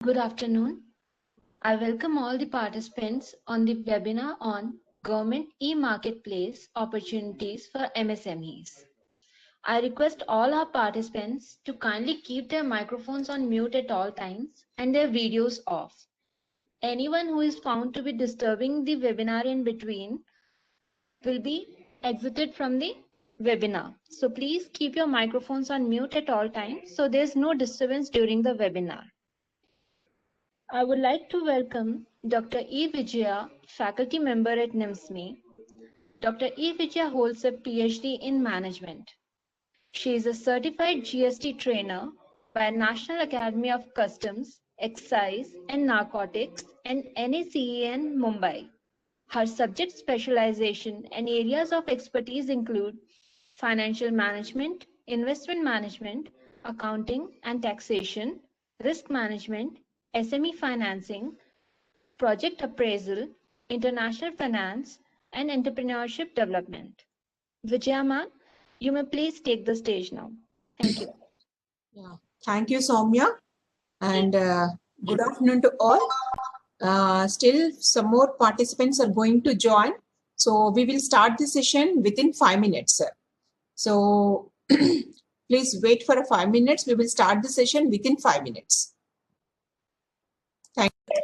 Good afternoon. I welcome all the participants on the webinar on Government e-Marketplace Opportunities for MSMEs. I request all our participants to kindly keep their microphones on mute at all times and their videos off. Anyone who is found to be disturbing the webinar in between will be exited from the webinar. So please keep your microphones on mute at all times so there's no disturbance during the webinar. I would like to welcome Dr. E. Vijaya, faculty member at ni-msme. Dr. E. Vijaya holds a PhD in management. She is a certified GST trainer by National Academy of Customs, Excise and Narcotics and NACEN Mumbai. Her subject specialization and areas of expertise include financial management, investment management, accounting and taxation, risk management, SME financing, project appraisal, international finance, and entrepreneurship development. Vijaya ma'am, you may please take the stage now. Thank you. Yeah. Thank you, Soumya, and good afternoon to all. Still, some more participants are going to join, so we will start the session within 5 minutes. So please wait for 5 minutes. We will start the session within 5 minutes. Thank you.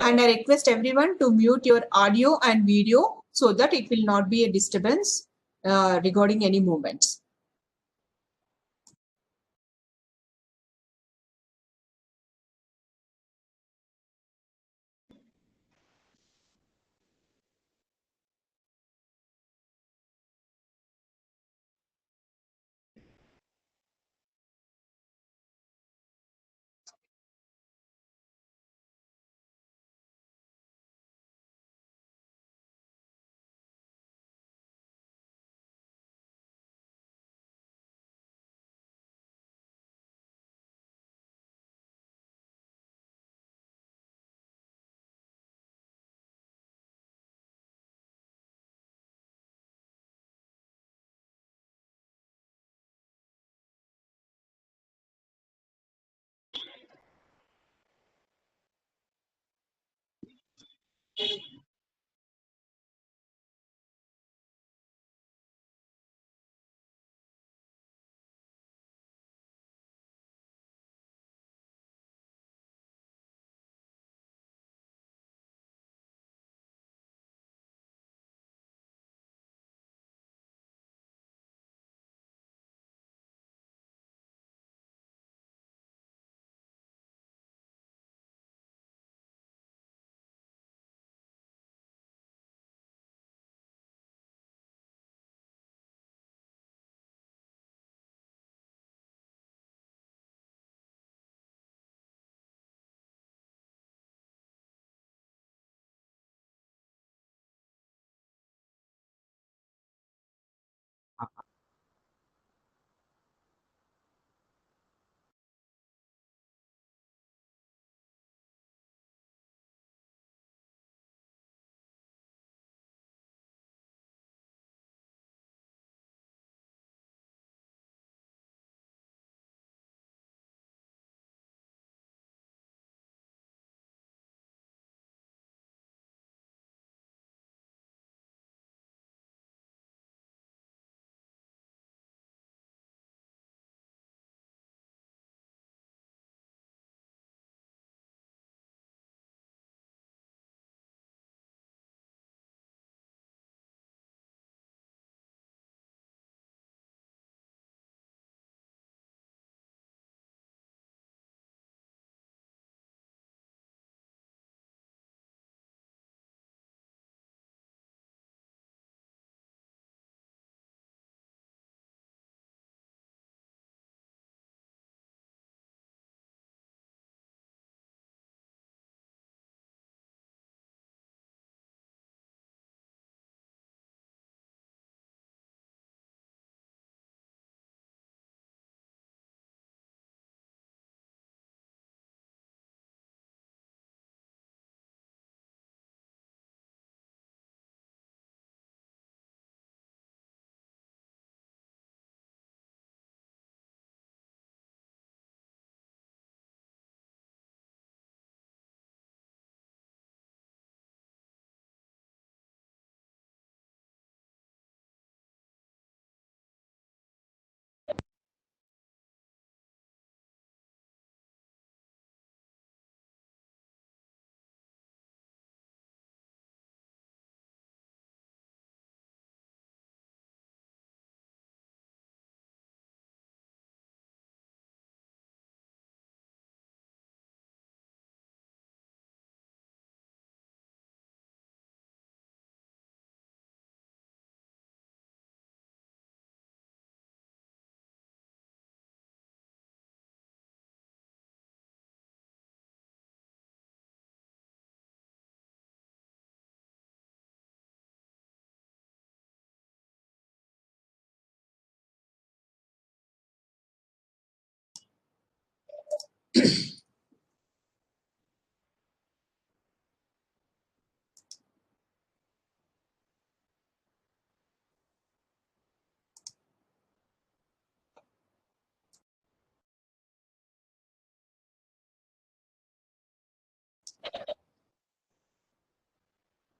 And I request everyone to mute your audio and video so that it will not be a disturbance regarding any movements.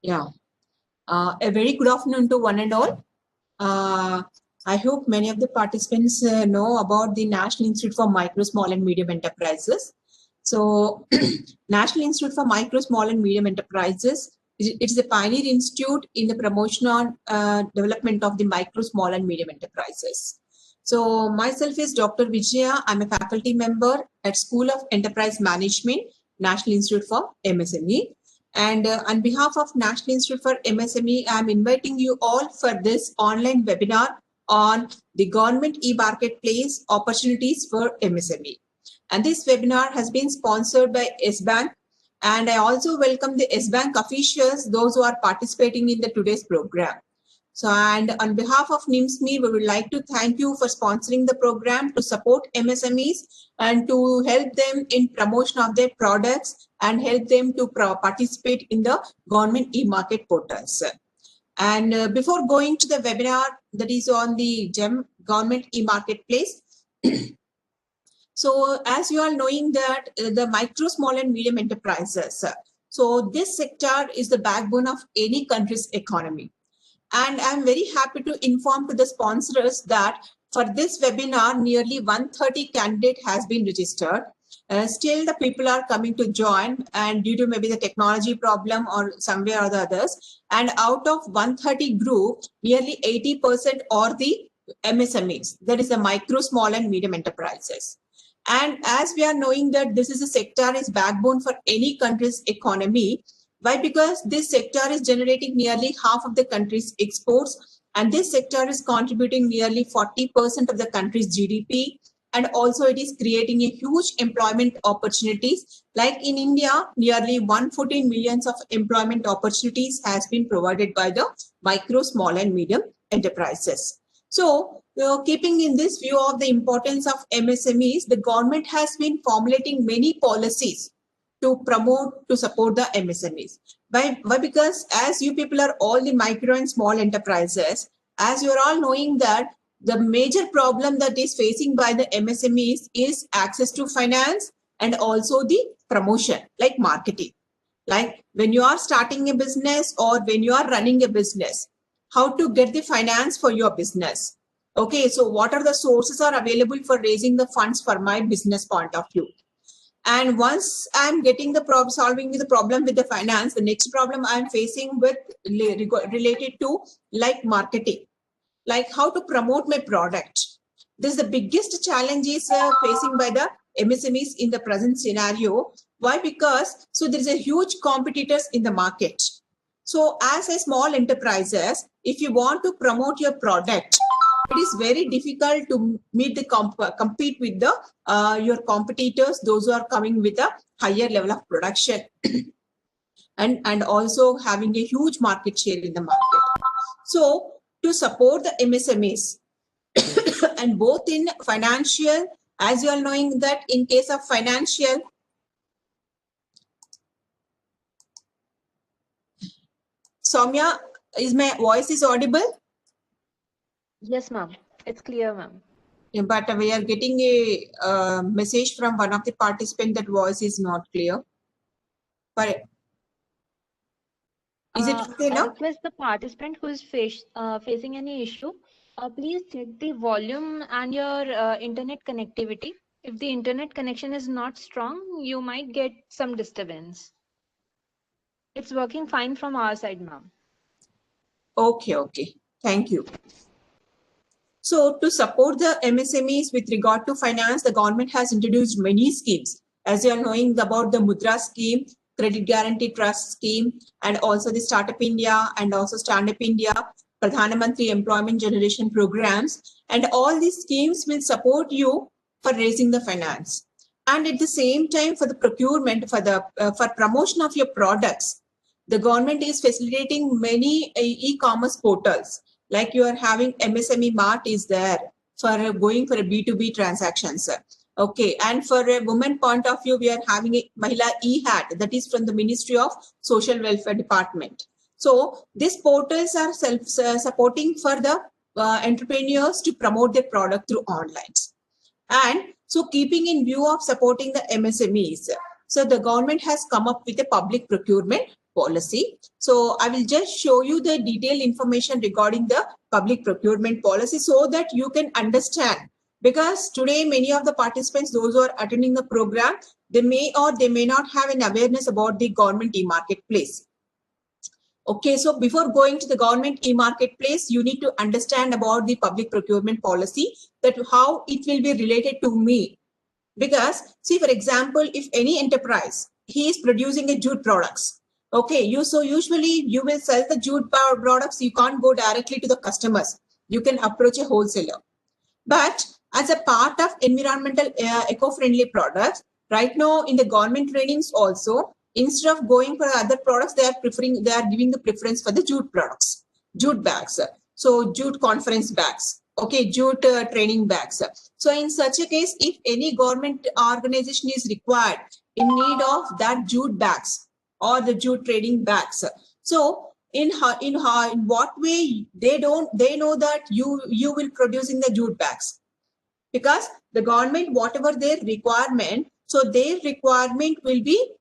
Yeah. A very good afternoon to one and all. I hope many of the participants know about the National Institute for Micro, Small and Medium Enterprises. So, National Institute for Micro, Small and Medium Enterprises, it's a pioneer institute in the promotion on development of the micro, small and medium enterprises. So, myself is Dr. Vijaya. I'm a faculty member at School of Enterprise Management, National Institute for MSME. And on behalf of National Institute for MSME, I'm inviting you all for this online webinar on the government e-marketplace opportunities for MSME. And this webinar has been sponsored by S-Bank. And I also welcome the S-Bank officials, those who are participating in the today's program. So, and on behalf of ni-msme, we would like to thank you for sponsoring the program to support MSMEs and to help them in promotion of their products and help them to participate in the government e-market portals. And before going to the webinar that is on the GEM government e-marketplace, so as you are knowing that the micro, small and medium enterprises, so this sector is the backbone of any country's economy. And I'm very happy to inform to the sponsors that for this webinar, nearly 130 candidate has been registered. Still the people are coming to join, and due to maybe the technology problem or somewhere or the others. And out of 130 group, nearly 80% are the MSMEs, that is the micro, small and medium enterprises. And as we are knowing that this is a sector is backbone for any country's economy. Why? Because this sector is generating nearly half of the country's exports, and this sector is contributing nearly 40% of the country's GDP. And also it is creating a huge employment opportunities. Like in India, nearly 114 millions of employment opportunities has been provided by the micro, small and medium enterprises. So, keeping in this view of the importance of MSMEs, the government has been formulating many policies to promote, to support the MSMEs. Why? Because as you people are all the micro and small enterprises, as you're all knowing that the major problem that is facing by the MSMEs is access to finance and also the promotion, like marketing. Like when you are starting a business or when you are running a business, how to get the finance for your business. Okay, so what are the sources are available for raising the funds for my business point of view? And once I'm getting the problem, solving the problem with the finance, the next problem I'm facing with related to like marketing, like how to promote my product. This is the biggest challenge is facing by the MSMEs in the present scenario. Why? Because so there is a huge competitors in the market. So as a small enterprises, if you want to promote your product, it is very difficult to meet the compete with the your competitors, those who are coming with a higher level of production and also having a huge market share in the market. So to support the MSMEs and both in financial, as you are knowing that in case of financial, Soumya, is my voice is audible? Yes, ma'am. It's clear, ma'am. Yeah, but we are getting a message from one of the participants that voice is not clear. But is it okay now? I request the participant who is facing any issue, please check the volume and your internet connectivity. If the internet connection is not strong, you might get some disturbance. It's working fine from our side, ma'am. Okay, okay. Thank you. So to support the MSMEs with regard to finance, the government has introduced many schemes. As you are knowing about the Mudra scheme, Credit Guarantee Trust scheme, and also the Startup India and also Stand Up India, Pradhan Mantri Employment Generation programs. And all these schemes will support you for raising the finance. And at the same time, for the procurement, for promotion of your products, the government is facilitating many e-commerce portals. Like you are having MSME Mart is there for going for a B2B transactions. Okay, and for a woman point of view, we are having a Mahila e-hat that is from the Ministry of Social Welfare Department. So these portals are self-supporting for the entrepreneurs to promote their product through online. And so keeping in view of supporting the MSMEs, So the government has come up with a public procurement policy. So I will just show you the detailed information regarding the public procurement policy so that you can understand. Because today many of the participants, those who are attending the program, they may or they may not have an awareness about the government e-marketplace. Okay, so before going to the government e-marketplace, you need to understand about the public procurement policy, that how it will be related to me. Because see, for example, if any enterprise, he is producing a jute products. Okay, so usually you will sell the jute products. You can't go directly to the customers. You can approach a wholesaler. But as a part of environmental eco-friendly products, right now in the government trainings also, instead of going for other products, they are giving the preference for the jute products, jute bags. So jute conference bags, okay, jute training bags. So in such a case, if any government organization is required in need of that jute bags or the jute trading bags, so in what way they know that you will producing the jute bags, because the government, whatever their requirement, so their requirement will be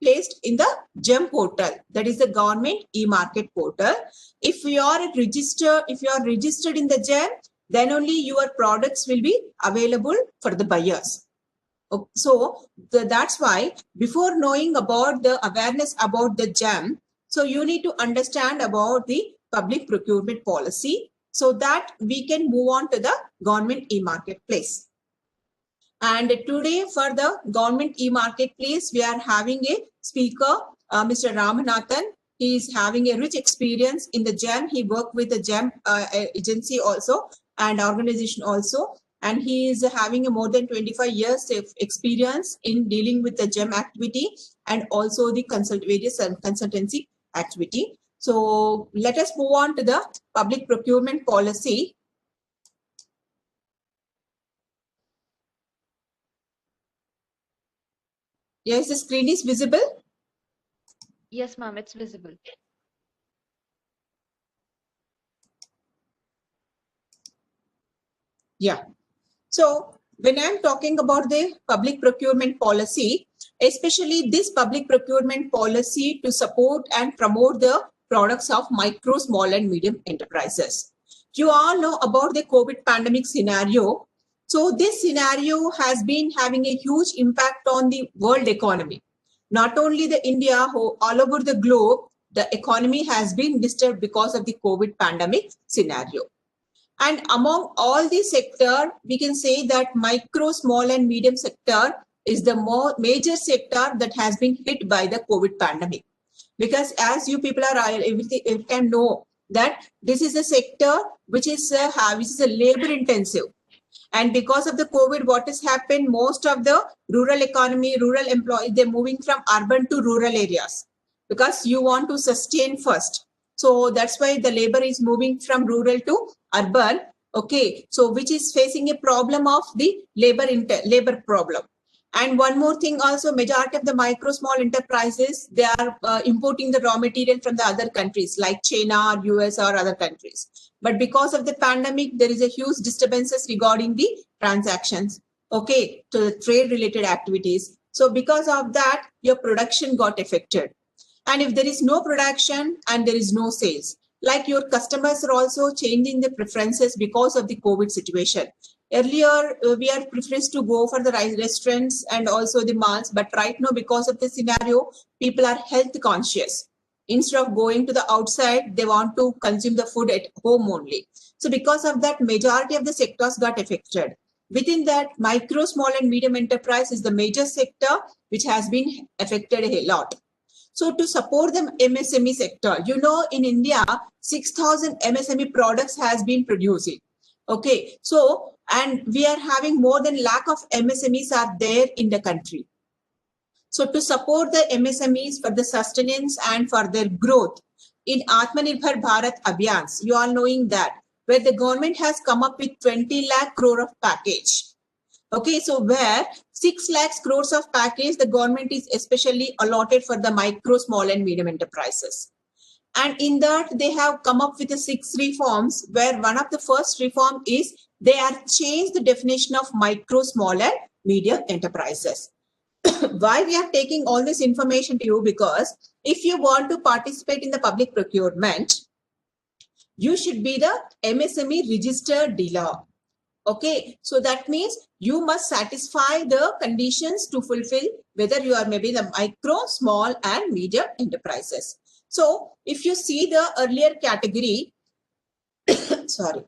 placed in the GEM portal, that is the government e-market portal. If you are registered in the GEM, then only your products will be available for the buyers. So that's why before knowing about the awareness about the GEM, so you need to understand about the public procurement policy so that we can move on to the government e-marketplace. And today for the government e-marketplace, we are having a speaker, Mr. Ramanathan. He is having a rich experience in the GEM. He worked with the GEM agency also and organization also. And he is having a more than 25 years of experience in dealing with the GEM activity and also the various consultancy activity. So let us move on to the public procurement policy. Yes, the screen is visible. Yes, ma'am, it's visible. Yeah. So when I'm talking about the public procurement policy, especially this public procurement policy to support and promote the products of micro, small and medium enterprises. You all know about the COVID pandemic scenario. So this scenario has been having a huge impact on the world economy. Not only the India, all over the globe, the economy has been disturbed because of the COVID pandemic scenario. And among all the sector, we can say that micro, small and medium sector is the major sector that has been hit by the COVID pandemic. Because as you people are every time know that this is a sector which is a labor intensive. And because of the COVID, what has happened, most of the rural economy, rural employees, they're moving from urban to rural areas because you want to sustain first. So that's why the labor is moving from rural to urban. Okay, so which is facing a problem of the labor problem. And one more thing also, majority of the micro small enterprises, they are importing the raw material from the other countries like China, US or other countries. But because of the pandemic, there is a huge disturbances regarding the transactions, okay, to the trade related activities. So because of that, your production got affected. And if there is no production and there is no sales, like your customers are also changing their preferences because of the COVID situation. Earlier, we had preference to go for the restaurants and also the malls, but right now, because of the scenario, people are health conscious. Instead of going to the outside, they want to consume the food at home only. So because of that, majority of the sectors got affected. Within that, micro, small and medium enterprise is the major sector which has been affected a lot. So to support the MSME sector, you know, in India, 6,000 MSME products has been producing. Okay, so, and we are having more than lakh of MSMEs are there in the country. So to support the MSMEs for the sustenance and for their growth, in Atmanirbhar Bharat Abhiyans, you are knowing that, where the government has come up with 20 lakh crore of package. Okay, so where 6 lakhs crores of package, the government is especially allotted for the micro, small and medium enterprises. And in that, they have come up with the 6 reforms, where one of the first reform is they are changed the definition of micro, small and medium enterprises. why we are taking all this information to you? Because if you want to participate in the public procurement, you should be the MSME registered dealer. Okay, so that means you must satisfy the conditions to fulfill whether you are maybe the micro, small and medium enterprises. So if you see the earlier category, sorry,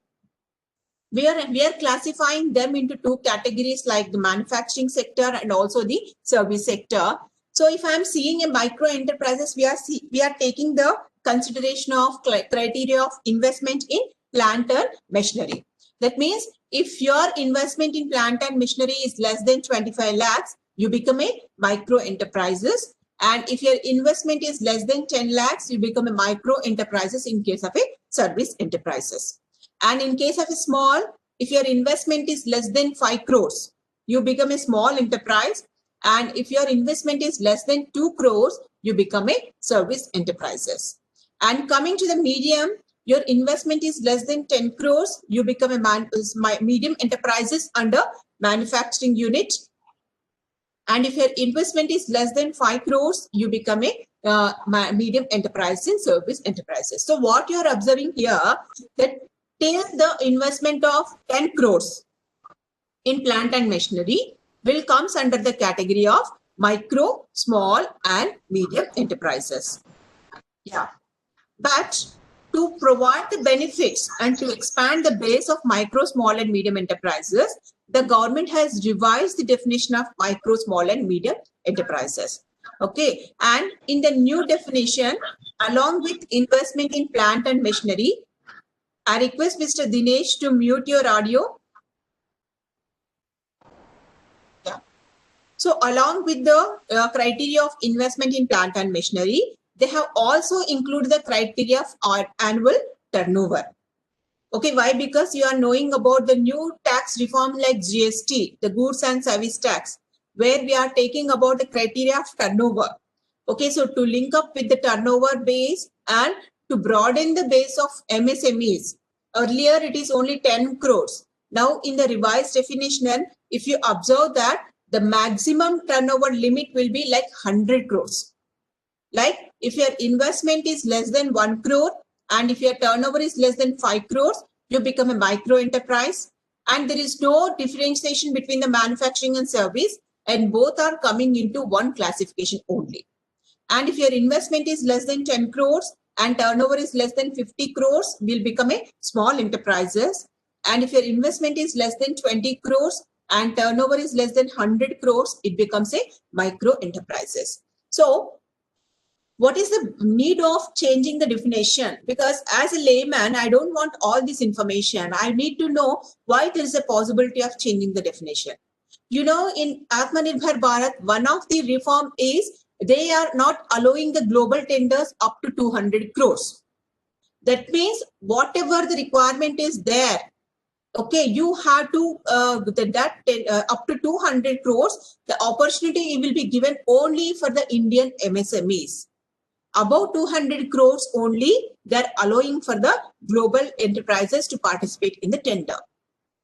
we are classifying them into two categories, like the manufacturing sector and also the service sector. So if I am seeing a micro enterprises, we are taking the consideration of criteria of investment in plant and machinery. That means if your investment in plant and machinery is less than 25 lakhs, you become a micro enterprises. And if your investment is less than 10 lakhs, you become a micro enterprises in case of a service enterprises. And in case of a small, if your investment is less than 5 crores, you become a small enterprise. And if your investment is less than 2 crores, you become a service enterprises. And coming to the medium, your investment is less than 10 crores, you become a medium enterprises under manufacturing unit. And if your investment is less than 5 crores, you become a medium enterprise in service enterprises. So what you are observing here, that till the investment of 10 crores in plant and machinery will comes under the category of micro, small and medium enterprises. Yeah, but to provide the benefits and to expand the base of micro, small and medium enterprises, the government has revised the definition of micro, small and medium enterprises. Okay, and in the new definition, along with investment in plant and machinery, I request Mr. Dinesh to mute your audio. Yeah. So along with the criteria of investment in plant and machinery, they have also included the criteria of annual turnover. Okay, why? Because you are knowing about the new tax reform like GST, the goods and service tax, where we are taking about the criteria of turnover. Okay, so to link up with the turnover base and to broaden the base of MSMEs. Earlier, it is only 10 crores. Now, in the revised definition, if you observe that the maximum turnover limit will be like 100 crores. Like if your investment is less than 1 crore and if your turnover is less than 5 crores, you become a micro enterprise. And there is no differentiation between the manufacturing and service, and both are coming into one classification only. And if your investment is less than 10 crores and turnover is less than 50 crores, will become a small enterprises. And if your investment is less than 20 crores and turnover is less than 100 crores, it becomes a micro enterprises. So what is the need of changing the definition? Because as a layman, I don't want all this information. I need to know why there is a possibility of changing the definition. You know, in Atmanirbhar Bharat, one of the reform is they are not allowing the global tenders up to 200 crores. That means whatever the requirement is there, okay, you have to up to 200 crores, the opportunity will be given only for the Indian MSMEs. Above 200 crores only, they're allowing for the global enterprises to participate in the tender.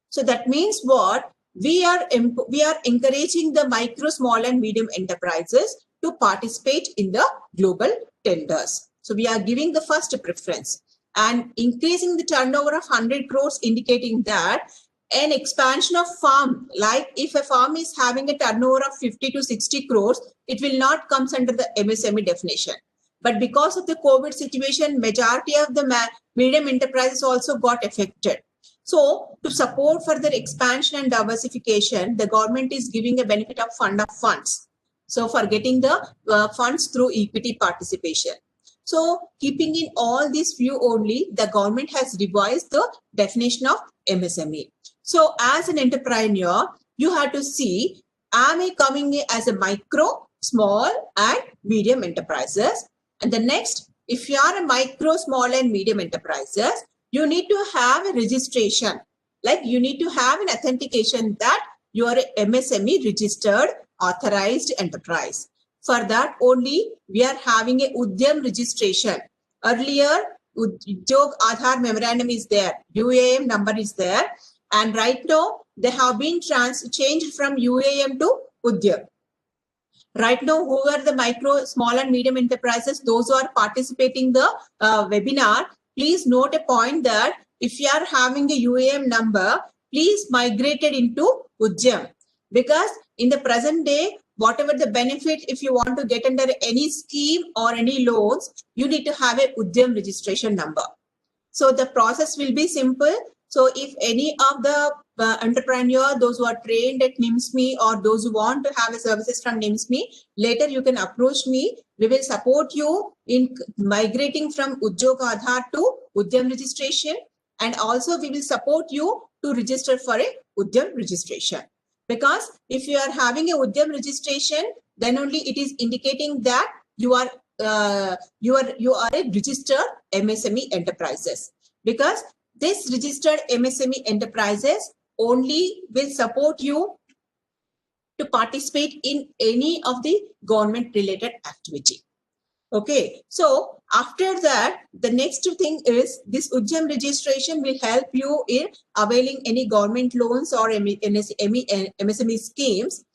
So that means what? We are encouraging the micro, small and medium enterprises to participate in the global tenders. So we are giving the first preference and increasing the turnover of 100 crores, indicating that an expansion of farm, like if a farm is having a turnover of 50 to 60 crores, it will not come under the MSME definition. But because of the COVID situation, majority of the medium enterprises also got affected. So to support further expansion and diversification, the government is giving a benefit of fund of funds. So for getting the funds through equity participation. So keeping in all this view only, the government has revised the definition of MSME. So as an entrepreneur, you have to see, am I coming as a micro, small and medium enterprises? And the next, if you are a micro, small and medium enterprises, you need to have a registration. Like you need to have an authentication that you are a MSME registered authorized enterprise. For that only, we are having a Udyam registration. Earlier, Udyog Aadhaar memorandum is there, UAM number is there. And right now, they have been changed from UAM to Udyam. Right now, who are the micro, small and medium enterprises, those who are participating the webinar, please note a point that if you are having a UAM number, please migrate it into Ujjam. Because in the present day, whatever the benefit, if you want to get under any scheme or any loans, you need to have a Ujjam registration number. So the process will be simple. So if any of the entrepreneur, those who are trained at ni-msme or those who want to have a services from ni-msme, later you can approach me. We will support you in migrating from Udyog Aadhaar to Udyam registration. And also we will support you to register for a Udyam registration. Because if you are having a Udyam registration, then only it is indicating that you are you are a registered MSME enterprises, because this registered MSME enterprises only will support you to participate in any of the government related activity. Okay, so after that, the next thing is this Ujjam registration will help you in availing any government loans or MSME schemes,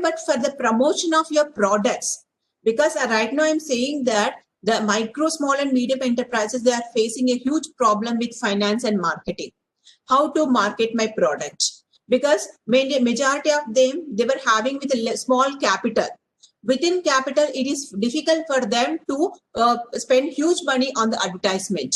but for the promotion of your products. Because right now I'm saying that the micro, small and medium enterprises, they are facing a huge problem with finance and marketing. How to market my product? Because majority of them, they were having with a small capital. Within capital, it is difficult for them to spend huge money on the advertisement.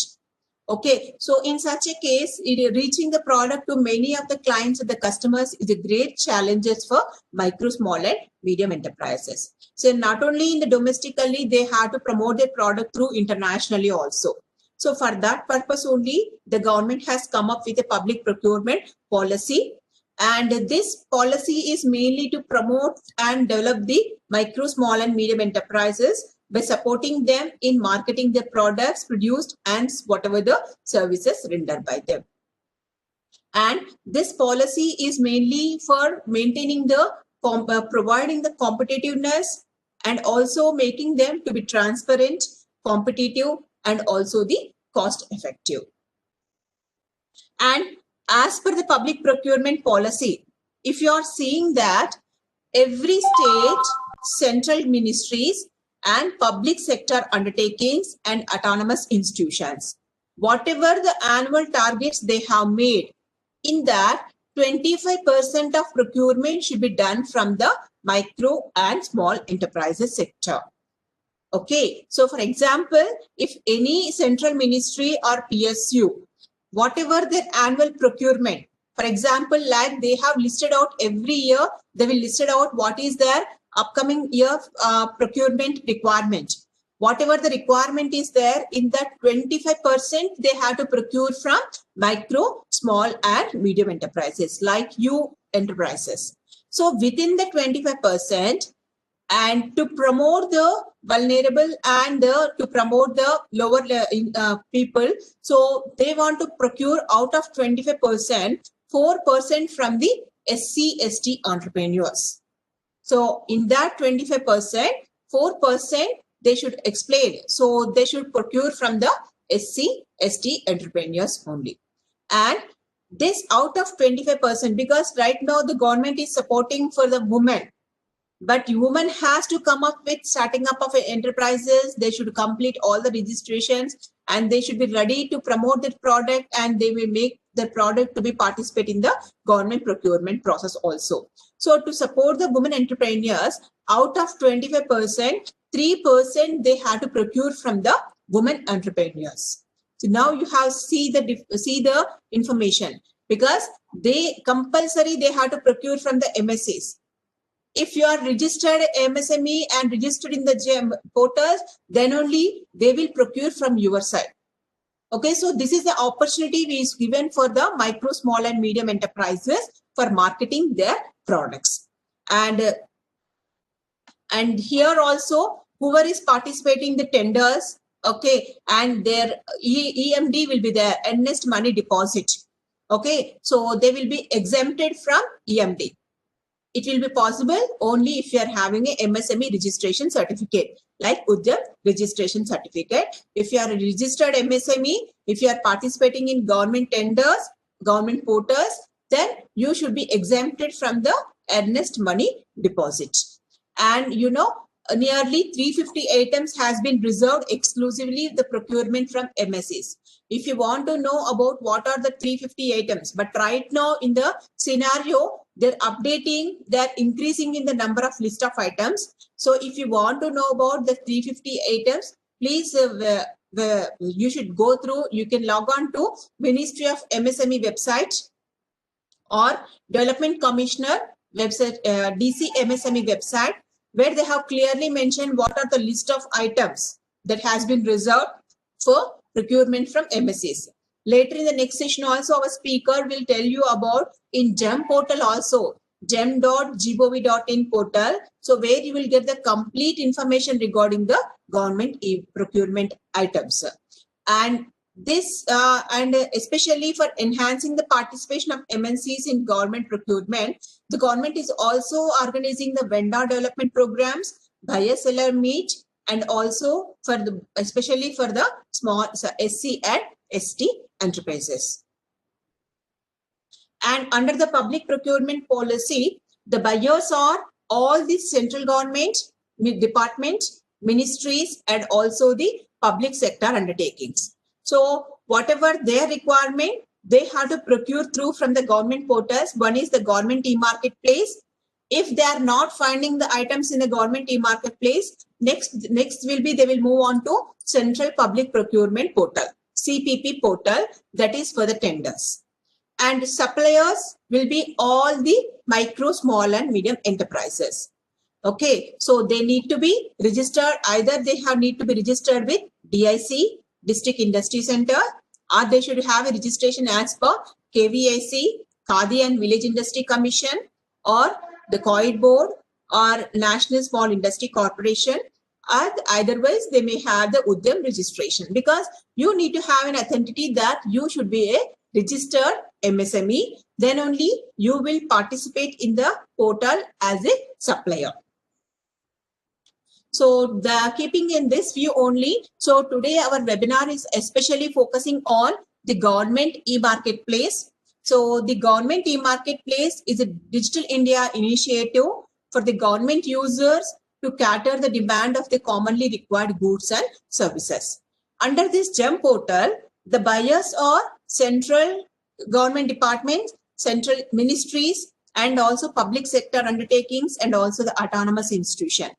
Okay, so in such a case, reaching the product to many of the clients and the customers is a great challenges for micro, small and medium enterprises. So not only in the domestically, they have to promote their product through internationally also. So for that purpose only, the government has come up with a public procurement policy. And this policy is mainly to promote and develop the micro, small and medium enterprises by supporting them in marketing their products produced and whatever the services rendered by them. And this policy is mainly for maintaining the, providing the competitiveness and also making them to be transparent, competitive and also the cost effective. And as per the public procurement policy, if you are seeing that every state, central ministries and public sector undertakings and autonomous institutions, whatever the annual targets they have made, in that 25% of procurement should be done from the micro and small enterprises sector. Okay, so for example, if any central ministry or PSU, whatever their annual procurement, for example, like they have listed out every year, they will listed out what is their upcoming year procurement requirement. Whatever the requirement is there, in that 25% they have to procure from micro, small and medium enterprises like you enterprises. So within the 25%, and to promote the vulnerable and to promote the lower people, so they want to procure out of 25%, 4% from the SC/ST entrepreneurs. So in that 25%, 4% they should explain. So they should procure from the SC/ST entrepreneurs only. And this out of 25%, because right now the government is supporting for the women. But women has to come up with starting up of enterprises. They should complete all the registrations and they should be ready to promote their product, and they will make the product to be participate in the government procurement process also. So to support the women entrepreneurs, out of 25%, 3% they have to procure from the women entrepreneurs. So now you have see the information, because they compulsory they have to procure from the MSAs. If you are registered MSME and registered in the GEM portals, then only they will procure from your side. Okay, so this is the opportunity which is given for the micro, small and medium enterprises for marketing their products. And here also, whoever is participating in the tenders, okay, and their EMD will be there, earnest money deposit. Okay, so they will be exempted from EMD. It will be possible only if you are having a MSME registration certificate, like Udyam registration certificate. If you are a registered MSME, if you are participating in government tenders, government portals, then you should be exempted from the earnest money deposit. And nearly 350 items has been reserved exclusively the procurement from MSEs. If you want to know about what are the 350 items, but right now in the scenario, they're updating, they're increasing in the number of list of items. So if you want to know about the 350 items, please you should go through, you can log on to Ministry of MSME website or Development Commissioner website, DC MSME website, where they have clearly mentioned what are the list of items that has been reserved for procurement from MSEs. Later in the next session also, our speaker will tell you about in GEM portal also, gem.gov.in portal. So where you will get the complete information regarding the government procurement items. And this and especially for enhancing the participation of MNCs in government procurement, the government is also organizing the vendor development programs, buyer seller meet, and also for the especially for the small SC and ST enterprises. And under the public procurement policy, the buyers are all the central government department, ministries, and also the public sector undertakings. So whatever their requirement, they have to procure through from the government portals. One is the government e-marketplace. If they are not finding the items in the government e-marketplace, next will be they will move on to Central Public Procurement Portal, CPP portal, that is for the tenders. And suppliers will be all the micro, small and medium enterprises. Okay, so they need to be registered. Either they need to be registered with DIC, District Industry Center, or they should have a registration as per KVIC, Khadi and Village Industry Commission, or the COID board, or National Small Industry Corporation, or otherwise they may have the Udyam registration, because you need to have an authority that you should be a registered MSME, then only you will participate in the portal as a supplier. So the keeping in this view only, so today our webinar is especially focusing on the government e-marketplace. So the government e-marketplace is a Digital India initiative for the government users to cater the demand of the commonly required goods and services. Under this GEM portal, the buyers are central government departments, central ministries, and also public sector undertakings, and also the autonomous institution.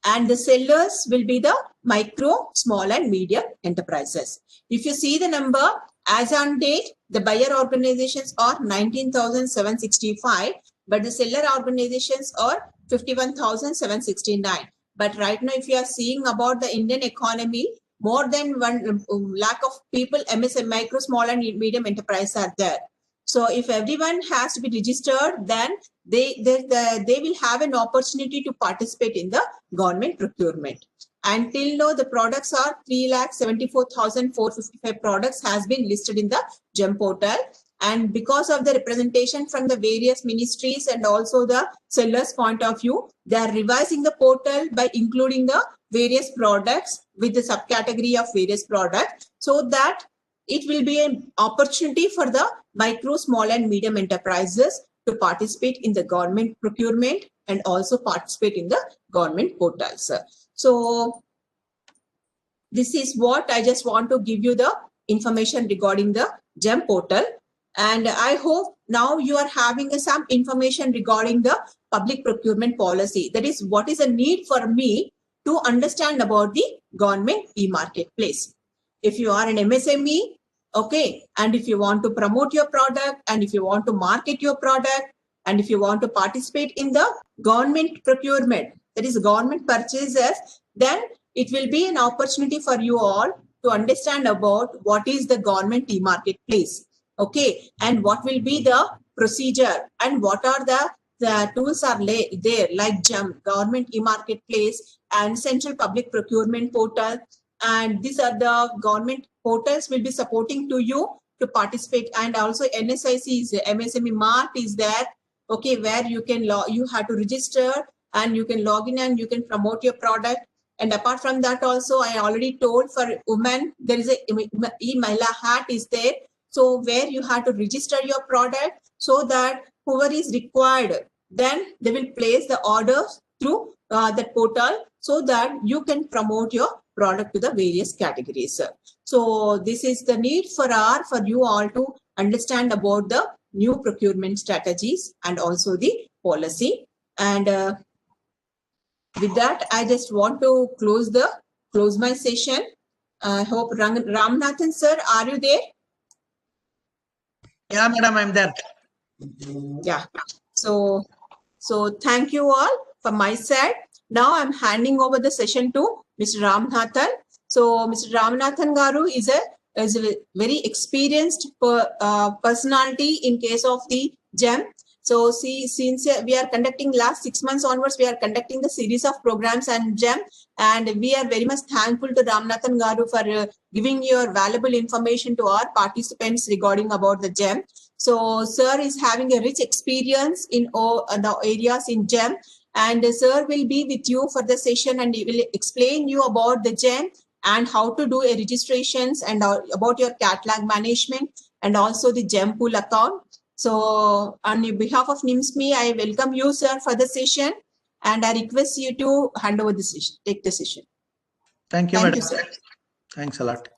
And the sellers will be the micro, small and medium enterprises. If you see the number, as on date, the buyer organizations are 19,765, but the seller organizations are 51,769. But right now, if you are seeing about the Indian economy, more than 1 lakh of people, MSME, micro, small and medium enterprise are there. So if everyone has to be registered, then they will have an opportunity to participate in the government procurement. Until now, the products are 3,74,455 products has been listed in the GEM portal. And because of the representation from the various ministries and also the seller's point of view, they are revising the portal by including the various products with the subcategory of various products, so that it will be an opportunity for the micro, small and medium enterprises to participate in the government procurement and also participate in the government portals. So this is what I just want to give you the information regarding the GEM portal. And I hope now you are having some information regarding the public procurement policy. That is what is a need for me to understand about the government e-marketplace. If you are an MSME, okay, and if you want to promote your product, and if you want to market your product, and if you want to participate in the government procurement, that is government purchases, then it will be an opportunity for you all to understand about what is the government e-marketplace, okay, and what will be the procedure, and what are the tools are there, like GEM, government e-marketplace, and central public procurement portal. And these are the government portals will be supporting to you to participate. And also NSIC's MSME Mart is there, okay, where you can you have to register and you can log in and you can promote your product. And apart from that also, I already told for women, there is a e-Mahila hat is there. So where you have to register your product so that whoever is required, then they will place the orders through that portal so that you can promote your product to the various categories. So this is the need for you all to understand about the new procurement strategies and also the policy. And with that, I just want to close my session. I hope Ramanathan sir, are you there? Yeah, madam, I'm there. Yeah. So thank you all from my side. Now I'm handing over the session to Mr. Ramanathan. So Mr. Ramanathan Garu is a very experienced personality in case of the GEM. So since we are conducting last 6 months onwards, we are conducting the series of programs and GEM, and we are very much thankful to Ramanathan Garu for giving your valuable information to our participants regarding about the GEM. So sir is having a rich experience in the areas in GEM, and sir will be with you for the session, and he will explain you about the GEM and how to do a registrations and about your catalog management and also the GEM pool account. So on behalf of ni-msme, I welcome you, sir, for the session, and I request you to hand over the session, take the session. Thank you, Thank madam. you, sir. Thanks a lot.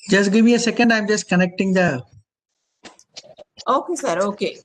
Just give me a second. I'm just connecting the. Okay, sir. Okay.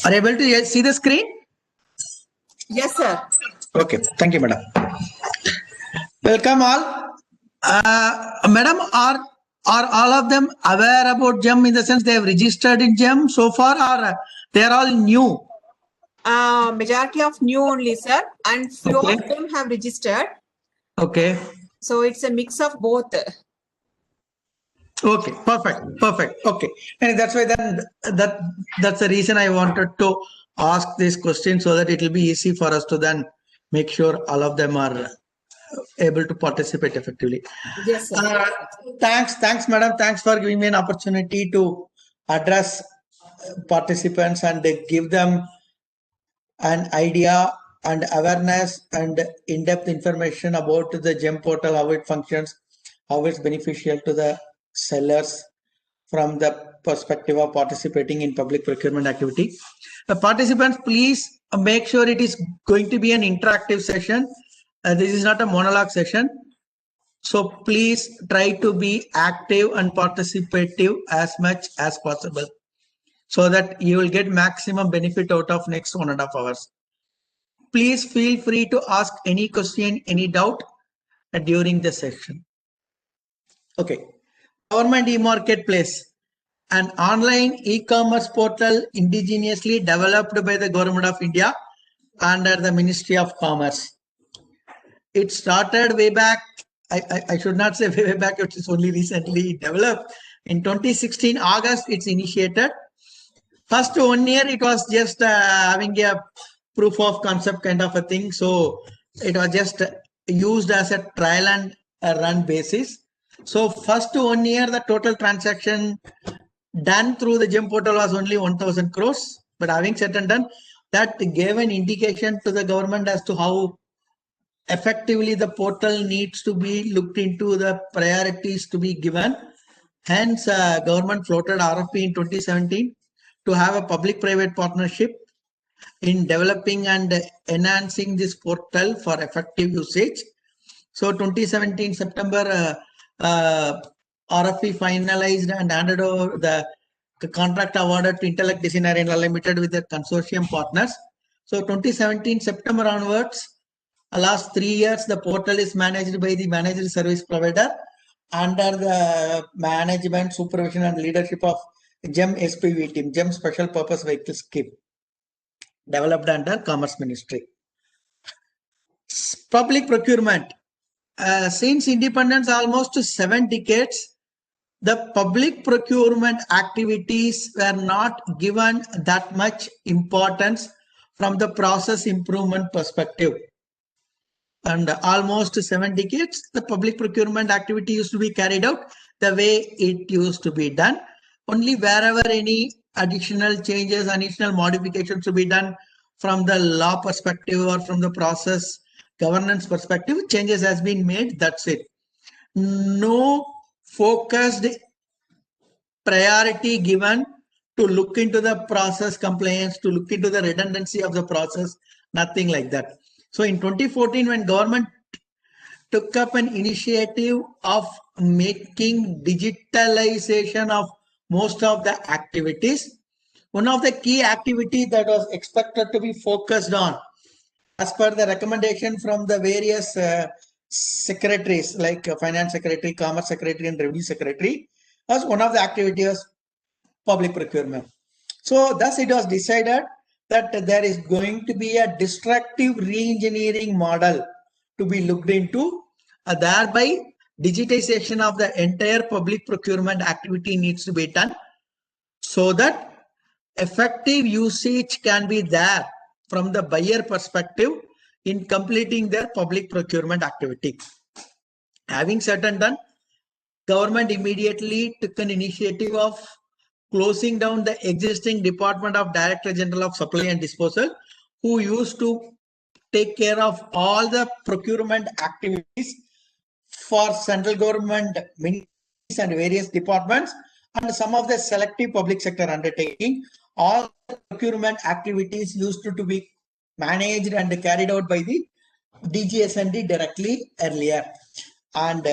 Are you able to see the screen? Yes, sir. Okay. Thank you, madam. Welcome all. Madam, are all of them aware about GEM in the sense they have registered in GEM so far, or they are all new? Majority of new only, sir, and few Okay. of them have registered. Okay. So it's a mix of both. Okay. Perfect. Okay. And that's why then that's the reason I wanted to ask this question, so that it will be easy for us to then make sure all of them are able to participate effectively. Yes, sir. Thanks, madam. Thanks for giving me an opportunity to address participants and give them an idea and awareness and in-depth information about the GEM portal, how it functions, how it's beneficial to the sellers from the perspective of participating in public procurement activity. The participants, please make sure it is going to be an interactive session. This is not a monologue session. So please try to be active and participative as much as possible, so that you will get maximum benefit out of next 1.5 hours. Please feel free to ask any question, any doubt during the session. Okay. Government e-marketplace, an online e-commerce portal indigenously developed by the Government of India under the Ministry of Commerce. It started way back. I should not say way back. It is only recently developed. In 2016 August, it's initiated. First 1 year, it was just having a proof of concept kind of a thing. So it was just used as a trial and run basis. So first 1 year, the total transaction done through the GEM portal was only 1,000 crores. But having said and done, that gave an indication to the government as to how effectively the portal needs to be looked into, the priorities to be given. Hence, government floated RFP in 2017 to have a public-private partnership in developing and enhancing this portal for effective usage. So 2017 September, RFP finalized and handed over the contract awarded to Intellect Design Arena Limited with the consortium partners. So 2017 September onwards, last 3 years, the portal is managed by the managed service provider under the management, supervision and leadership of GEM SPV team, GEM Special Purpose Vehicle Scheme, developed under Commerce Ministry. Public procurement. Since independence, almost 7 decades, the public procurement activities were not given that much importance from the process improvement perspective. And almost 7 decades, the public procurement activity used to be carried out the way it used to be done. Only wherever any additional changes, additional modifications to be done from the law perspective or from the process governance perspective, changes has been made. That's it. No focused priority given to look into the process compliance, to look into the redundancy of the process, nothing like that. So in 2014, when government took up an initiative of making digitalization of most of the activities, one of the key activities that was expected to be focused on, as per the recommendation from the various secretaries like Finance Secretary, Commerce Secretary and Revenue Secretary, as one of the activities public procurement. So thus it was decided that there is going to be a destructive re-engineering model to be looked into, thereby digitization of the entire public procurement activity needs to be done so that effective usage can be there from the buyer perspective in completing their public procurement activity. Having said and done, government immediately took an initiative of closing down the existing Department of Director General of Supply and Disposal, who used to take care of all the procurement activities for central government ministries and various departments and some of the selective public sector undertaking. All the procurement activities used to be managed and carried out by the DGS&D directly earlier. And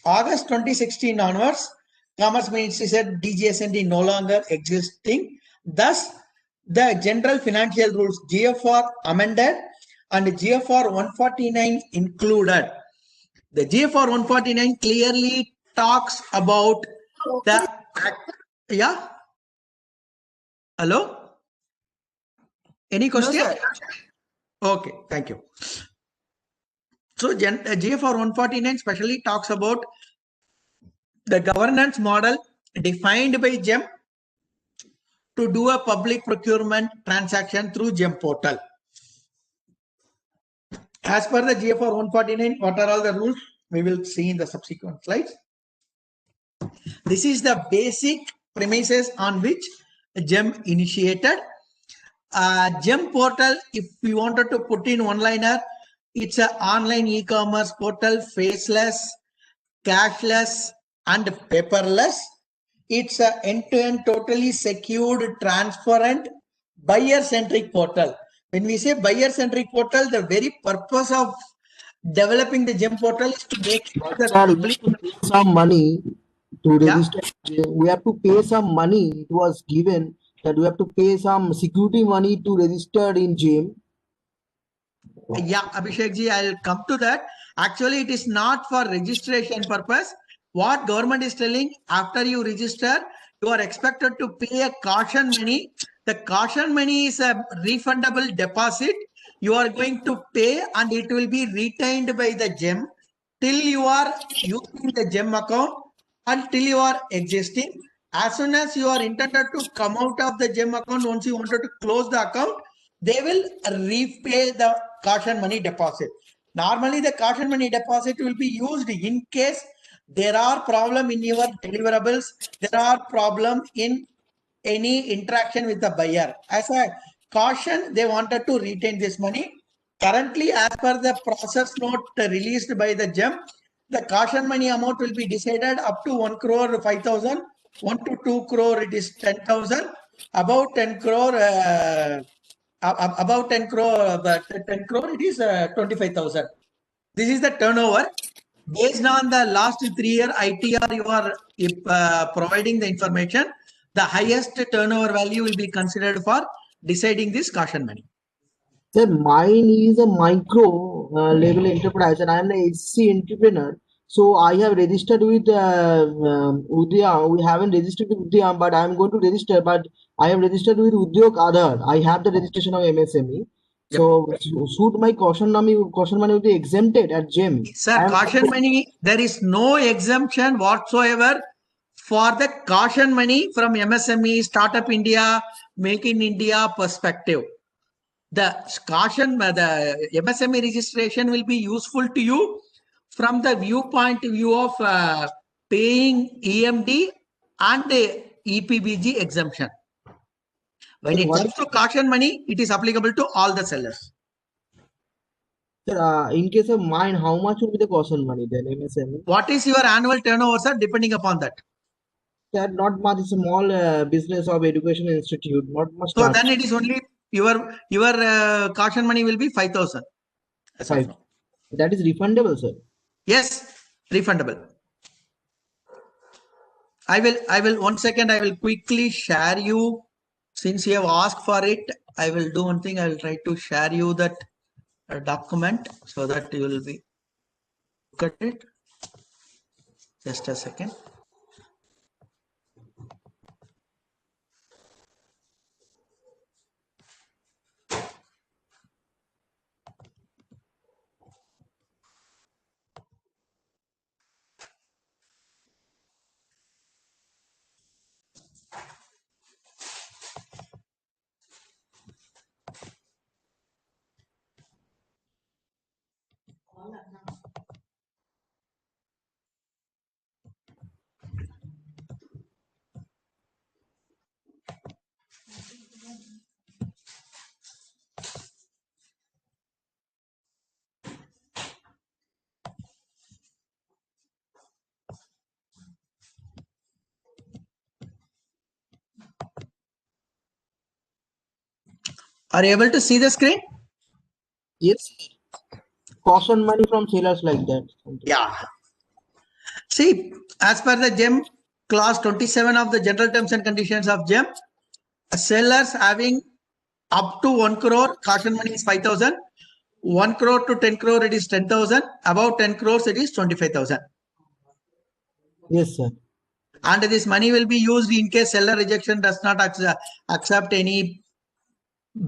August 2016 onwards, Commerce Ministry said DGS&D no longer existing. Thus, the General Financial Rules GFR amended and GFR 149 included. The GFR 149 clearly talks about the yeah. Hello? Any question? No, Okay, thank you. So GFR 149 specially talks about the governance model defined by GEM to do a public procurement transaction through GEM portal. As per the GFR 149, what are all the rules? We will see in the subsequent slides. This is the basic premises on which GEM initiated. GEM portal, if we wanted to put in one-liner, it's an online e-commerce portal, faceless, cashless, and paperless. It's an end-to-end, totally secured, transparent, buyer-centric portal. When we say buyer-centric portal, the very purpose of developing the GEM portal is to make sure that public pay some money to register. We have to pay some money. It was given that we have to pay some security money to register in GEM. Yeah, Abhishek ji, I'll come to that. Actually, it is not for registration purpose. What government is telling, after you register, you are expected to pay a caution money. The caution money is a refundable deposit. You are going to pay and it will be retained by the GEM till you are using the GEM account until you are existing. As soon as you are intended to come out of the GEM account, once you wanted to close the account, they will repay the caution money deposit. Normally, the caution money deposit will be used in case there are problem in your deliverables, there are problem in any interaction with the buyer. As a caution, they wanted to retain this money. Currently, as per the process note released by the GEM, the caution money amount will be decided up to 1 crore 5,000, 1 to 2 crore it is 10,000, about 10 crore about 10 crore, but 10 crore, it is 25,000. This is the turnover. Based on the last 3-year ITR, you are providing the information. The highest turnover value will be considered for deciding this caution money. Sir, mine is a micro level enterprise and I am an HC entrepreneur. So I have registered with Udyam. We haven't registered with Udyam, but I am going to register. But I have registered with Udyog Aadhaar. I have the registration of MSME. So should my caution money will be exempted at GEM? Sir, caution money, there is no exemption whatsoever for the caution money from MSME, Startup India, Make in India perspective. The caution, the MSME registration will be useful to you from the viewpoint of view of paying EMD and EPBG exemption. When it comes to caution money, it is applicable to all the sellers. Sir, in case of mine, how much will be the caution money then, MSME? What is your annual turnover, sir, depending upon that? Sir, not much. It's a small business of education institute. Not much. So then it is only your caution money will be 5,000. That is refundable, sir. Yes, refundable. I will 1 second. I will quickly share you. Since you have asked for it, I will do one thing. I will try to share you that document so that you will be look at it. Just a second. Are you able to see the screen? Yes. Caution money from sellers like that. Yeah. See, as per the GEM clause 27 of the general terms and conditions of GEM, sellers having up to 1 crore, caution money is 5,000. 1 crore to 10 crore, it is 10,000. About 10 crores, it is 25,000. Yes, sir. And this money will be used in case seller rejection does not accept any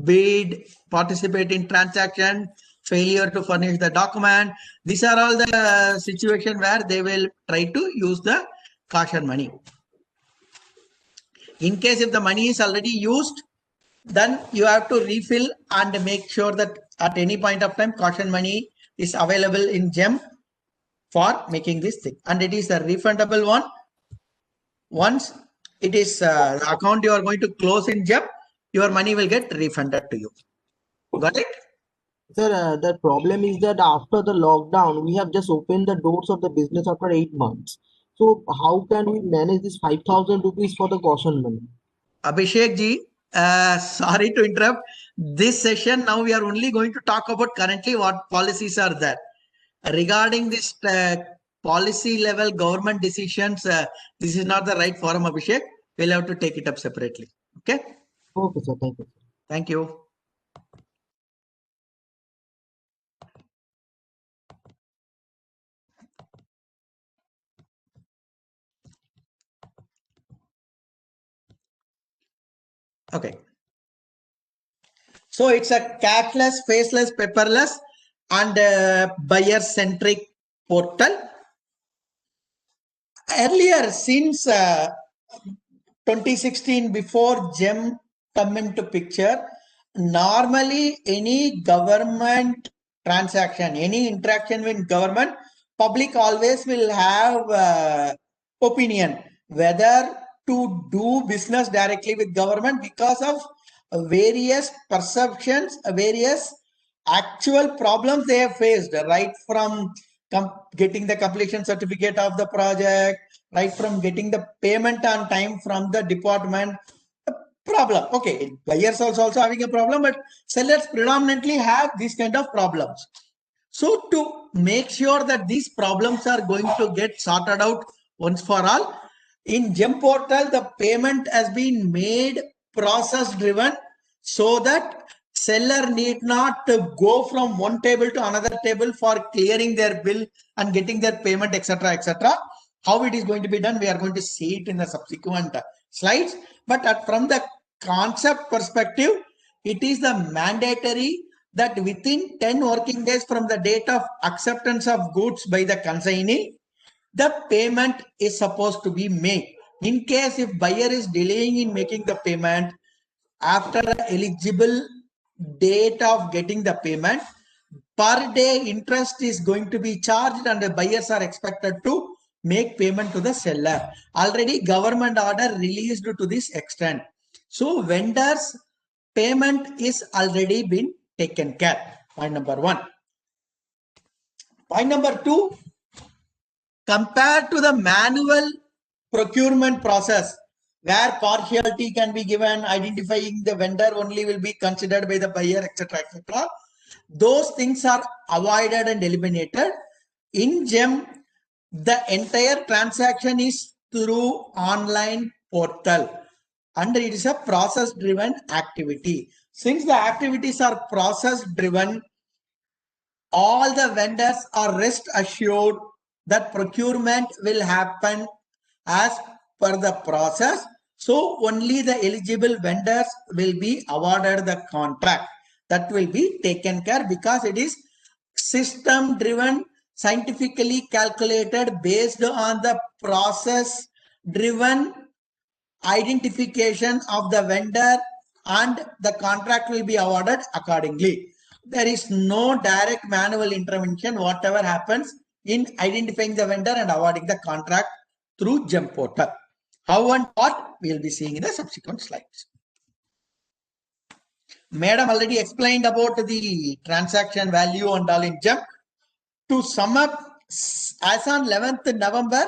bid, participate in transaction, failure to furnish the document. These are all the situation where they will try to use the caution money. In case if the money is already used, then you have to refill and make sure that at any point of time caution money is available in GEM for making this thing. And it is a refundable one. Once it is the account you are going to close in GEM, your money will get refunded to you. Got it? Sir, the problem is that after the lockdown, we have just opened the doors of the business after 8 months. So how can we manage this 5,000 rupees for the caution money? Abhishek ji, sorry to interrupt. This session, now we are only going to talk about currently what policies are there. Regarding this policy level government decisions, this is not the right forum, Abhishek. We'll have to take it up separately. Okay? Okay, sir. Thank you. Thank you. Okay. So it's a cashless, faceless, paperless, and buyer-centric portal. Earlier, since 2016, before GEM come into picture, normally any government transaction, any interaction with government, public always will have opinion whether to do business directly with government because of various perceptions, various actual problems they have faced, right from getting the completion certificate of the project, right from getting the payment on time from the department. problem. Okay, buyers also having a problem, but sellers predominantly have these kind of problems. So to make sure that these problems are going to get sorted out once for all, in GEM portal, the payment has been made process driven so that seller need not to go from one table to another table for clearing their bill and getting their payment, etc., etc. How it is going to be done, we are going to see it in the subsequent slides. But from the concept perspective, it is the mandatory that within 10 working days from the date of acceptance of goods by the consignee, the payment is supposed to be made. In case if buyer is delaying in making the payment, after the eligible date of getting the payment, per day interest is going to be charged and the buyers are expected to make payment to the seller. Already government order released to this extent. So vendors payment is already been taken care. Point number one. Point number two, compared to the manual procurement process where partiality can be given, identifying the vendor only will be considered by the buyer, etc., etc. Those things are avoided and eliminated. In GEM, the entire transaction is through online portal and it is a process driven activity. Since the activities are process driven, all the vendors are rest assured that procurement will happen as per the process. So only the eligible vendors will be awarded the contract. That will be taken care because it is system driven, scientifically calculated based on the process driven identification of the vendor, and the contract will be awarded accordingly. There is no direct manual intervention, whatever happens in identifying the vendor and awarding the contract through GEM portal. How and what we will be seeing in the subsequent slides. Madam already explained about the transaction value and all in GEM. To sum up, as on 11th November,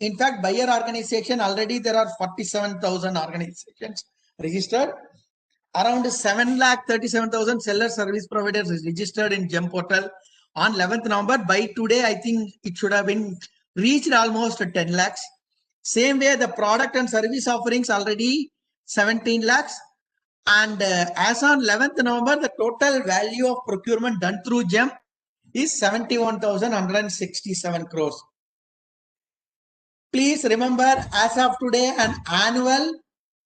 in fact, buyer organization already there are 47,000 organizations registered. Around 7,37,000 seller service providers is registered in GEM portal on 11th November. By today, I think it should have been reached almost 10 lakhs. Same way, the product and service offerings already 17 lakhs. And as on 11th November, the total value of procurement done through GEM is 71,167 crores. Please remember, as of today, an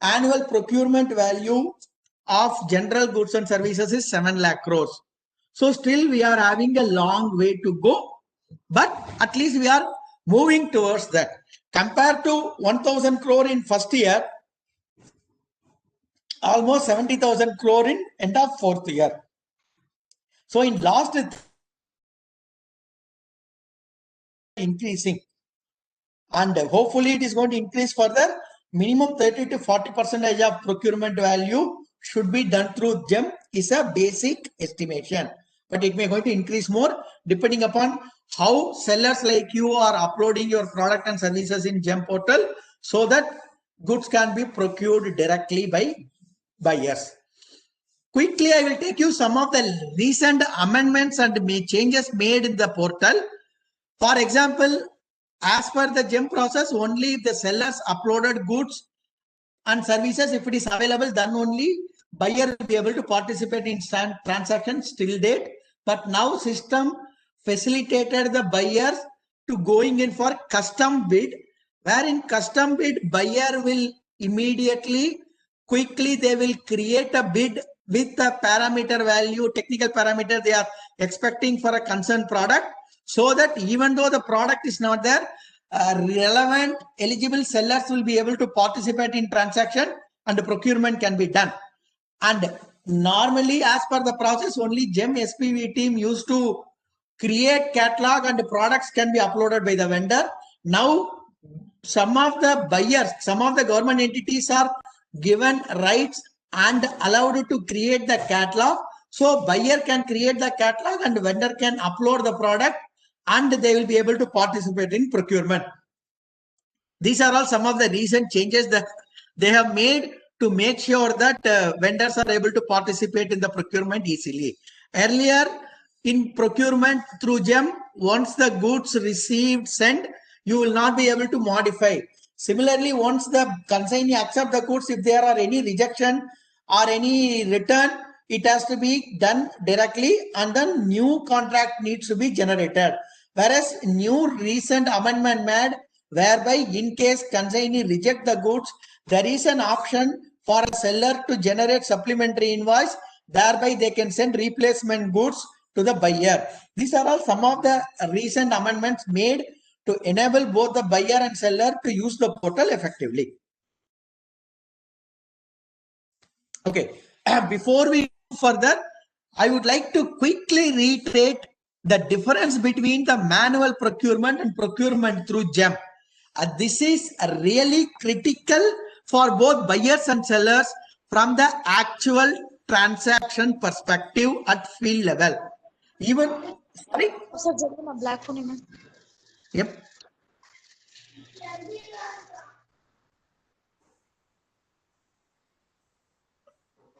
annual procurement value of general goods and services is 7 lakh crores. So still we are having a long way to go, but at least we are moving towards that. Compared to 1,000 crore in first year, almost 70,000 crore in end of fourth year. So in last increasing, and hopefully it is going to increase further. Minimum 30 to 40% of procurement value should be done through GEM is a basic estimation, but it may going to increase more depending upon how sellers like you are uploading your product and services in GEM portal so that goods can be procured directly by buyers. Quickly, I will take you some of the recent amendments and changes made in the portal. For example, as per the GEM process, only if the sellers uploaded goods and services, if it is available, then only buyer will be able to participate in transactions till date. But now system facilitated the buyers to going in for custom bid, where in custom bid, buyer will immediately, quickly, they will create a bid with the parameter value, technical parameter they are expecting for a concerned product, so that even though the product is not there, relevant eligible sellers will be able to participate in transaction and the procurement can be done. And normally, as per the process, only GEM SPV team used to create catalog and the products can be uploaded by the vendor. Now, some of the buyers, some of the government entities are given rights and allowed to create the catalog. So buyer can create the catalog and vendor can upload the product and they will be able to participate in procurement. These are all some of the recent changes that they have made to make sure that vendors are able to participate in the procurement easily. Earlier, in procurement through GEM, once the goods received, sent, you will not be able to modify. Similarly, once the consignee accept the goods, if there are any rejection or any return, it has to be done directly and then new contract needs to be generated. Whereas new recent amendment made whereby in case consignee reject the goods, there is an option for a seller to generate supplementary invoice, thereby they can send replacement goods to the buyer. These are all some of the recent amendments made to enable both the buyer and seller to use the portal effectively. Okay, before we go further, I would like to quickly reiterate the difference between the manual procurement and procurement through GEM. This is really critical for both buyers and sellers from the actual transaction perspective at field level. Even, sorry? Yep.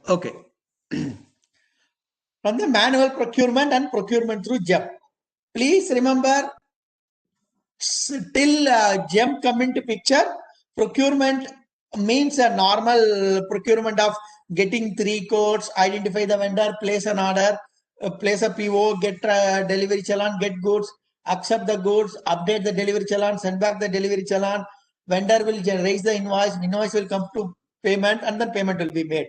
Okay. From the manual procurement and procurement through GEM. Please remember, till GEM come into picture, procurement means a normal procurement of getting 3 codes, identify the vendor, place an order, place a PO, get delivery challan, get goods, accept the goods, update the delivery challan, send back the delivery challan, vendor will raise the invoice will come to payment, and then payment will be made.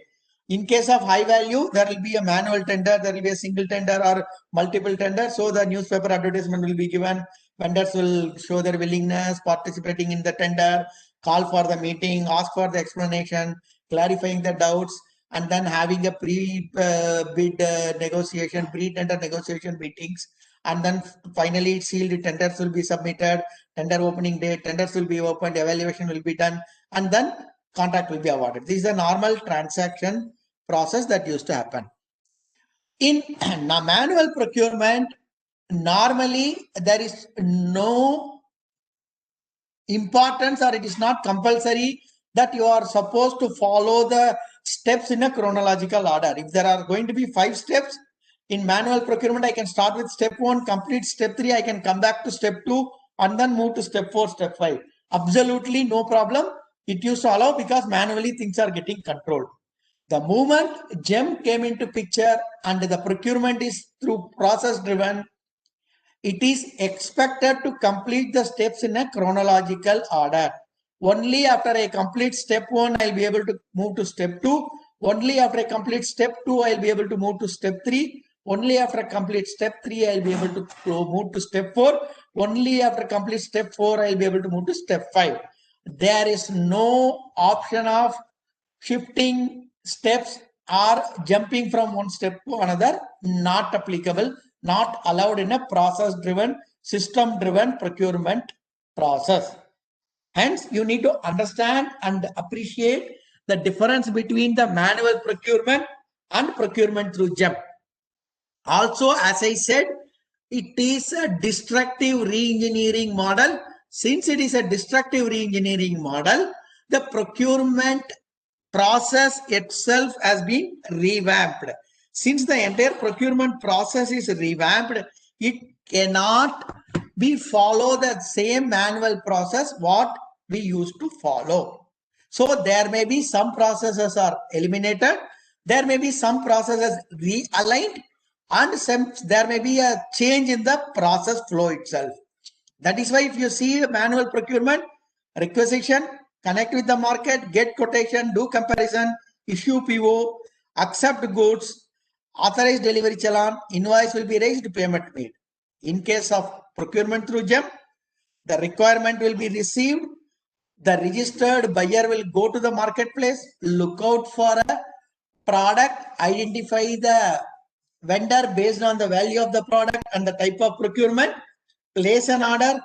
In case of high value, there will be a manual tender, there will be a single tender or multiple tender. So the newspaper advertisement will be given. Vendors will show their willingness, participating in the tender, call for the meeting, ask for the explanation, clarifying the doubts, and then having a pre-bid negotiation, pre-tender negotiation meetings. And then finally sealed tenders will be submitted, tender opening date, tenders will be opened, evaluation will be done, and then contract will be awarded. This is a normal transaction process that used to happen. In manual procurement, normally there is no importance or it is not compulsory that you are supposed to follow the steps in a chronological order. If there are going to be 5 steps in manual procurement, I can start with step 1, complete step 3, I can come back to step 2 and then move to step 4, step 5. Absolutely no problem. It used to allow because manually things are getting controlled. The moment GEM came into picture and the procurement is through process driven, it is expected to complete the steps in a chronological order. Only after I complete step 1, I'll be able to move to step 2. Only after I complete step 2, I'll be able to move to step 3. Only after I complete step 3, I'll be able to move to step 4. Only after I complete step 4, I'll be able to move to step 5. There is no option of shifting steps or jumping from one step to another. Not applicable, not allowed in a process driven, system driven procurement process. Hence, you need to understand and appreciate the difference between the manual procurement and procurement through GEM. Also, as I said, it is a destructive re-engineering model. Since it is a destructive re-engineering model, the procurement process itself has been revamped. Since the entire procurement process is revamped, it cannot be follow the same manual process what we used to follow. So there may be some processes are eliminated, there may be some processes realigned, and there may be a change in the process flow itself. That is why if you see manual procurement, requisition, connect with the market, get quotation, do comparison, issue PO, accept goods, authorize delivery challan, invoice will be raised, payment made. In case of procurement through GEM, the requirement will be received, the registered buyer will go to the marketplace, look out for a product, identify the vendor based on the value of the product and the type of procurement, place an order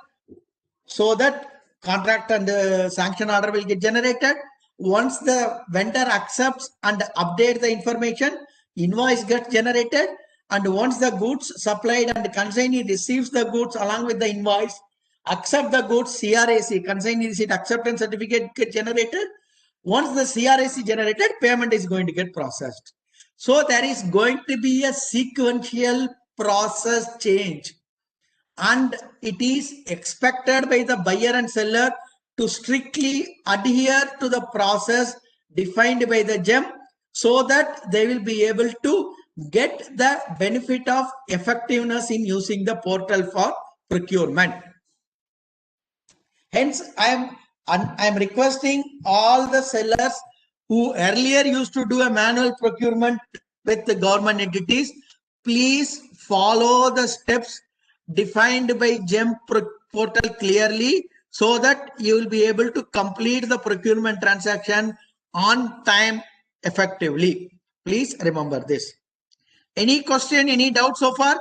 so that contract and sanction order will get generated. Once the vendor accepts and update the information, invoice gets generated, and once the goods supplied and consignee receives the goods along with the invoice, accept the goods, CRAC, consignee receipt acceptance certificate get generated. Once the CRS is generated, payment is going to get processed. So there is going to be a sequential process change, and it is expected by the buyer and seller to strictly adhere to the process defined by the GEM, so that they will be able to get the benefit of effectiveness in using the portal for procurement. Hence, I am requesting all the sellers who earlier used to do a manual procurement with the government entities, please follow the steps defined by GEM portal clearly, so that you will be able to complete the procurement transaction on time effectively. Please remember this. Any question, any doubt so far?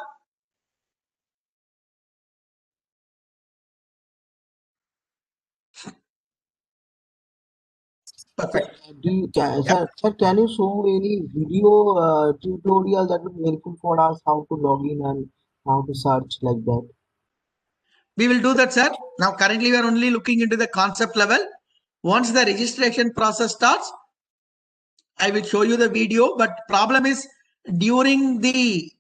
Perfect. Sir, can you show any video tutorial that would be helpful for us how to log in and how to search like that? We will do that, sir. Now, currently, we are only looking into the concept level. Once the registration process starts, I will show you the video. But problem is, during the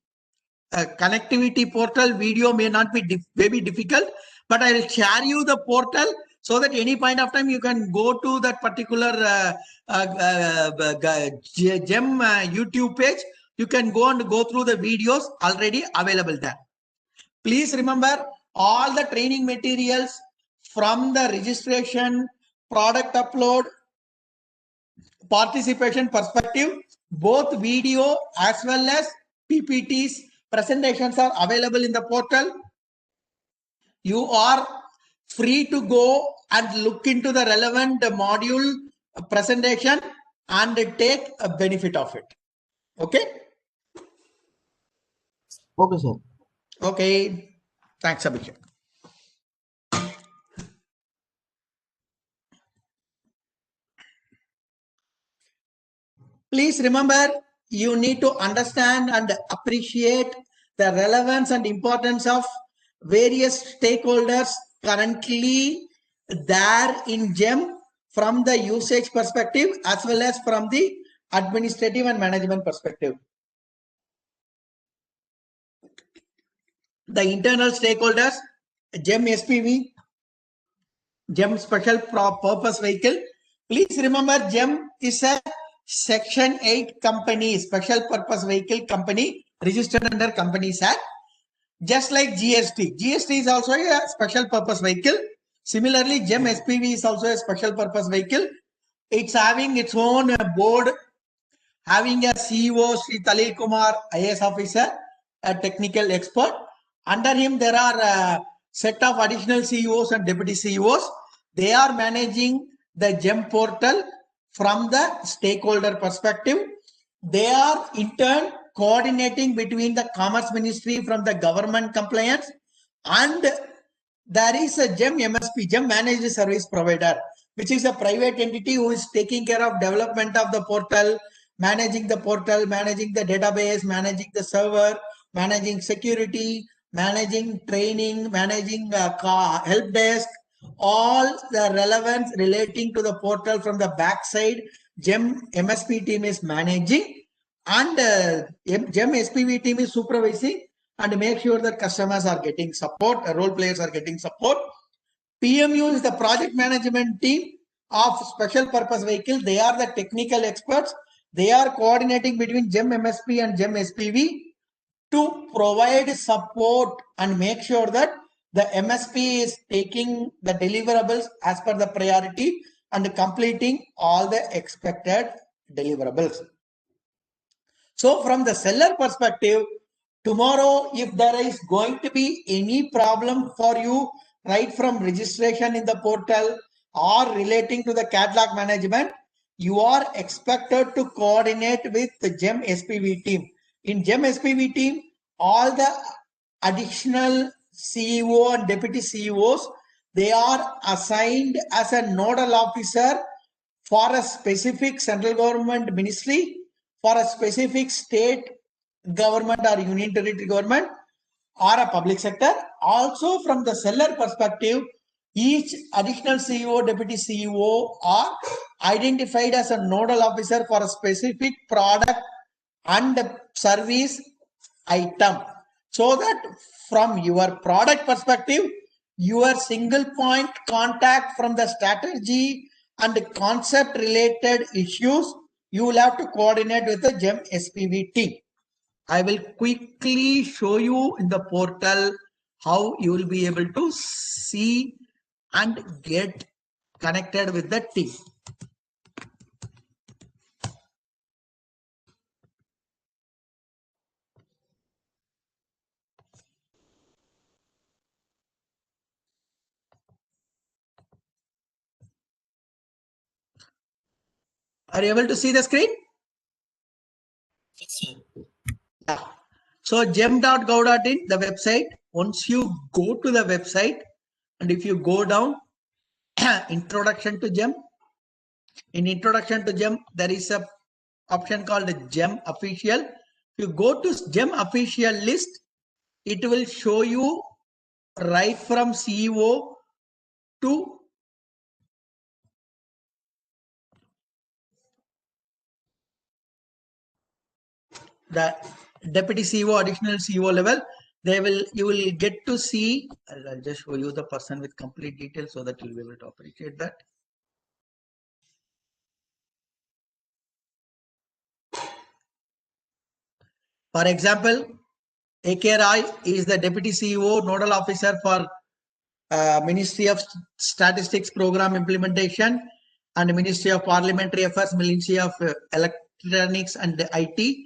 connectivity portal, video may not be very difficult. But I will share you the portal, so that any point of time you can go to that particular GEM YouTube page. You can go and go through the videos already available there. Please remember, all the training materials from the registration, product upload, participation perspective, both video as well as PPTs, presentations are available in the portal. You are free to go and look into the relevant module presentation and take a benefit of it. Okay? Okay, sir. Okay. Thanks, Abhishek. Please remember, you need to understand and appreciate the relevance and importance of various stakeholders currently there in GEM from the usage perspective as well as from the administrative and management perspective. The internal stakeholders, GEM SPV, GEM Special Purpose Vehicle. Please remember, GEM is a Section 8 company, Special Purpose Vehicle company, registered under Companies Act. Just like GST. GST is also a Special Purpose Vehicle. Similarly, GEM SPV is also a Special Purpose Vehicle. It's having its own board, having a CEO, Sri Talil Kumar, IAS officer, a technical expert. Under him, there are a set of additional CEOs and deputy CEOs. They are managing the GEM portal from the stakeholder perspective. They are in turn coordinating between the Commerce Ministry from the government compliance, and there is a GEM MSP, GEM Managed Service Provider, which is a private entity who is taking care of development of the portal, managing the database, managing the server, managing security, managing training, managing help desk, all the relevance relating to the portal from the backside. GEM MSP team is managing, and GEM SPV team is supervising and make sure that customers are getting support, role players are getting support. PMU is the project management team of Special Purpose Vehicle. They are the technical experts. They are coordinating between GEM MSP and GEM SPV to provide support and make sure that the MSP is taking the deliverables as per the priority and completing all the expected deliverables. So from the seller perspective, tomorrow, if there is going to be any problem for you, right from registration in the portal or relating to the catalog management, you are expected to coordinate with the GEM SPV team. In GEM SPV team, all the additional CEO and deputy CEOs, they are assigned as a nodal officer for a specific central government ministry, for a specific state government or union territory government, or a public sector. Also from the seller perspective, Each additional CEO, deputy CEO are identified as a nodal officer for a specific product and service item. So that from your product perspective, your single point contact from the strategy and concept related issues, you will have to coordinate with the GEM SPV team. I will quickly show you in the portal how you will be able to see and get connected with the team. Are you able to see the screen? Yeah. So gem.gov.in, the website. Once you go to the website, and if you go down, introduction to GEM. In introduction to GEM, there is a option called GEM official. If you go to GEM official list, it will show you right from CEO to the deputy CEO, additional CEO level. You will get to see. I'll just show you the person with complete details so that you'll be able to appreciate that. For example, A.K. Rai is the deputy CEO, nodal officer for Ministry of Statistics Program Implementation and Ministry of Parliamentary Affairs, Ministry of Electronics and IT,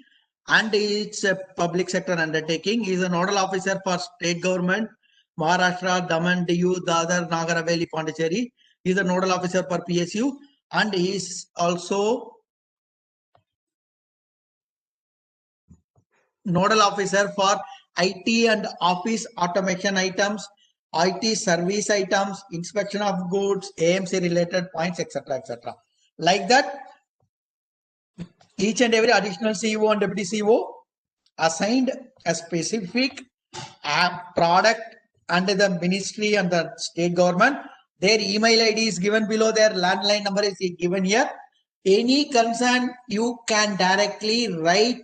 and it's a public sector undertaking. He is a nodal officer for state government, Maharashtra, Daman, Diu, Dadar, Nagar Haveli, Pondicherry. He is a nodal officer for PSU, and he is also nodal officer for IT and office automation items, IT service items, inspection of goods, AMC related points, etc. etc. Like that, each and every additional CEO and deputy CEO assigned a specific product under the ministry and the state government. Their email ID is given below, their landline number is given here. Any concern you can directly write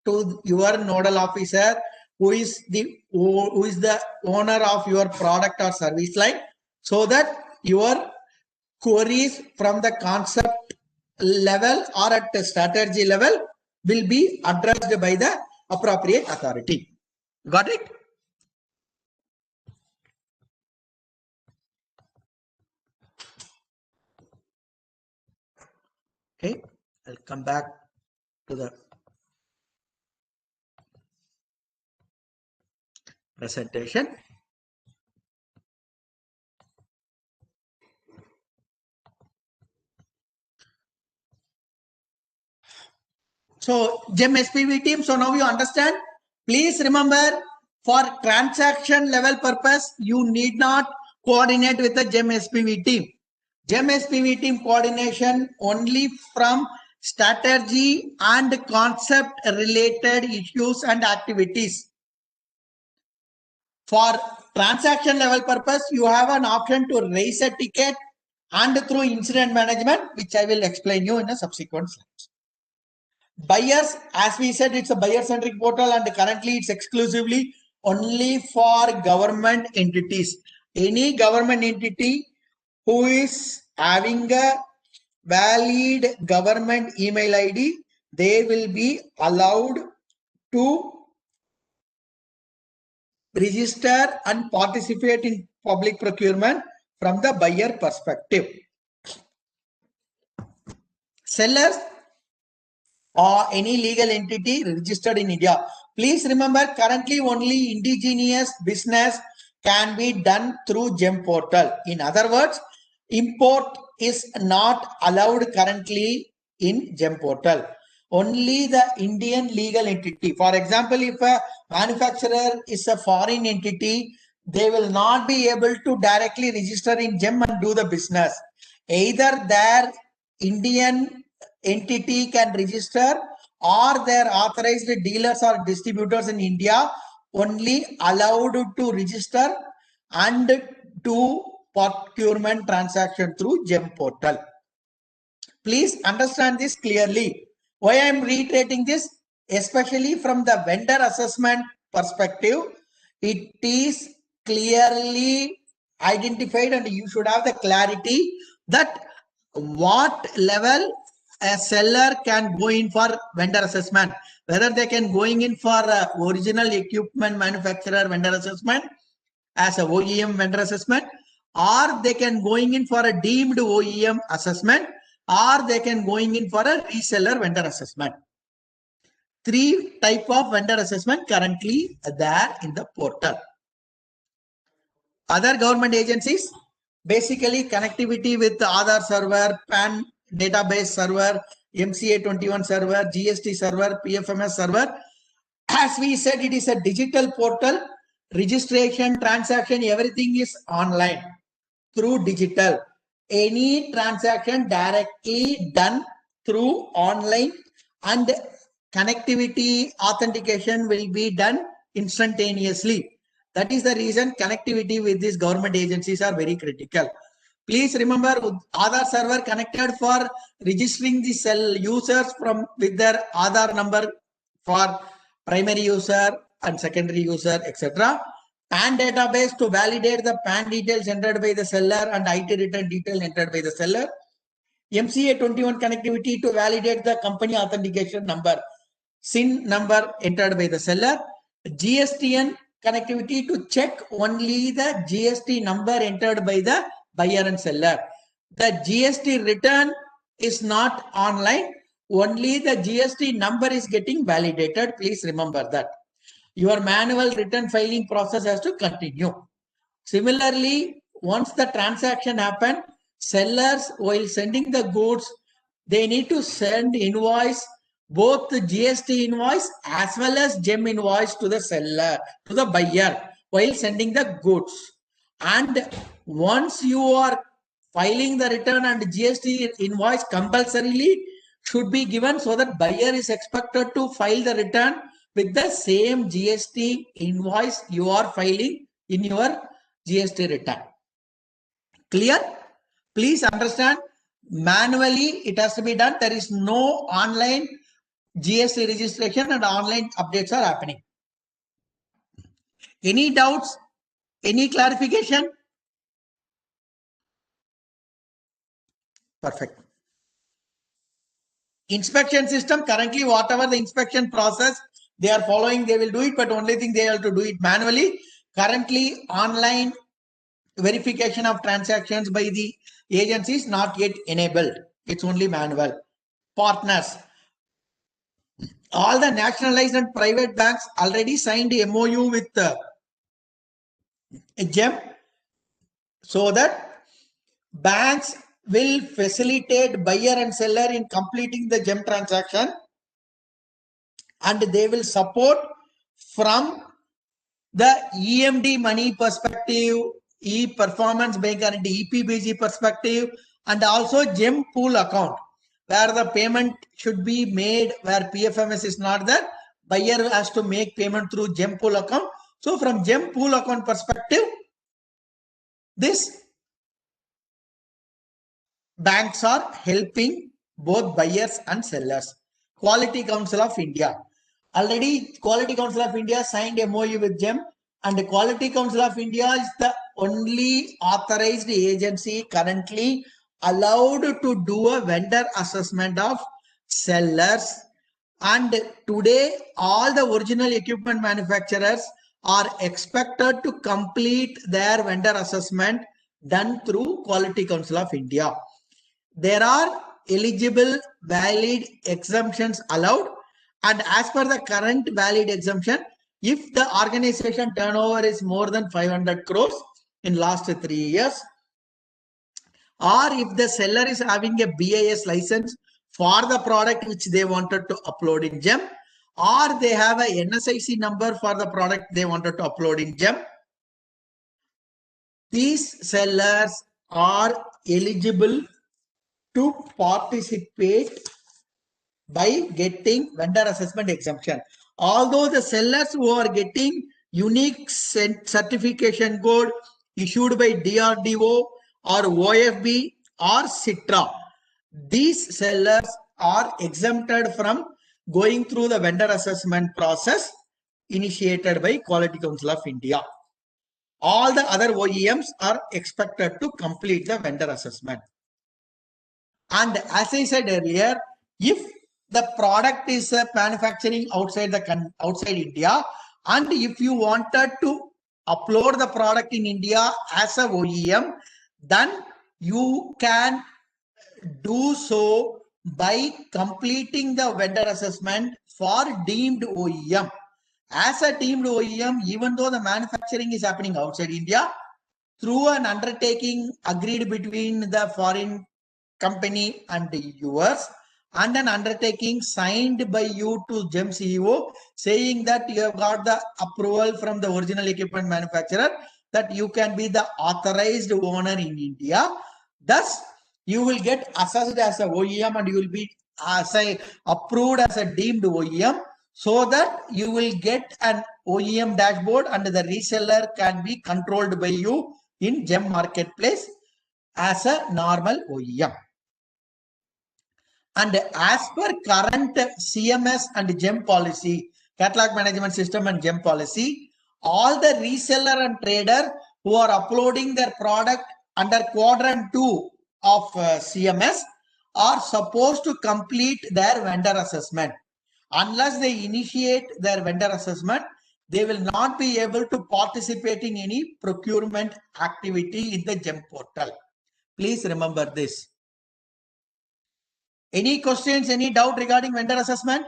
to your nodal officer who is the owner of your product or service line, so that your queries from the concept level or at the strategy level will be addressed by the appropriate authority. Got it? Okay, I'll come back to the presentation. So GEM SPV team, so now you understand. Please remember, for transaction level purpose, you need not coordinate with the GEM SPV team. GEM SPV team coordination only from strategy and concept related issues and activities. For transaction level purpose, you have an option to raise a ticket and through incident management, which I will explain you in a subsequent slides. Buyers, as we said, it's a buyer-centric portal, and currently it's exclusively only for government entities. Any government entity who is having a valid government email ID, they will be allowed to register and participate in public procurement from the buyer perspective. Sellers or any legal entity registered in India. Please remember, currently only indigenous business can be done through GEM portal. In other words, import is not allowed currently in GEM portal. Only the Indian legal entity. For example, if a manufacturer is a foreign entity, they will not be able to directly register in GEM and do the business. Either their Indian entity can register, or their authorized dealers or distributors in India only allowed to register and to procurement transaction through GEM portal. Please understand this clearly. Why I am reiterating this, especially from the vendor assessment perspective, it is clearly identified and you should have the clarity that what level a seller can go in for vendor assessment, whether they can going in for original equipment manufacturer vendor assessment as a OEM vendor assessment, or they can going in for a deemed OEM assessment, or they can going in for a reseller vendor assessment. Three type of vendor assessment currently there in the portal. Other government agencies, basically connectivity with the Aadhaar server, PAN database server, MCA 21 server, GST server, PFMS server. As we said, it is a digital portal. Registration, transaction, everything is online through digital. Any transaction directly done through online, and connectivity authentication will be done instantaneously. That is the reason connectivity with these government agencies are very critical. Please remember, Aadhaar server connected for registering the cell users from with their Aadhaar number for primary user and secondary user, etc. PAN database to validate the PAN details entered by the seller and IT return detail entered by the seller. MCA 21 connectivity to validate the company authentication number, SIN number entered by the seller. GSTN connectivity to check only the GST number entered by the buyer and seller. The GST return is not online. Only the GST number is getting validated. Please remember that. Your manual return filing process has to continue. Similarly, once the transaction happens, sellers, while sending the goods, they need to send invoice, both the GST invoice as well as GEM invoice to the seller, to the buyer, while sending the goods. And once you are filing the return and GST invoice compulsorily should be given, so that buyer is expected to file the return with the same GST invoice you are filing in your GST return. Clear? Please understand, manually it has to be done. There is no online GST registration and online updates are happening. Any doubts? Any clarification? Perfect. Inspection system, currently whatever the inspection process they are following, they will do it, but only thing they have to do it manually. Currently online verification of transactions by the agency is not yet enabled. It's only manual. Partners. All the nationalized and private banks already signed a MOU with GEM, so that banks will facilitate buyer and seller in completing the GEM transaction, and they will support from the EMD money perspective, e-performance bank guarantee, EPBG perspective, and also GEM pool account, where the payment should be made, where PFMS is not there, buyer has to make payment through GEM pool account. So from GEM pool account perspective, this banks are helping both buyers and sellers. Quality Council of India. Already Quality Council of India signed MOU with GEM, and the Quality Council of India is the only authorized agency currently allowed to do a vendor assessment of sellers. And today all the original equipment manufacturers are expected to complete their vendor assessment done through Quality Council of India. There are eligible valid exemptions allowed, and as per the current valid exemption, if the organization turnover is more than 500 crores in last 3 years, or if the seller is having a BIS license for the product which they wanted to upload in GEM, or they have a NSIC number for the product they wanted to upload in GEM, these sellers are eligible to participate by getting vendor assessment exemption. Although the sellers who are getting unique certification code, issued by DRDO or OFB or CITRA. These sellers are exempted from going through the vendor assessment process initiated by Quality Council of India. All the other OEMs are expected to complete the vendor assessment. And as I said earlier, if the product is manufacturing outside India, and if you wanted to upload the product in India as a OEM, then you can do so by completing the vendor assessment for deemed OEM. As a deemed OEM, even though the manufacturing is happening outside India, through an undertaking agreed between the foreign company and yours, and an undertaking signed by you to GEM CEO saying that you have got the approval from the original equipment manufacturer that you can be the authorized owner in India. Thus, you will get assessed as a OEM and you will be approved as a deemed OEM, so that you will get an OEM dashboard and the reseller can be controlled by you in GEM marketplace as a normal OEM. And as per current CMS and GEM policy, catalog management system and GEM policy, all the reseller and trader who are uploading their product under quadrant 2 of CMS are supposed to complete their vendor assessment. Unless they initiate their vendor assessment, they will not be able to participate in any procurement activity in the GEM portal. Please remember this. Any questions, any doubt regarding vendor assessment?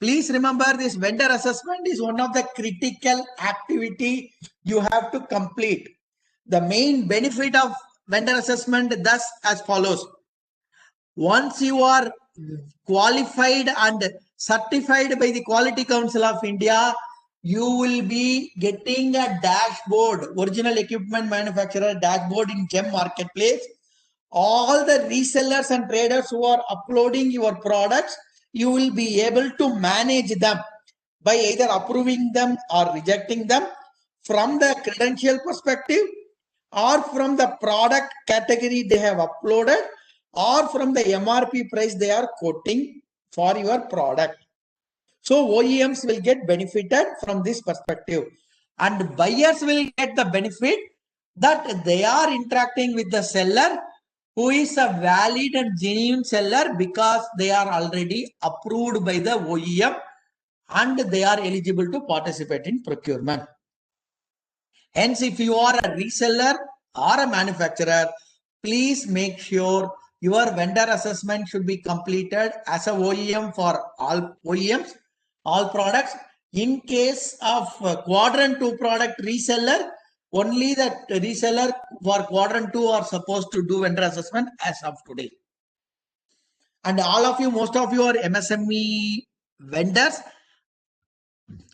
Please remember this vendor assessment is one of the critical activity you have to complete. The main benefit of vendor assessment thus as follows. Once you are qualified and certified by the Quality Council of India, you will be getting a dashboard, original equipment manufacturer dashboard in GEM marketplace. All the resellers and traders who are uploading your products, you will be able to manage them by either approving them or rejecting them from the credential perspective, or from the product category they have uploaded, or from the MRP price they are quoting for your product. So OEMs will get benefited from this perspective, and buyers will get the benefit that they are interacting with the seller who is a valid and genuine seller because they are already approved by the OEM and they are eligible to participate in procurement. Hence, if you are a reseller or a manufacturer, please make sure your vendor assessment should be completed as a OEM for all OEMs, all products. In case of quadrant 2 product reseller, only the reseller for quadrant 2 are supposed to do vendor assessment as of today. And all of you, most of you are MSME vendors.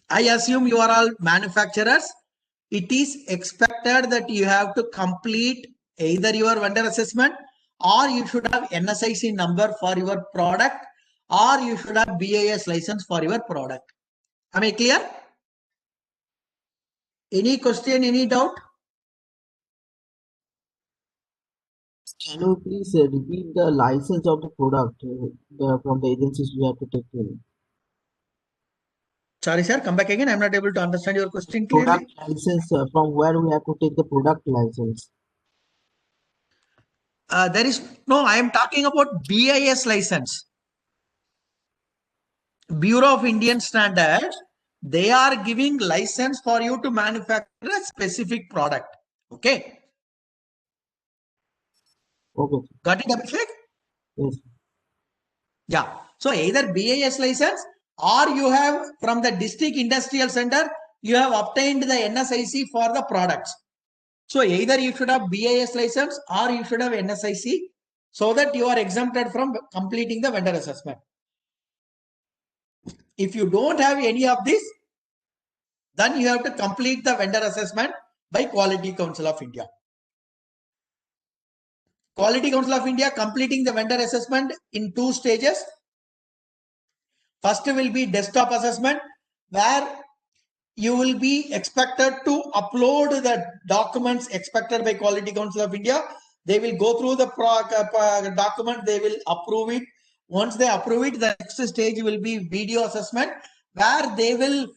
I assume you are all manufacturers. It is expected that you have to complete either your vendor assessment, or you should have NSIC number for your product, or you should have BIS license for your product. Am I clear? Any question, any doubt? Can you please repeat the license of the product from the agencies we have to take in? Sorry, sir. Come back again. I'm not able to understand your question clearly. Product license, from where we have to take the product license? There is no, I am talking about BIS license. Bureau of Indian Standards, they are giving license for you to manufacture a specific product. Okay. Okay. Got it, Abhishek? Yes. Yeah. So either BIS license, or you have from the district industrial center, you have obtained the NSIC for the products. So either you should have BIS license or you should have NSIC, so that you are exempted from completing the vendor assessment. If you don't have any of this, then you have to complete the vendor assessment by Quality Council of India. Quality Council of India completing the vendor assessment in 2 stages. First will be desktop assessment, where you will be expected to upload the documents expected by Quality Council of India. They will go through the document, they will approve it. Once they approve it, the next stage will be video assessment, where they will,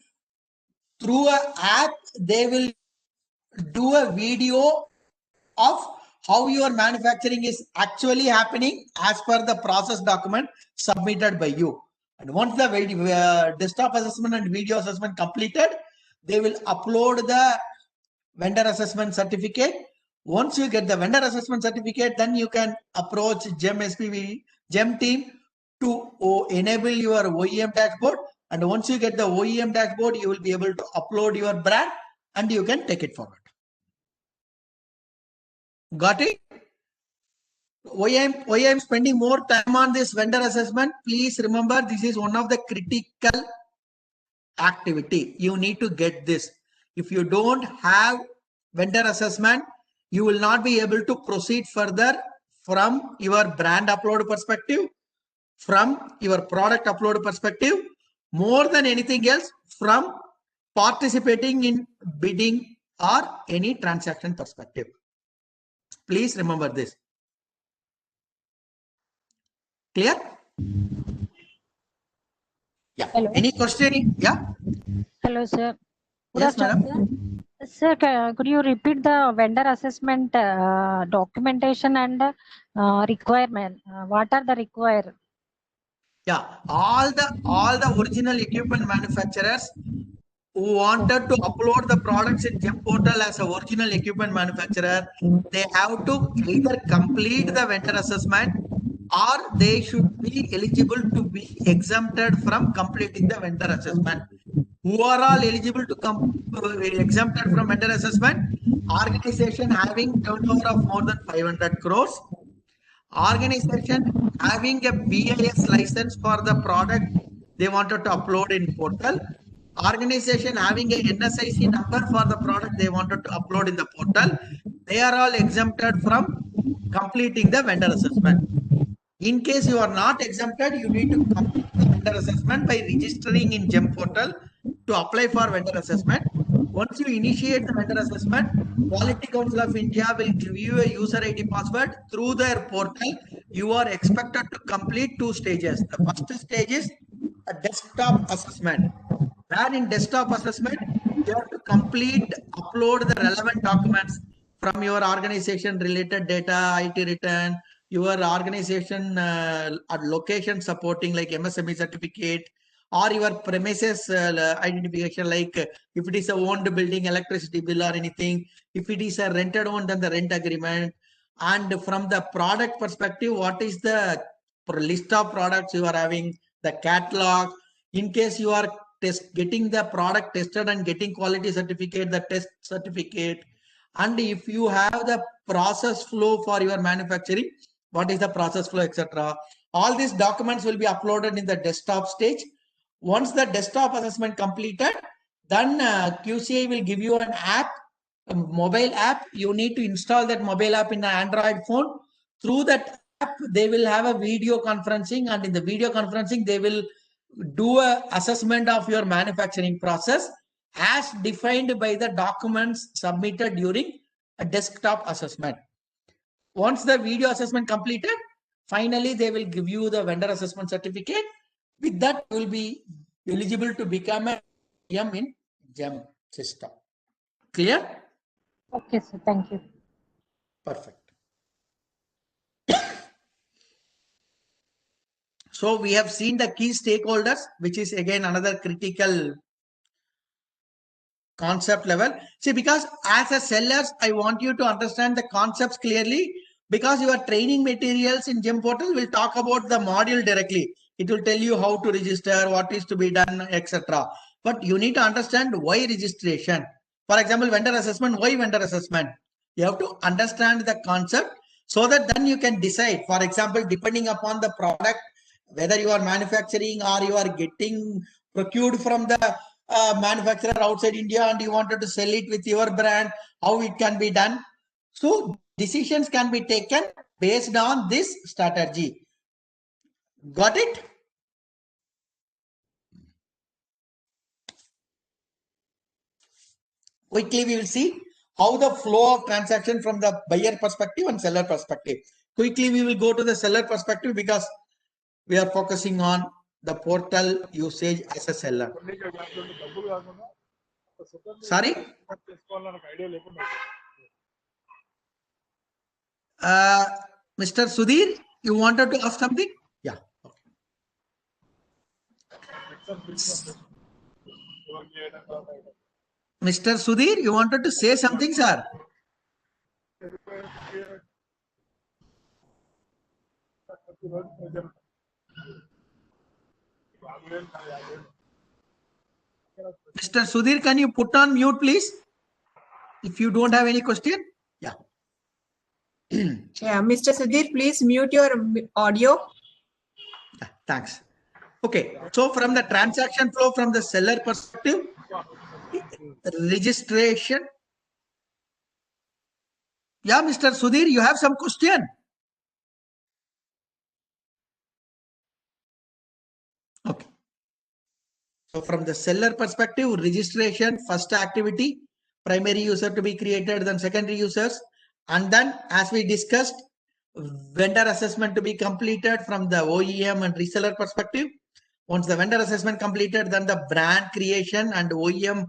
through an app, they will do a video of how your manufacturing is actually happening as per the process document submitted by you. And once the desktop assessment and video assessment completed, they will upload the vendor assessment certificate. Once you get the vendor assessment certificate, then you can approach GEM team to enable your OEM dashboard. And once you get the OEM dashboard, you will be able to upload your brand and you can take it forward. Got it? Why I'm spending more time on this vendor assessment? Please remember, this is one of the critical activity. You need to get this. If you don't have vendor assessment, you will not be able to proceed further from your brand upload perspective, from your product upload perspective, more than anything else, from participating in bidding or any transaction perspective. Please remember this. Clear? Yeah. Hello. Any question? Yeah. Hello, sir. Good Yes, afternoon, madam. Sir, could you repeat the vendor assessment documentation and requirement? What are the required? Yeah, all the original equipment manufacturers who wanted to upload the products in GEM portal as a original equipment manufacturer, they have to either complete the vendor assessment or they should be eligible to be exempted from completing the vendor assessment. Who are all eligible to exempted from vendor assessment? Organization having turnover of more than 500 crores. Organization having a BIS license for the product they wanted to upload in portal. Organization having a NSIC number for the product they wanted to upload in the portal. They are all exempted from completing the vendor assessment. In case you are not exempted, you need to complete the vendor assessment by registering in GEM portal to apply for vendor assessment. Once you initiate the vendor assessment, Quality Council of India will give you a user ID password through their portal. You are expected to complete 2 stages. The first stage is a desktop assessment. Where in desktop assessment, you have to upload the relevant documents from your organization related data, IT return, your organization location supporting like MSME certificate, or your premises identification, like if it is a owned building, electricity bill or anything. If it is a rented one, then the rent agreement. And from the product perspective, what is the list of products you are having, the catalog. In case you are getting the product tested and getting quality certificate, the test certificate. And if you have the process flow for your manufacturing, what is the process flow, etc. All these documents will be uploaded in the desktop stage. Once the desktop assessment completed, then QCI will give you an app, a mobile app. You need to install that mobile app in an Android phone. Through that app, they will have a video conferencing, and in the video conferencing, they will do a assessment of your manufacturing process as defined by the documents submitted during a desktop assessment. Once the video assessment completed, finally they will give you the vendor assessment certificate. With that, you will be eligible to become a GEM in GEM system. Clear? Okay, sir. Thank you. Perfect. So we have seen the key stakeholders, which is again another critical concept level. See, because as a sellers, I want you to understand the concepts clearly, because your training materials in GEM portal will talk about the module directly. It will tell you how to register, what is to be done, etc. But you need to understand why registration. For example, vendor assessment, why vendor assessment? You have to understand the concept so that then you can decide. For example, depending upon the product, whether you are manufacturing or you are getting procured from the manufacturer outside India and you wanted to sell it with your brand, how it can be done. So decisions can be taken based on this strategy. Got it? Quickly, we will see how the flow of transaction from the buyer perspective and seller perspective. Quickly, we will go to the seller perspective because we are focusing on the portal usage as a seller. Sorry? Mr. Sudhir, you wanted to ask something? Yeah. Okay. Mr. Sudhir, you wanted to say something, sir? Mr. Sudhir, can you put on mute, please? If you don't have any question? Yeah. Yeah, Mr. Sudhir, please mute your audio. Yeah, thanks. Okay, so from the transaction flow from the seller perspective, registration. Yeah, Mr. Sudhir, you have some question? Okay. So from the seller perspective, registration, first activity, primary user to be created, then secondary users. And then as we discussed, vendor assessment to be completed from the OEM and reseller perspective. Once the vendor assessment completed, then the brand creation and OEM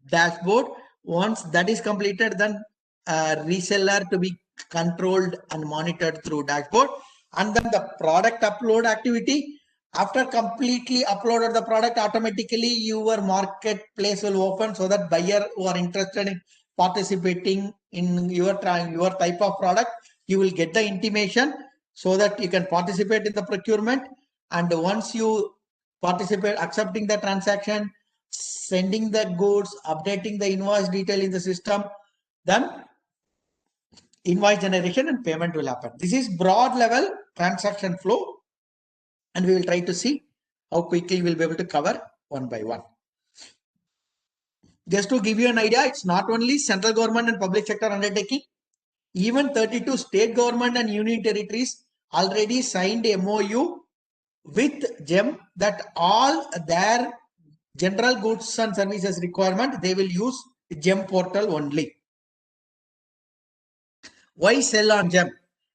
dashboard. Once that is completed, then reseller to be controlled and monitored through dashboard. And then the product upload activity. After completely uploaded the product, automatically your marketplace will open so that buyer who are interested in participating in your type of product, you will get the intimation so that you can participate in the procurement. And once you participate, accepting the transaction, sending the goods, updating the invoice detail in the system, then invoice generation and payment will happen. This is broad level transaction flow, and we will try to see how quickly we'll be able to cover one by one. Just to give you an idea, it's not only central government and public sector undertaking, even 32 state government and union territories already signed MOU with GEM that all their general goods and services requirement, they will use GEM portal only. Why sell on GEM?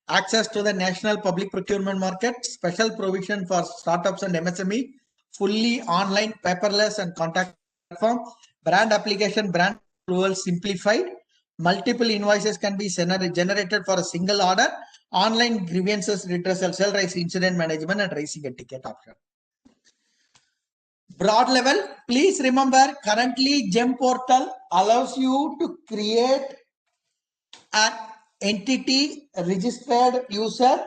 Access to the national public procurement market, special provision for startups and MSME, fully online, paperless and contact platform, brand application, brand approval simplified, multiple invoices can be generated for a single order, online grievances redressal, cell raise incident management and raising a ticket option. Broad level, please remember currently GEM portal allows you to create an entity registered user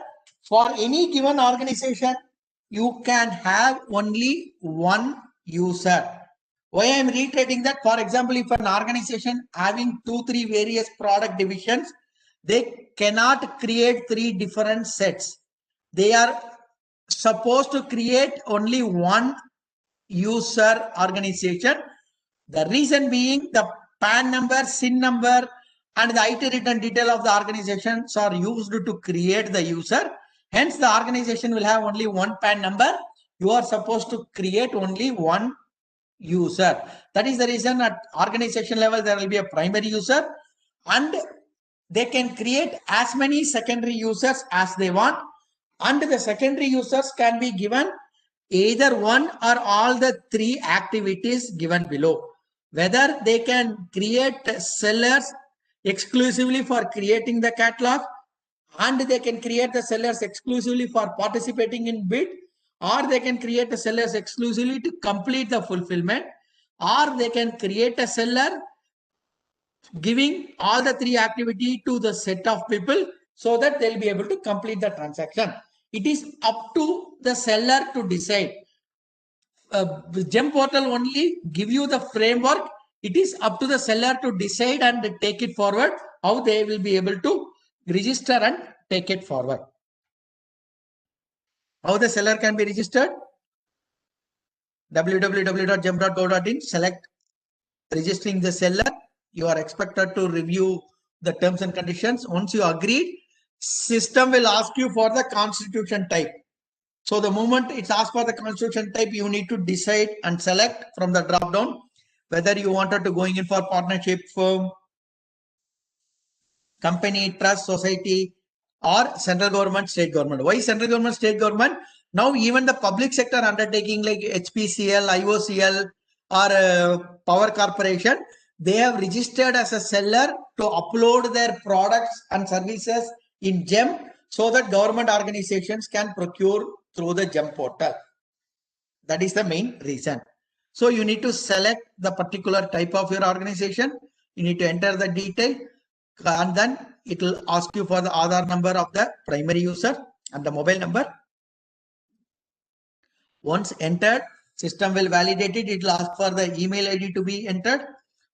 for any given organization. You can have only one user. Why I am reiterating that? For example, if an organization having 2-3 various product divisions, they cannot create 3 different sets. They are supposed to create only one user organization. The reason being the PAN number, SIN number, and the IT return detail of the organizations are used to create the user. Hence, the organization will have only one PAN number. You are supposed to create only one user. That is the reason at organization level, there will be a primary user and they can create as many secondary users as they want. And the secondary users can be given either one or all the 3 activities given below. Whether they can create sellers exclusively for creating the catalog, and they can create the sellers exclusively for participating in bid, or they can create the sellers exclusively to complete the fulfillment, or they can create a seller giving all the 3 activity to the set of people so that they'll be able to complete the transaction. It is up to the seller to decide. GEM portal only give you the framework. It is up to the seller to decide and take it forward, how they will be able to register and take it forward. How the seller can be registered? www.gem.gov.in, select registering the seller. You are expected to review the terms and conditions. Once you agree, system will ask you for the constitution type. So the moment it's asked for the constitution type, you need to decide and select from the drop down. whether you wanted to going in for partnership, firm, company, trust, society, or central government, state government. Why central government, state government? Now even the public sector undertaking like HPCL, IOCL, or Power Corporation, they have registered as a seller to upload their products and services in GEM so that government organizations can procure through the GEM portal. That is the main reason. So you need to select the particular type of your organization. You need to enter the detail, and then it will ask you for the Aadhaar number of the primary user and the mobile number. Once entered, system will validate it. It will ask for the email ID to be entered.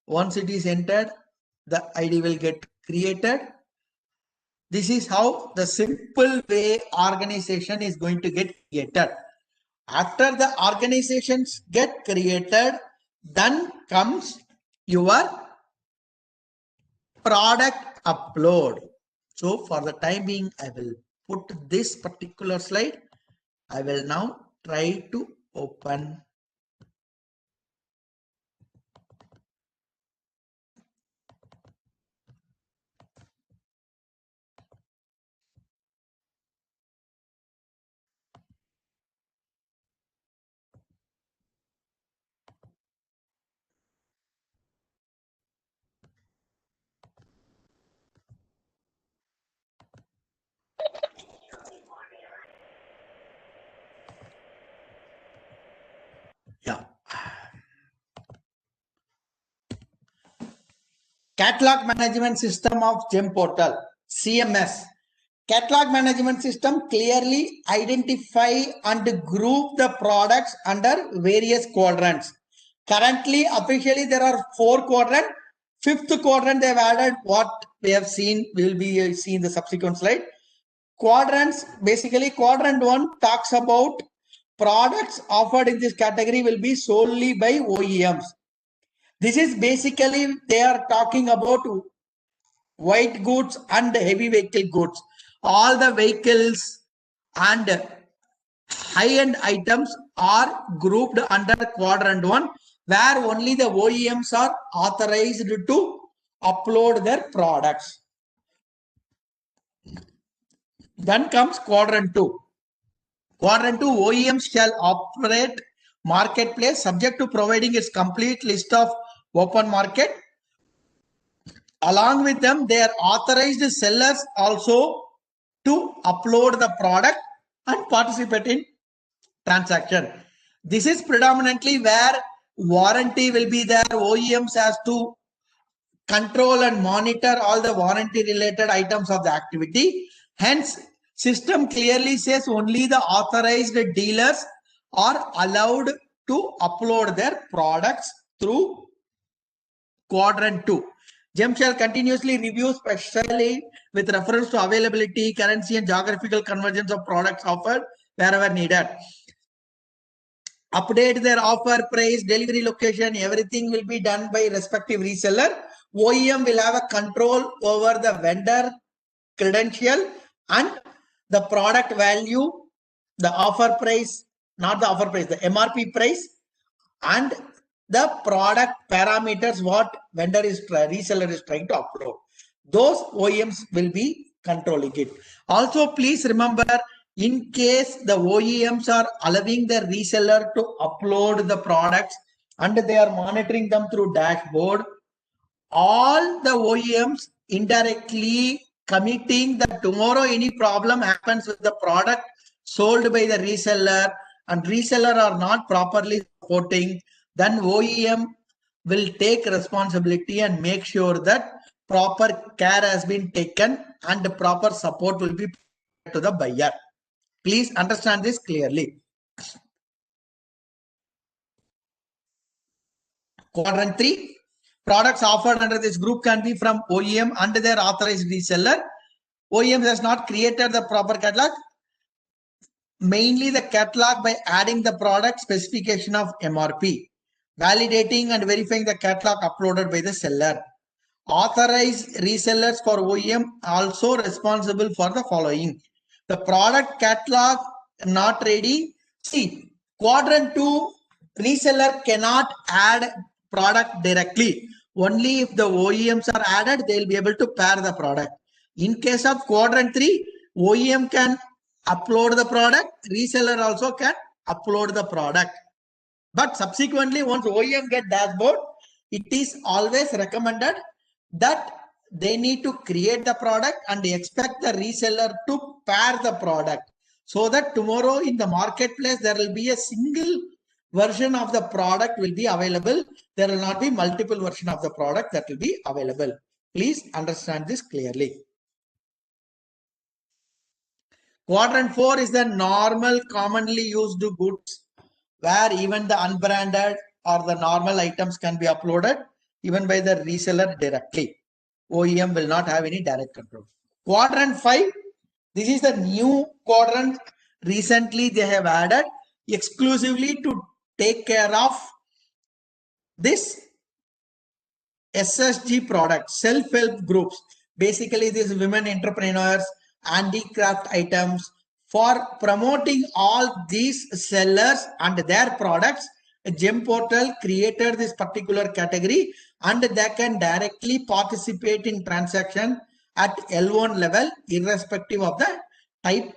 Once it is entered, the ID will get created. This is how the simple way organization is going to get created. After the organizations get created, then comes your product upload. So for the time being, I will put this particular slide. I will now try to open. Yeah. Catalog Management System of GEM Portal, CMS. Catalog Management System clearly identify and group the products under various quadrants. Currently, officially, there are 4 quadrants. 5th quadrant, they have added what we have seen. We will be seeing the subsequent slide. Quadrants, basically, quadrant 1 talks about products offered in this category will be solely by OEMs. This is basically, they are talking about white goods and heavy vehicle goods. All the vehicles and high-end items are grouped under quadrant 1, where only the OEMs are authorized to upload their products. Then comes quadrant 2. Quadrant 2, OEMs shall operate marketplace subject to providing its complete list of open market. Along with them, they are authorized sellers also to upload the product and participate in transaction. This is predominantly where warranty will be there. OEMs has to control and monitor all the warranty related items of the activity. Hence, system clearly says only the authorized dealers are allowed to upload their products through quadrant 2. GEM shall continuously review, especially with reference to availability, currency, and geographical convergence of products offered wherever needed. Update their offer, price, delivery location, everything will be done by respective reseller. OEM will have a control over the vendor credential and the product value, the offer price, not the offer price, the MRP price, and the product parameters what reseller is trying to upload. Those OEMs will be controlling it. Also, please remember, in case the OEMs are allowing the reseller to upload the products and they are monitoring them through dashboard, all the OEMs indirectly committing that tomorrow any problem happens with the product sold by the reseller and reseller are not properly supporting, then OEM will take responsibility and make sure that proper care has been taken and proper support will be provided to the buyer. Please understand this clearly. Quadrant 3, products offered under this group can be from OEM and their authorized reseller. OEM has not created the proper catalog. Mainly the catalog by adding the product specification of MRP, validating and verifying the catalog uploaded by the seller. Authorized resellers for OEM also responsible for the following. The product catalog not ready. See, quadrant 2, reseller cannot add product directly. Only if the OEMs are added, they will be able to pair the product. In case of quadrant 3, OEM can upload the product, reseller also can upload the product. But subsequently, once OEM get dashboard, it is always recommended that they need to create the product and expect the reseller to pair the product, so that tomorrow in the marketplace there will be a single version of the product will be available. There will not be multiple version of the product that will be available. Please understand this clearly. Quadrant 4 is the normal commonly used goods, where even the unbranded or the normal items can be uploaded even by the reseller directly. OEM will not have any direct control. Quadrant 5, this is the new quadrant recently they have added exclusively to take care of this SSG product, self-help groups. Basically, these women entrepreneurs, handicraft items. For promoting all these sellers and their products, Gem Portal created this particular category, and they can directly participate in transaction at L1 level, irrespective of the type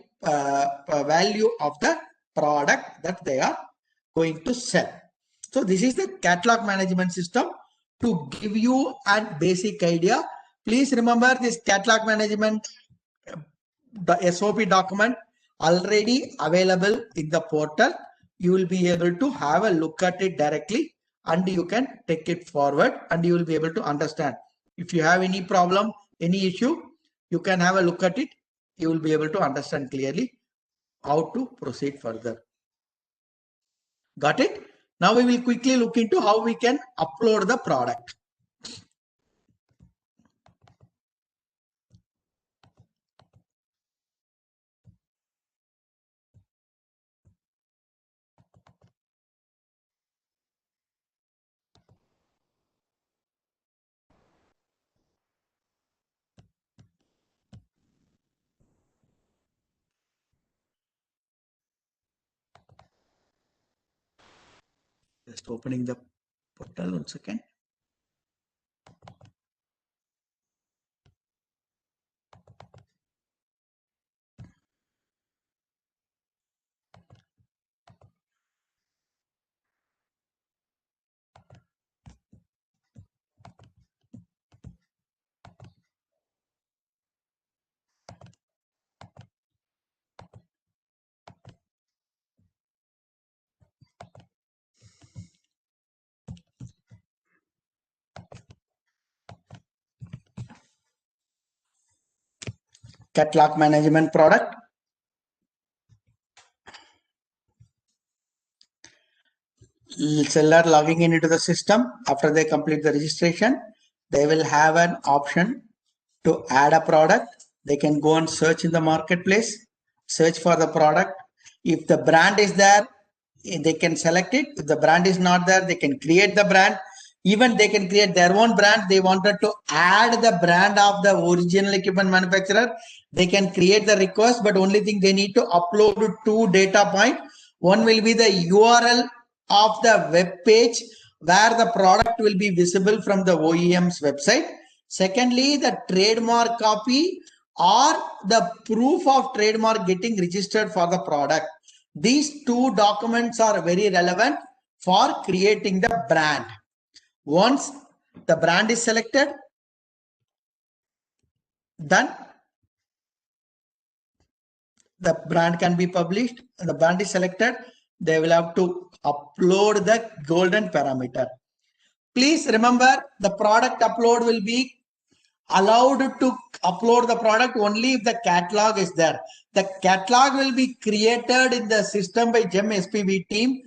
value of the product that they are going to sell. So this is the catalog management system to give you a basic idea. Please remember this catalog management, the SOP document already available in the portal. You will be able to have a look at it directly and you can take it forward and you will be able to understand. If you have any problem, any issue, you can have a look at it. You will be able to understand clearly how to proceed further. Got it? Now we will quickly look into how we can upload the product. Just opening the portal, 1 second. Catalog management product. Seller logging into the system. After they complete the registration, they will have an option to add a product. They can go and search in the marketplace, search for the product. If the brand is there, they can select it. If the brand is not there, they can create the brand. Even they can create their own brand. They wanted to add the brand of the original equipment manufacturer. They can create the request, but only thing they need to upload 2 data points. One will be the URL of the web page where the product will be visible from the OEM's website. Secondly, the trademark copy or the proof of trademark getting registered for the product. These 2 documents are very relevant for creating the brand. Once the brand is selected, then the brand can be published. The brand is selected. They will have to upload the golden parameter. Please remember, the product upload will be allowed to upload the product only if the catalog is there. The catalog will be created in the system by Gem SPB team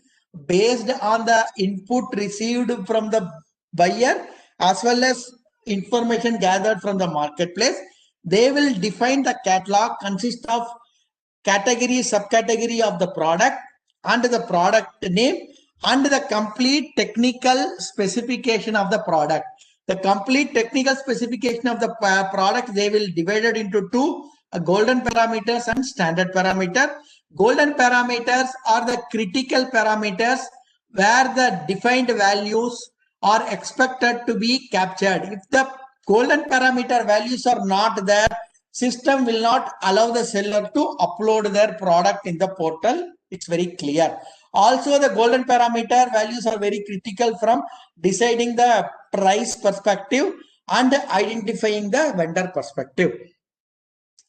based on the input received from the buyer as well as information gathered from the marketplace. They will define the catalog consist of category, subcategory of the product and the product name and the complete technical specification of the product. The complete technical specification of the product, they will divide it into 2, golden parameters and standard parameter. Golden parameters are the critical parameters where the defined values are expected to be captured. If the golden parameter values are not there, system will not allow the seller to upload their product in the portal. It's very clear. Also, the golden parameter values are very critical from deciding the price perspective and identifying the vendor perspective.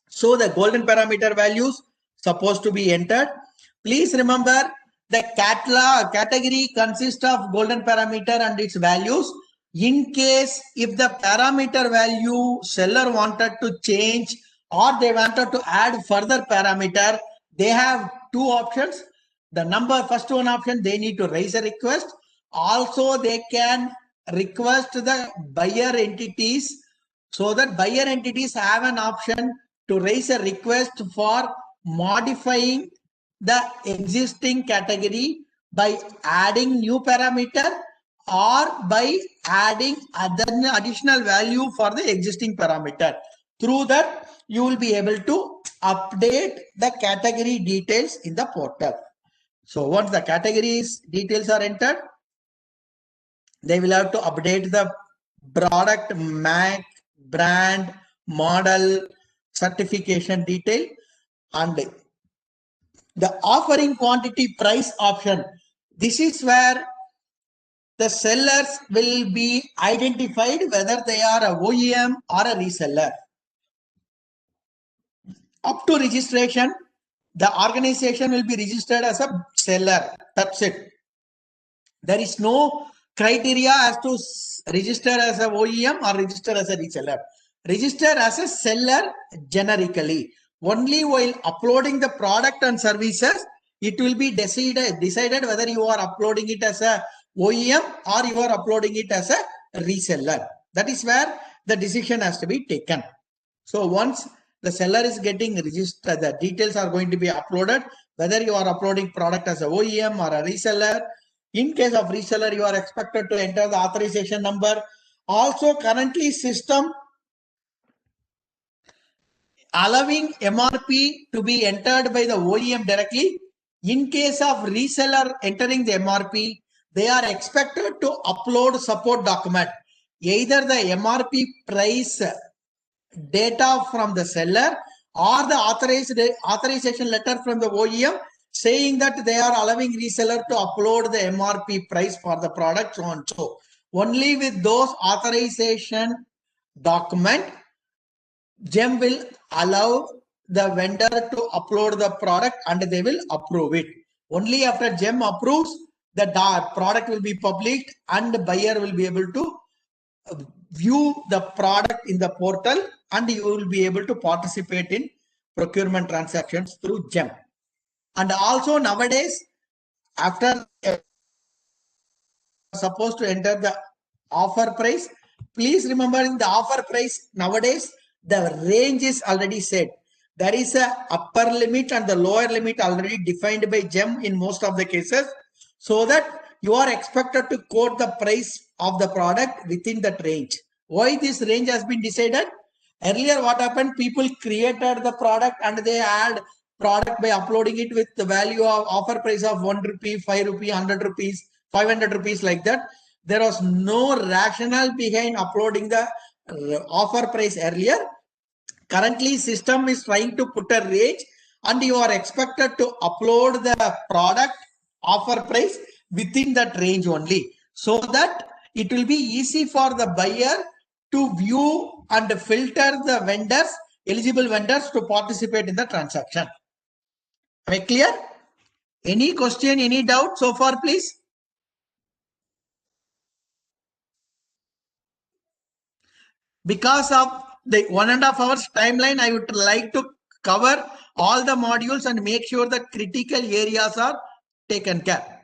So the golden parameter values supposed to be entered. Please remember the category consists of golden parameter and its values. In case if the parameter value seller wanted to change or they wanted to add further parameter, they have two options. The first one option, they need to raise a request. Also, they can request the buyer entities, so that buyer entities have an option to raise a request for modifying the existing category by adding new parameter or by adding additional value for the existing parameter. Through that, you will be able to update the category details in the portal. So once the categories details are entered, they will have to update the product, MAC, brand, model, certification detail, and the offering quantity price option. This is where the sellers will be identified whether they are a OEM or a reseller. Up to registration, the organization will be registered as a seller. That's it. There is no criteria as to register as a OEM or register as a reseller. Register as a seller generically. Only while uploading the product and services, it will be decided whether you are uploading it as a OEM or you are uploading it as a reseller. That is where the decision has to be taken. So once the seller is getting registered, the details are going to be uploaded, whether you are uploading product as a OEM or a reseller. In case of reseller, you are expected to enter the authorization number. Also, currently system allowing MRP to be entered by the OEM directly. In case of reseller entering the MRP, they are expected to upload support document, either the MRP price data from the seller or the authorization letter from the OEM saying that they are allowing reseller to upload the MRP price for the product, so on. So only with those authorization document, GEM will allow the vendor to upload the product and they will approve it. Only after GEM approves, the product will be published and the buyer will be able to view the product in the portal and you will be able to participate in procurement transactions through GEM. And also nowadays, after supposed to enter the offer price, please remember in the offer price nowadays, the range is already set. There is a upper limit and the lower limit already defined by GEM in most of the cases, so that you are expected to quote the price of the product within that range. Why this range has been decided? Earlier what happened, people created the product and they add product by uploading it with the value of offer price of 1 rupee, 5 rupee, 100 rupees, 500 rupees, like that. There was no rationale behind uploading the offer price earlier. Currently system is trying to put a range and you are expected to upload the product offer price within that range only, so that it will be easy for the buyer to view and filter the vendors, eligible vendors, to participate in the transaction. Am I clear? Any question, any doubt so far, please? Because of the 1.5 hours timeline, I would like to cover all the modules and make sure that critical areas are taken care.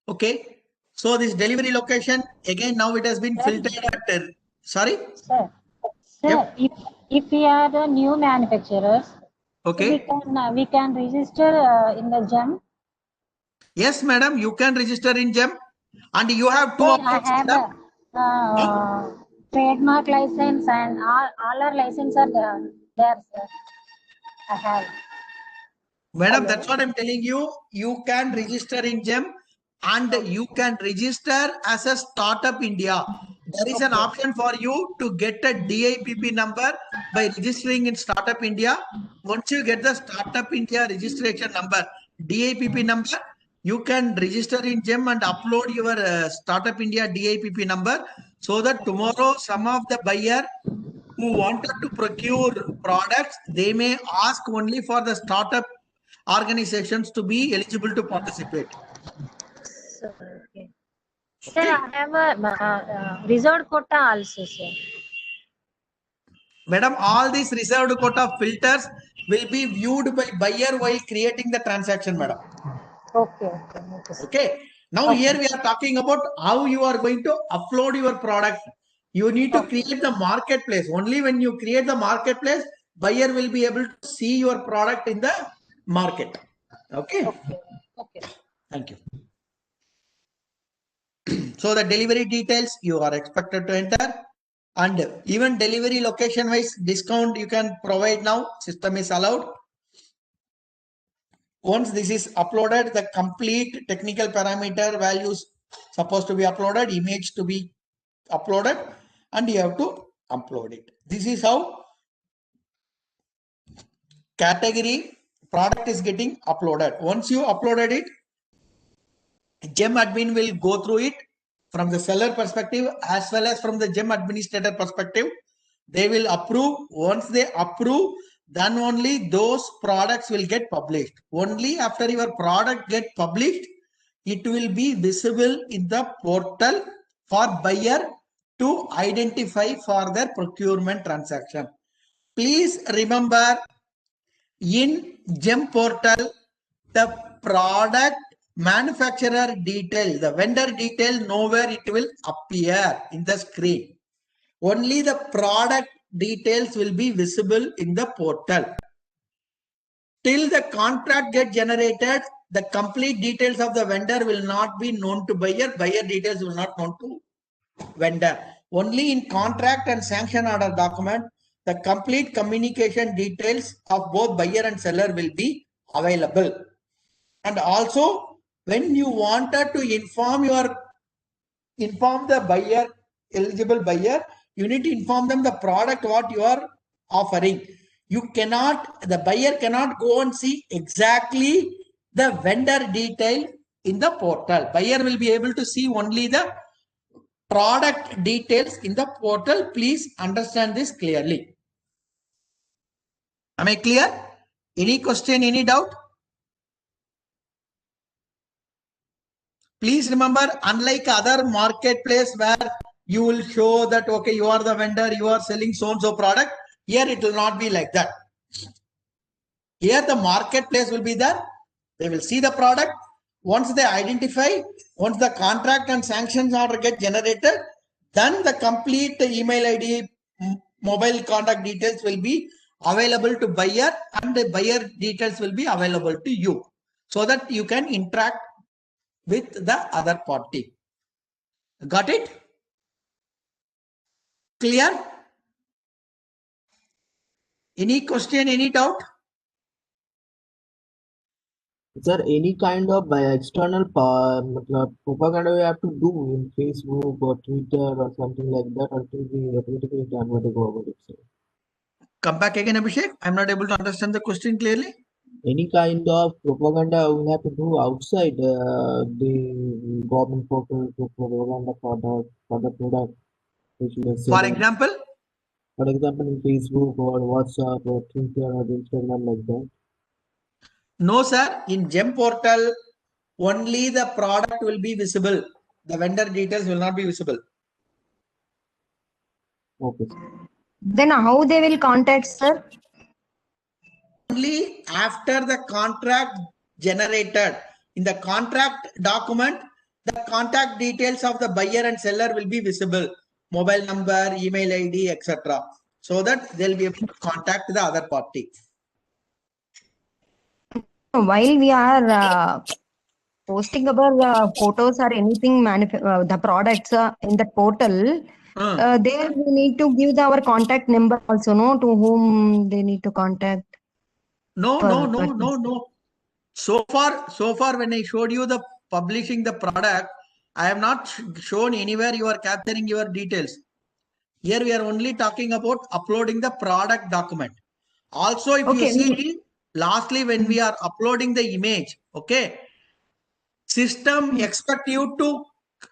Okay. So this delivery location, again, now it has been filtered at, sorry? Sir, Yep. if we are the new manufacturers, Okay. so we can register in the GEM. Yes, madam, you can register in GEM and you have two I options. have a trademark license and all our licenses are there, sir. I have. Madam, Hello. that's what I'm telling you. You can register in GEM and you can register as a Startup India. There is an option for you to get a DIPP number by registering in Startup India. Once you get the Startup India registration number, DIPP number, you can register in GEM and upload your Startup India DIPP number, so that tomorrow some of the buyer who wanted to procure products, they may ask only for the startup organizations to be eligible to participate. Sir, okay. Sir, I have a reserved quota also, sir. Madam, all these reserved quota filters will be viewed by buyer while creating the transaction, madam. Okay, sir. Okay. Now here we are talking about how you are going to upload your product. You need to create the marketplace. Only when you create the marketplace, buyer will be able to see your product in the market. Okay. Okay. Thank you. So the delivery details you are expected to enter, and even delivery location wise discount you can provide now. System is allowed. Once this is uploaded, the complete technical parameter values supposed to be uploaded, image to be uploaded, and you have to upload it. This is how category product is getting uploaded. Once you uploaded it, GEM admin will go through it from the seller perspective as well as from the GEM administrator perspective. They will approve. Once they approve, then only those products will get published. Only after your product get published, it will be visible in the portal for buyer to identify for their procurement transaction. Please remember, in GEM portal, the product manufacturer detail, the vendor detail, nowhere it will appear in the screen. Only the product details will be visible in the portal. Till the contract get generated, the complete details of the vendor will not be known to buyer. Buyer details will not known to vendor. Only in contract and sanction order document, the complete communication details of both buyer and seller will be available. And also, when you wanted to inform the buyer, eligible buyer, you need to inform them the product what you are offering. The buyer cannot go and see exactly the vendor detail in the portal. Buyer will be able to see only the product details in the portal. Please understand this clearly. Am I clear? Any question, any doubt? Please remember, unlike other marketplace where you will show that, okay, you are the vendor, you are selling so-and-so product, here it will not be like that. Here the marketplace will be there. They will see the product. Once they identify, once the contract and sanctions order get generated, then the complete email ID, mobile contact details will be available to buyer, and the buyer details will be available to you, so that you can interact with the other party. Got it? Clear? Any question, any doubt? Sir, any kind of external propaganda we have to do in Facebook or Twitter or something like that until we automatically done what to go about it, sir? Come back again, Abhishek. I'm not able to understand the question clearly. Any kind of propaganda we have to do outside the government portal to propaganda for the product which we are selling. For example, in Facebook or WhatsApp or Twitter or Instagram like that. No, sir. In GEM portal, only the product will be visible. The vendor details will not be visible. Okay. Then how they will contact, sir? Only after the contract generated. In the contract document, the contact details of the buyer and seller will be visible. Mobile number, email ID, etc. So that they'll be able to contact the other party. While we are posting our photos or anything, the products in the portal, there we need to give our contact number also, no? To whom they need to contact? No. So far when I showed you the publishing the product, I have not shown anywhere you are capturing your details. Here we are only talking about uploading the product document. Also, if you see, lastly, when we are uploading the image, okay, system expect you to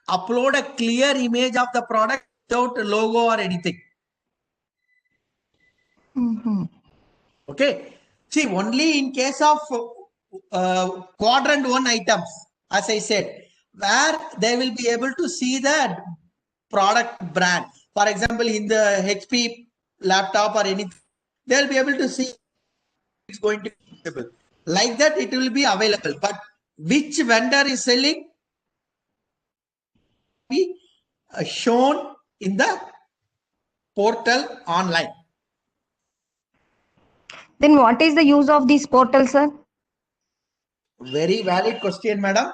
upload a clear image of the product without a logo or anything. Okay. See, only in case of quadrant 1 items, as I said, where they will be able to see the product brand. For example, in the HP laptop or anything, they'll be able to see it's going to be available. Like that, it will be available. But which vendor is selling be shown in the portal online. Then what is the use of this portal, sir? Very valid question, madam.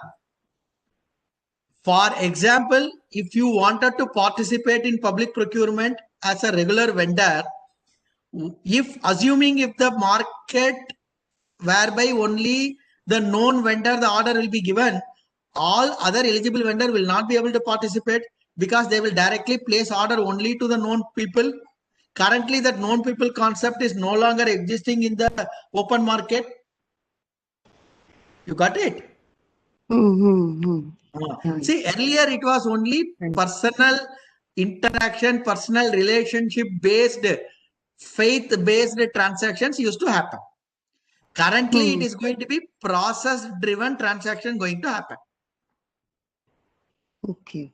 For example, if you wanted to participate in public procurement as a regular vendor, if assuming if the market whereby only the known vendor the order will be given, all other eligible vendor will not be able to participate because they will directly place order only to the known people. Currently, that known people concept is no longer existing in the open market. You got it? See, earlier it was only personal interaction, personal relationship based, faith based transactions used to happen. Currently, it is going to be process driven transaction going to happen. Okay.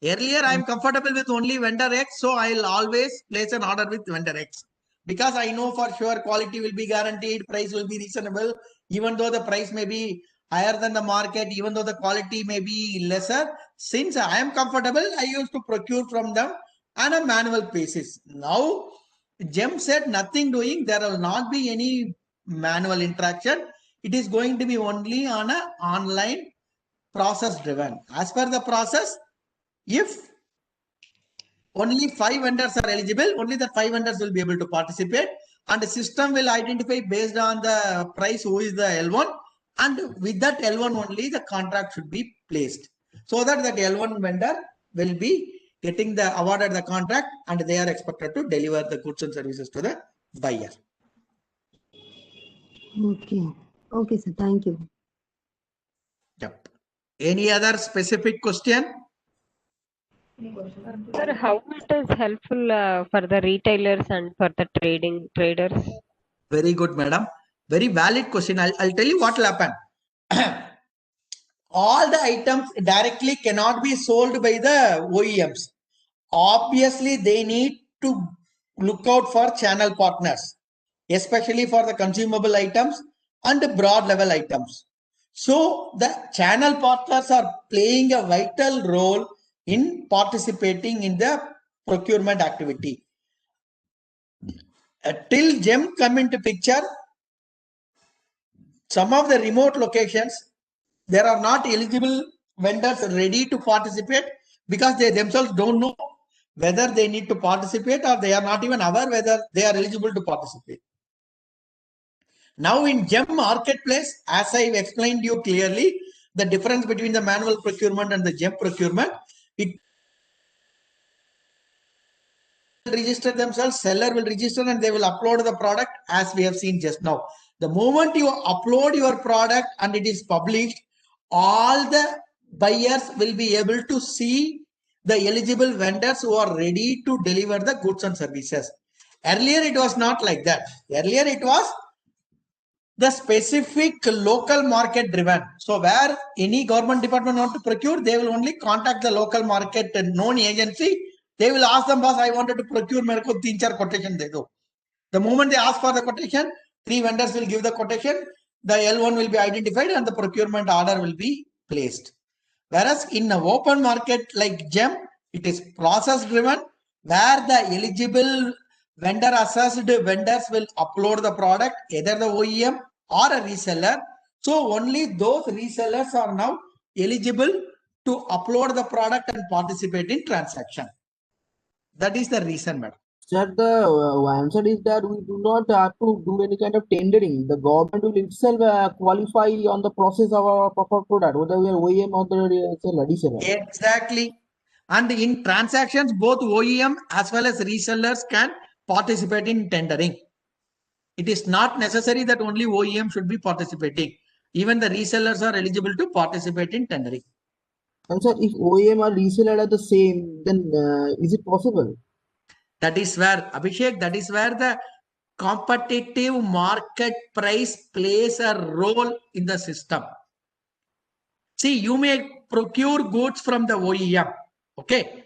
Earlier, I am comfortable with only vendor X, so I'll always place an order with vendor X because I know for sure quality will be guaranteed, price will be reasonable, even though the price may be higher than the market, even though the quality may be lesser. Since I am comfortable, I used to procure from them on a manual basis. Now, GEM said nothing doing, there will not be any manual interaction. It is going to be only on an online process driven. As per the process, if only 5 vendors are eligible, only the 5 vendors will be able to participate, and the system will identify based on the price who is the L1, and with that L1 only the contract should be placed, so that L1 vendor will be getting the awarded the contract and they are expected to deliver the goods and services to the buyer. Okay, sir. Thank you. Yep. Any other specific question? Sir, how it is helpful for the retailers and for the traders? Very good, madam. Very valid question. I'll tell you what will happen. All the items directly cannot be sold by the OEMs. Obviously, they need to look out for channel partners, especially for the consumable items and the broad level items. So the channel partners are playing a vital role in participating in the procurement activity. Till GEM come into picture, some of the remote locations, there are not eligible vendors ready to participate because they themselves don't know whether they need to participate or they are not even aware whether they are eligible to participate. Now in GEM marketplace, as I explained you clearly, the difference between the manual procurement and the GEM procurement, it will register themselves, seller will register and they will upload the product as we have seen just now. The moment you upload your product and it is published, all the buyers will be able to see the eligible vendors who are ready to deliver the goods and services. Earlier, it was not like that. Earlier, it was the specific local market driven. So where any government department want to procure, they will only contact the local market known agency. They will ask them, boss, I wanted to procure, mere ko 3-4 quotation de do. The moment they ask for the quotation, 3 vendors will give the quotation, the L1 will be identified and the procurement order will be placed. Whereas in an open market like GEM, it is process driven, where the eligible vendor assessed vendors will upload the product, either the OEM or a reseller. So only those resellers are now eligible to upload the product and participate in transaction. That is the reason, madam. Sir, the answer is that we do not have to do any kind of tendering. The government will itself qualify on the process of our product, whether we are OEM or the reseller. Exactly. And in transactions, both OEM as well as resellers can participate in tendering. It is not necessary that only OEM should be participating. Even the resellers are eligible to participate in tendering. And sir, if OEM or reseller are the same, then is it possible? That is where, Abhishek, that is where the competitive market price plays a role in the system. See, you may procure goods from the OEM, okay?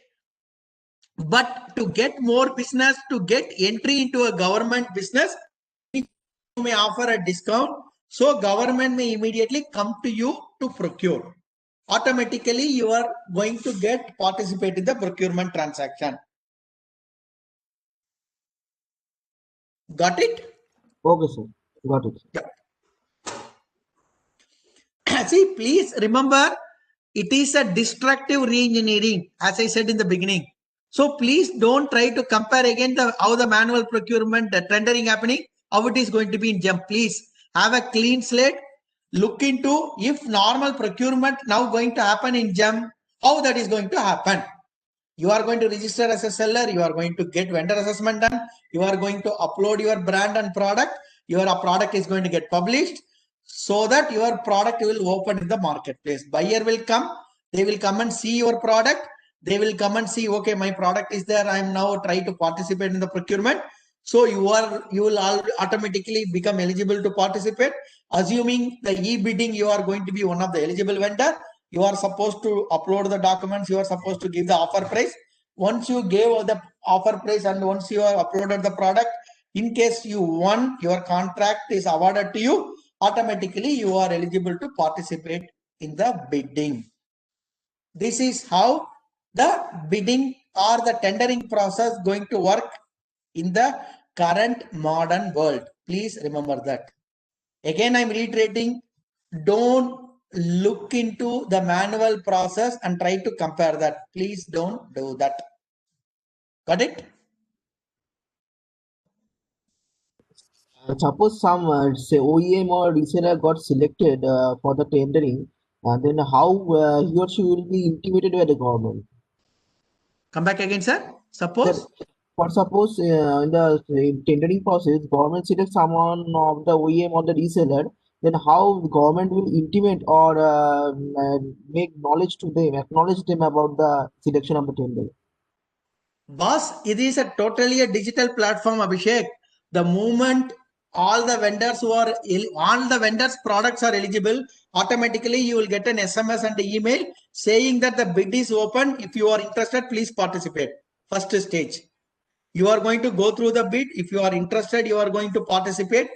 But to get more business, to get entry into a government business, you may offer a discount. So government may immediately come to you to procure. Automatically, you are going to get participate in the procurement transaction. Got it? Okay, sir. Got it. Yeah. See, please remember, it is a destructive re-engineering, as I said in the beginning. So please don't try to compare again how the manual procurement, the tendering happening, how it is going to be in GEM. Please have a clean slate. Look into if normal procurement now going to happen in GEM, how that is going to happen. You are going to register as a seller. You are going to get vendor assessment done. You are going to upload your brand and product. Your product is going to get published so that your product will open in the marketplace. Buyer will come. They will come and see your product. They will come and see, okay, my product is there. I am now trying to participate in the procurement. So you will automatically become eligible to participate. Assuming the e-bidding, you are going to be one of the eligible vendor. You are supposed to upload the documents. You are supposed to give the offer price. Once you gave the offer price and once you have uploaded the product, in case you won, your contract is awarded to you, automatically you are eligible to participate in the bidding. This is how the bidding or the tendering process going to work in the current modern world. Please remember that. Again, I'm reiterating, don't look into the manual process and try to compare that. Please don't do that. Got it? Suppose some say OEM or reseller got selected for the tendering, then how he or she will be intimated by the government? Come back again, sir. Suppose. Sir, for suppose in the tendering process, government selects someone of the OEM or the reseller, then how the government will intimate or make knowledge to them, acknowledge them about the selection of the tender? Boss, it is a totally a digital platform, Abhishek. The moment all the vendors products are eligible, automatically you will get an SMS and email saying that the bid is open. If you are interested, please participate. First stage. You are going to go through the bid. If you are interested, you are going to participate.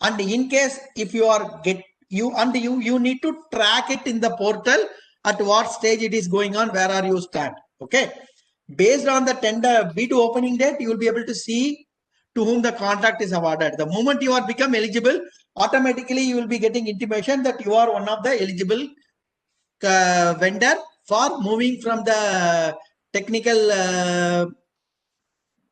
And in case if you are you need to track it in the portal at what stage it is going on, where are you stand. Okay. Based on the tender bid opening date, you will be able to see to whom the contract is awarded. The moment you are become eligible, automatically you will be getting intimation that you are one of the eligible vendor for moving from the technical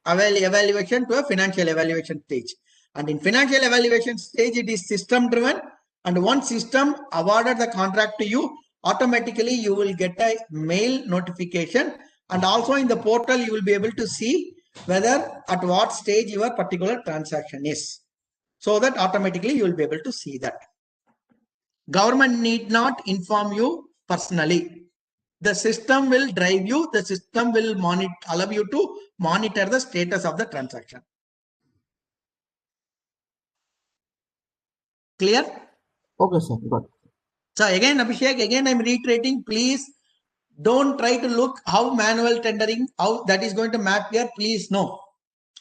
evaluation to a financial evaluation stage. And in financial evaluation stage, it is system driven. And once system awarded the contract to you, automatically you will get a mail notification. And also in the portal, you will be able to see whether at what stage your particular transaction is. So that automatically you will be able to see that. Government need not inform you personally. The system will drive you. The system will allow you to monitor the status of the transaction. Clear? Okay, sir. Got it. So again, Abhishek, again I'm reiterating, please don't try to look how manual tendering, how that is going to map here. Please no.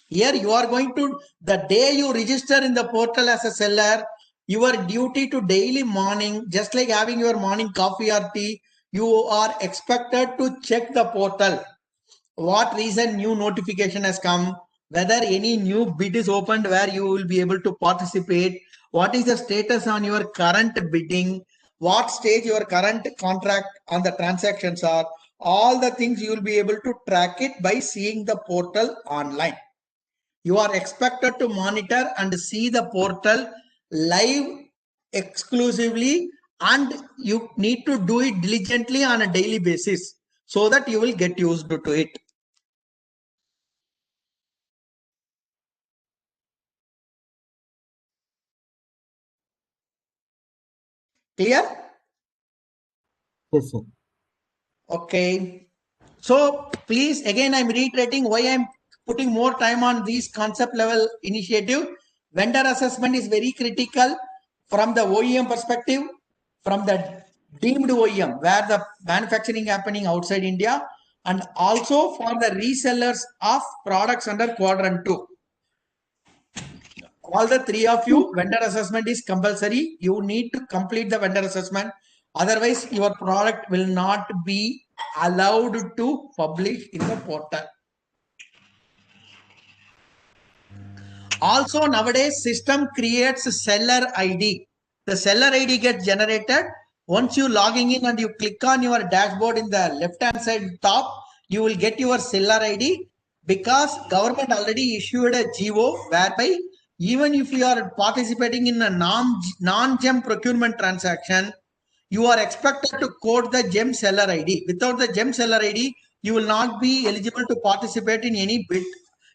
Here you are going to, the day you register in the portal as a seller, your duty to daily morning, just like having your morning coffee or tea, you are expected to check the portal. What reason new notification has come, whether any new bid is opened where you will be able to participate, what is the status on your current bidding, what stage your current contract on the transactions are, all the things you will be able to track it by seeing the portal online. You are expected to monitor and see the portal live exclusively, and you need to do it diligently on a daily basis so that you will get used to it. Clear? Yes, sir. Okay. So please, again, I'm reiterating why I'm putting more time on these concept level initiative. Vendor assessment is very critical from the OEM perspective, from the deemed OEM, where the manufacturing happening outside India, and also for the resellers of products under quadrant 2. All the three of you, vendor assessment is compulsory. You need to complete the vendor assessment. Otherwise, your product will not be allowed to publish in the portal. Also, nowadays, system creates a seller ID. The seller ID gets generated. Once you logging in and you click on your dashboard in the left-hand side top, you will get your seller ID, because government already issued a GO whereby even if you are participating in a non-GEM procurement transaction, you are expected to code the GEM seller ID. Without the GEM seller ID, you will not be eligible to participate in any bid,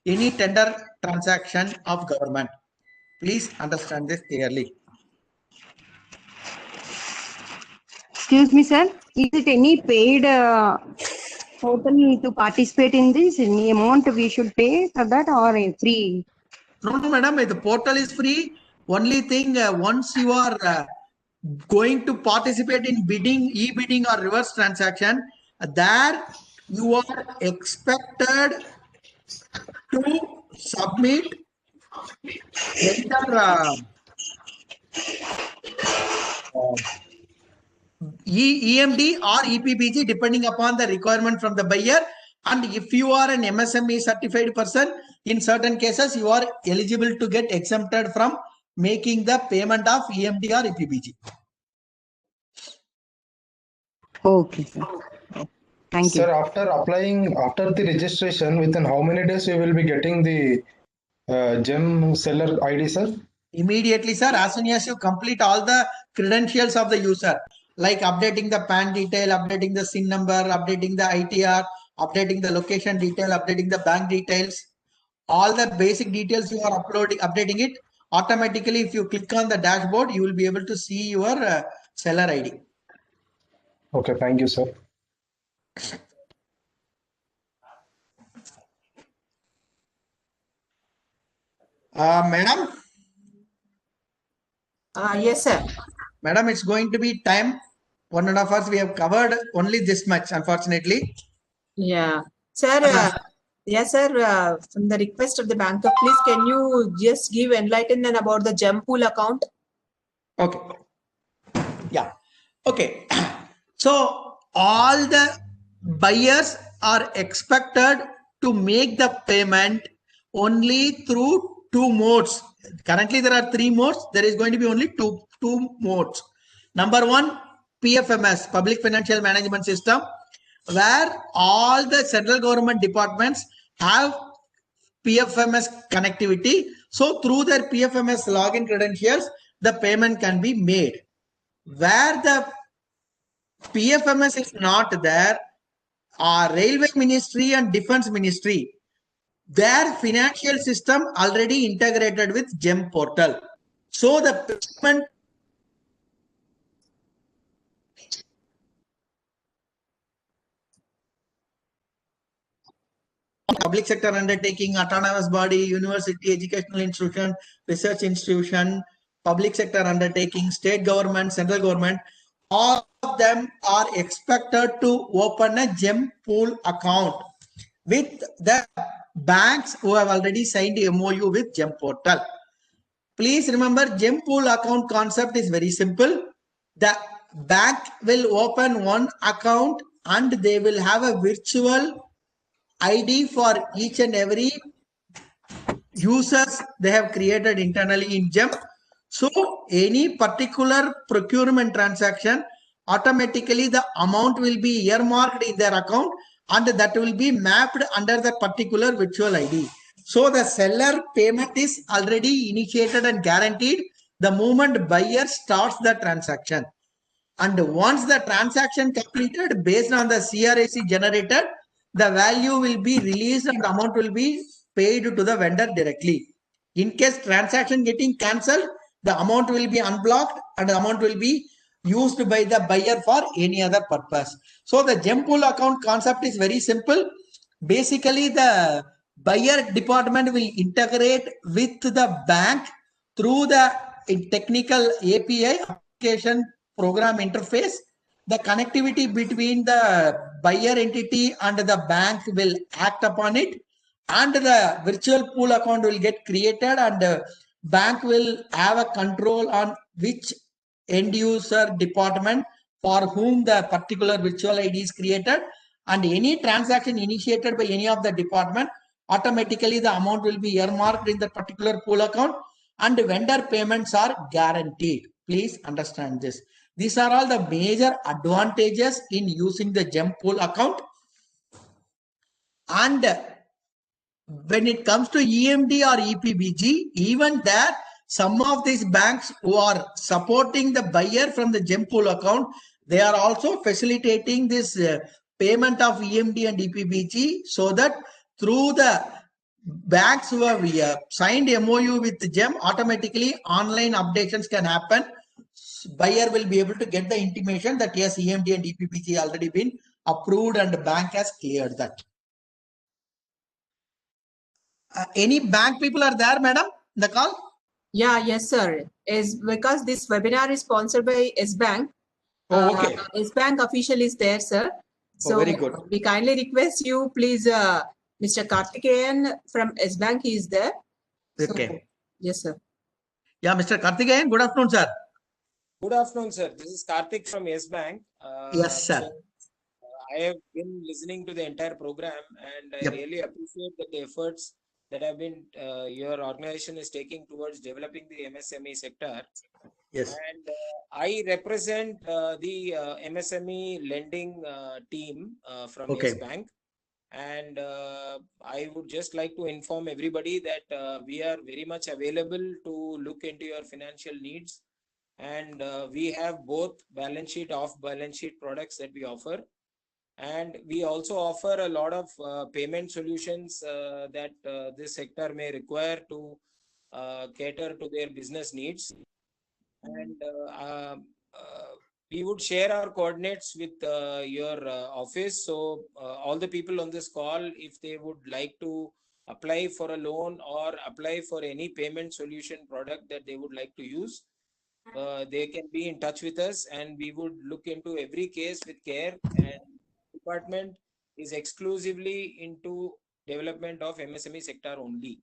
any tender transaction of government. Please understand this clearly. Excuse me, sir. Is it any paid portal to participate in this? Any amount we should pay for that, or free? No, madam, the portal is free. Only thing, once you are going to participate in bidding, e-bidding or reverse transaction, there you are expected to submit either EMD or EPBG depending upon the requirement from the buyer. And if you are an MSME certified person, in certain cases you are eligible to get exempted from making the payment of EMD or EPBG. Okay, sir. Thank you. Sir, after applying, after the registration, within how many days we will be getting the GEM seller ID, sir? Immediately, sir, as soon as you complete all the credentials of the user, like updating the PAN detail, updating the SIN number, updating the ITR, updating the location detail, updating the bank details, all the basic details you are updating it, automatically if you click on the dashboard, you will be able to see your seller ID. Okay, thank you, sir. Madam? Yes, sir. Madam, it's going to be time. 1.5 hours, we have covered only this much, unfortunately. Yeah. Sir, yes, sir. From the request of the banker, please can you just give enlightenment about the GEM pool account? Okay. Yeah. Okay. So all the buyers are expected to make the payment only through two modes. Currently, there are three modes. There is going to be only two modes. Number one, PFMS, Public Financial Management System, where all the central government departments have PFMS connectivity. So through their PFMS login credentials, the payment can be made. Where the PFMS is not there, our Railway Ministry and Defense Ministry, their financial system already integrated with GEM portal. So the payment public sector undertaking, autonomous body, university, educational institution, research institution, public sector undertaking, state government, central government, all of them are expected to open a GEM pool account with the banks who have already signed a MOU with GEM portal. Please remember, GEM pool account concept is very simple. The bank will open one account and they will have a virtual ID for each and every users they have created internally in GEM. So any particular procurement transaction, automatically the amount will be earmarked in their account and that will be mapped under that particular virtual ID. So the seller payment is already initiated and guaranteed the moment buyer starts the transaction. And once the transaction completed based on the CRAC generated, the value will be released and amount will be paid to the vendor directly. In case transaction getting cancelled, the amount will be unblocked and the amount will be used by the buyer for any other purpose. So the gem pool account concept is very simple. Basically, the buyer department will integrate with the bank through the technical API application program interface. The connectivity between the buyer entity and the bank will act upon it, and the virtual pool account will get created, and the bank will have a control on which end user department for whom the particular virtual ID is created, and any transaction initiated by any of the department, automatically the amount will be earmarked in the particular pool account and vendor payments are guaranteed. Please understand this. These are all the major advantages in using the gem pool account. And when it comes to EMD or EPBG, even there, some of these banks who are supporting the buyer from the gem pool account, they are also facilitating this payment of EMD and EPBG, so that through the banks who have signed MOU with GEM, automatically online updations can happen. Buyer will be able to get the intimation that yes, EMD and EPBG already been approved and the bank has cleared that. Any bank people are there, madam, in the call? Yeah, yes, sir. Is because this webinar is sponsored by S Bank. Oh, okay. S Bank official is there, sir. So very good. We kindly request you, please, Mr. Karthikeyan from S Bank, he is there. Okay. So, yes, sir. Yeah, Mr. Karthikeyan, good afternoon, sir. Good afternoon, sir. This is Karthik from Yes Bank. Yes, sir. I have been listening to the entire program, and I really appreciate the efforts that have been your organization is taking towards developing the MSME sector. Yes. And I represent the MSME lending team from Yes Bank. And I would just like to inform everybody that we are very much available to look into your financial needs. And we have both balance sheet, off balance sheet products that we offer. And we also offer a lot of payment solutions that this sector may require to cater to their business needs. And we would share our coordinates with your office. So all the people on this call, if they would like to apply for a loan or apply for any payment solution product that they would like to use, they can be in touch with us, and we would look into every case with care. And department is exclusively into development of MSME sector only.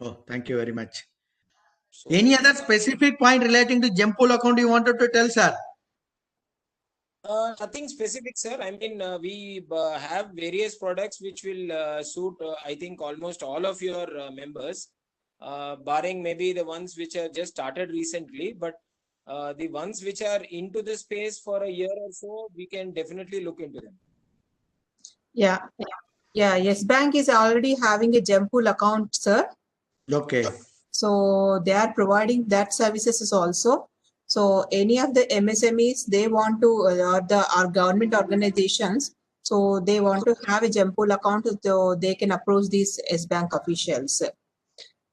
Oh, thank you very much. So, any other specific point relating to gem pool account you wanted to tell, sir? Nothing specific, sir. I mean, we have various products which will suit, I think, almost all of your members, barring maybe the ones which are just started recently. But the ones which are into the space for a year or so, we can definitely look into them. Yeah. Yes Bank is already having a gem pool account, sir. Okay. So they are providing that services also. So any of the MSMEs, they want to, or our government organizations, so they want to have a gem pool account, so they can approach these S Bank officials.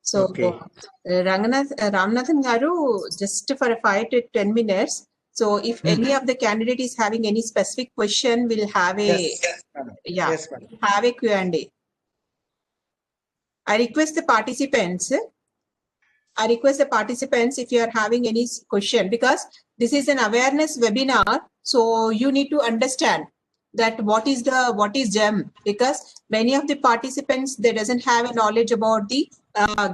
So Ramanathan Garu, just for 5 to 10 minutes. So if any of the candidate is having any specific question, we'll have a have a Q&A. I request the participants, if you are having any question, because this is an awareness webinar, so you need to understand that what is GEM, because many of the participants, they doesn't have a knowledge about the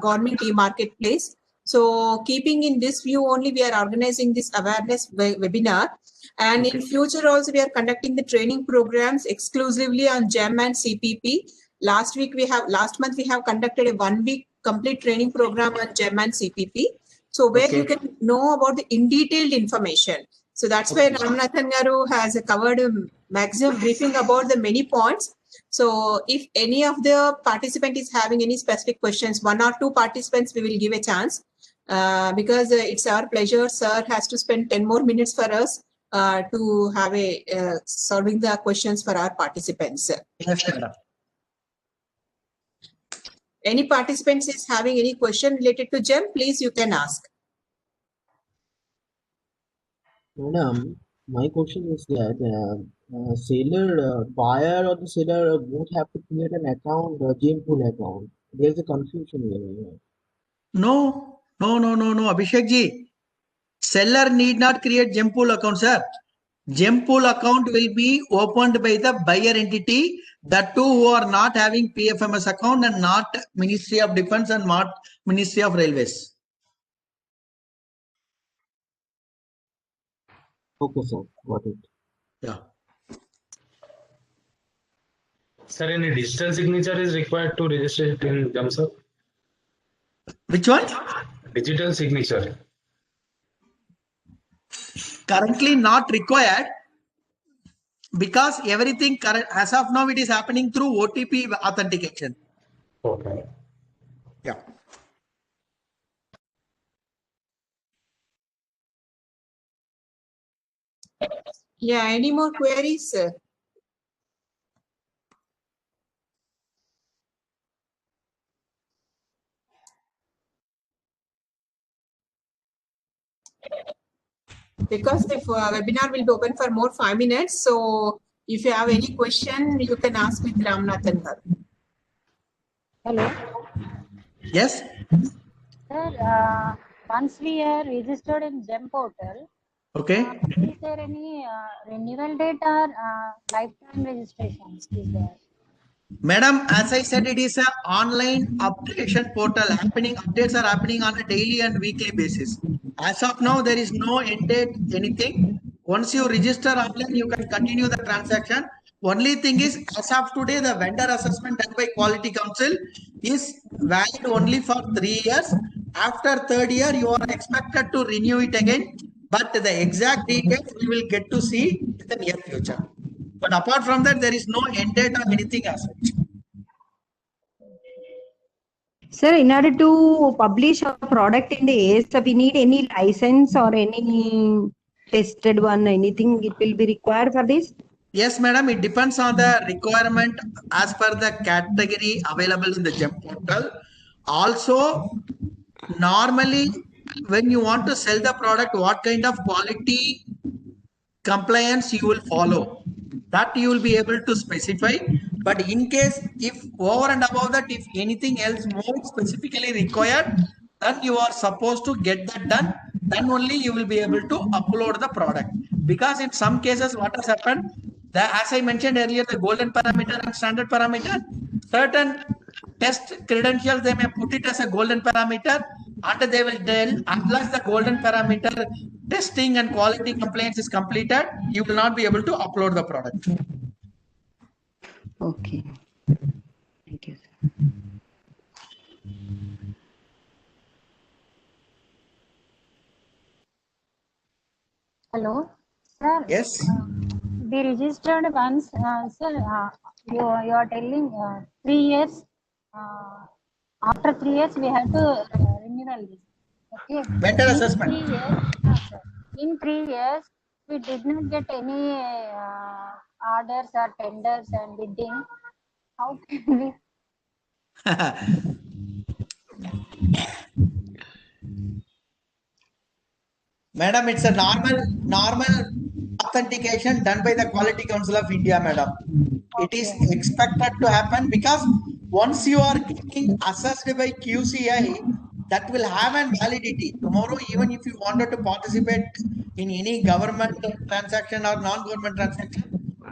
government e-marketplace. So keeping in this view only, we are organizing this awareness webinar, and in future also we are conducting the training programs exclusively on GEM and CPP. Last month we have conducted a 1-week complete training program on GEM and CPP. So where you can know about the in detailed information. So that's why Ramanathan Garu has covered a maximum briefing about the many points. So if any of the participant is having any specific questions, 1 or 2 participants, we will give a chance because it's our pleasure. Sir has to spend 10 more minutes for us to have a solving the questions for our participants. Yes, madam. Any participants is having any question related to GEM, please you can ask. Madam, my question is that seller, buyer or the seller both have to create an account, GEM pool account. There's a confusion here. No, Abhishek ji. Seller need not create GEM pool account, sir. GEM pool account will be opened by the buyer entity, that too who are not having PFMS account and not Ministry of Defense and not Ministry of Railways. Okay, sir. Got it. Yeah. Sir, any digital signature is required to register it in GEM, sir? Which one? Digital signature. Currently not required, because everything current as of now it is happening through OTP authentication. Okay. Yeah. Yeah, any more queries, sir? Because the webinar will be open for more 5 minutes. So if you have any question, you can ask with Ramanathan. Hello. Yes. Sir, once we are registered in GEM portal, Okay. is there any renewal date or lifetime registration? Is there? Madam, as I said, it is an online updation portal. Updates are happening on a daily and weekly basis. As of now, there is no end date, anything. Once you register online, you can continue the transaction. Only thing is, as of today, the vendor assessment done by Quality Council is valid only for 3 years. After 3rd year, you are expected to renew it again. But the exact details we will get to see in the near future. But apart from that, there is no end date or anything as such. Sir, in order to publish a product in the AS, we need any license or any tested one, anything it will be required for this? Yes, madam. It depends on the requirement as per the category available in the GEM portal. Also, normally, when you want to sell the product, what kind of quality compliance you will follow, that you will be able to specify. But in case if over and above that, if anything else more specifically required, then you are supposed to get that done. Then only you will be able to upload the product. Because in some cases, what has happened, as I mentioned earlier, the golden parameter and standard parameter, certain test credentials, they may put it as a golden parameter, and they will tell unless the golden parameter testing and quality compliance is completed, you will not be able to upload the product. Okay. Thank you, sir. Hello, sir. Yes. We registered once, sir. You are telling 3 years. After 3 years, we have to renewal this. Okay. Vendor assessment. In 3 years, we did not get any orders or tenders and bidding. How can we? Madam, it's a normal authentication done by the Quality Council of India, madam. It is expected to happen because once you are getting assessed by QCI, that will have an validity. Tomorrow, even if you wanted to participate in any government transaction or non-government transaction,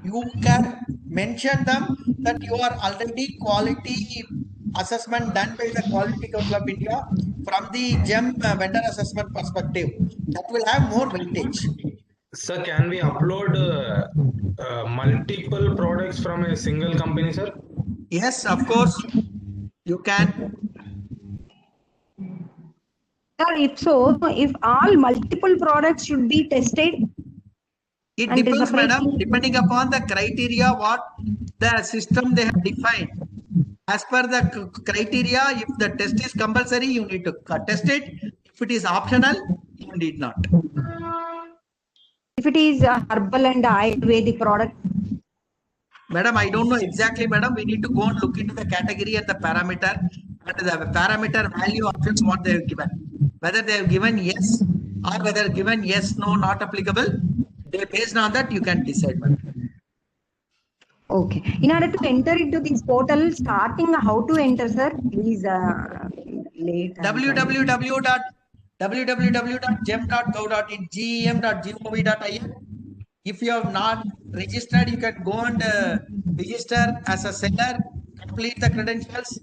you can mention them that you are already quality assessment done by the Quality Council of India from the GEM vendor assessment perspective. That will have more weightage. Sir, can we upload multiple products from a single company, sir? Yes, of course, you can. Sir, if so, if all multiple products should be tested? It And depends, madam, separately, depending upon the criteria what the system they have defined. As per the criteria, if the test is compulsory, you need to test it. If it is optional, you need not. if it is herbal and Ayurvedic product, Madam, I don't know exactly, madam. We need to go and look into the category and the parameter value options what they have given. Whether they have given yes or whether given yes, no, not applicable. They based on that you can decide, madam. okay. In order to enter into this portal, starting how to enter, sir? Please, late. www.gem.gov.in, gem.gov.in. If you have not registered, you can go and register as a seller, complete the credentials,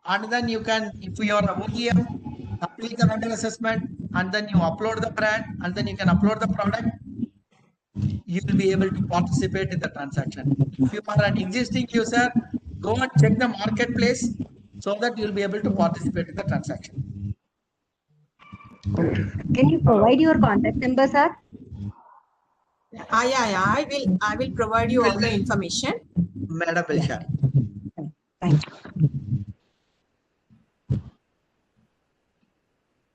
and then you can, if you are a OEM, complete the vendor assessment, and then you upload the brand, and then you can upload the product. You will be able to participate in the transaction. If you are an existing user, go and check the marketplace so that you will be able to participate in the transaction. Can you provide your contact number, sir? Yeah. I will provide you all the information. Madam will share. Thank you.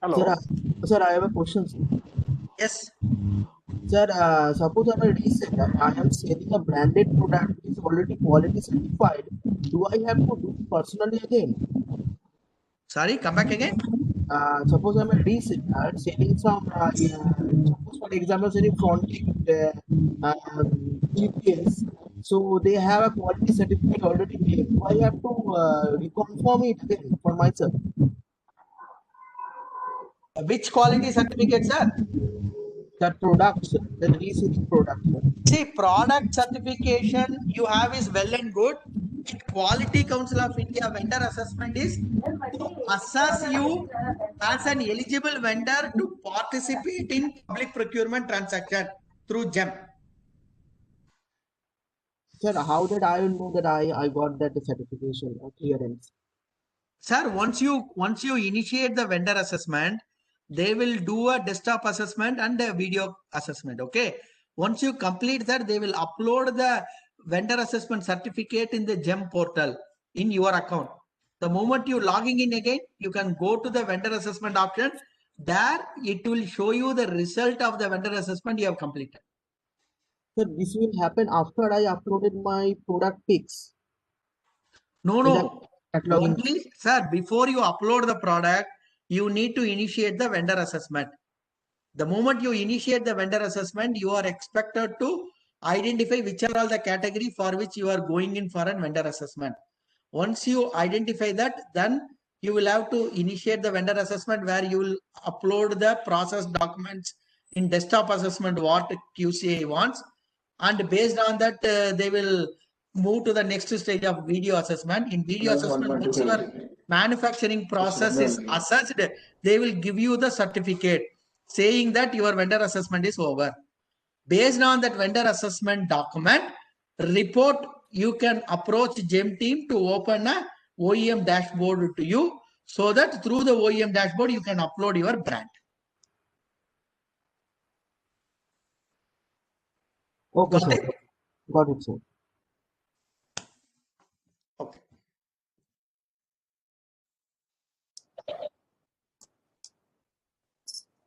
Hello. Sir, I have a question. Yes. Sir, suppose I'm a reseller, I am selling a branded product which is already quality certified. Do I have to do it personally again? Sorry, come back again. Suppose I'm a reseller selling some, suppose for example, selling Frontier GPS. So they have a quality certificate already made. Do I have to reconfirm it again for myself? Which quality certificate, sir? The products, the reselling product. See, product certification you have is well and good. Quality Council of India vendor assessment is to assess you as an eligible vendor to participate in public procurement transaction through GEM. Sir, how did I know that I got that certification or clearance? Sir, once you initiate the vendor assessment, they will do a desktop assessment and a video assessment. Okay. Once you complete that, they will upload the vendor assessment certificate in the GEM portal in your account. The moment you logging in again, you can go to the vendor assessment option. There it will show you the result of the vendor assessment you have completed. Sir, this will happen after I uploaded my product pics. No. Only, sir, before you upload the product, you need to initiate the vendor assessment. The moment you initiate the vendor assessment, you are expected to identify which are all the category for which you are going in for a vendor assessment. Once you identify that, then you will have to initiate the vendor assessment where you will upload the process documents in desktop assessment what QCA wants. And based on that, they will move to the next stage of video assessment. In video assessment, once your manufacturing process is assessed, they will give you the certificate saying that your vendor assessment is over. Based on that vendor assessment document report, you can approach GEM team to open a OEM dashboard to you so that through the OEM dashboard, you can upload your brand. Okay, sir. Got it, sir. Okay.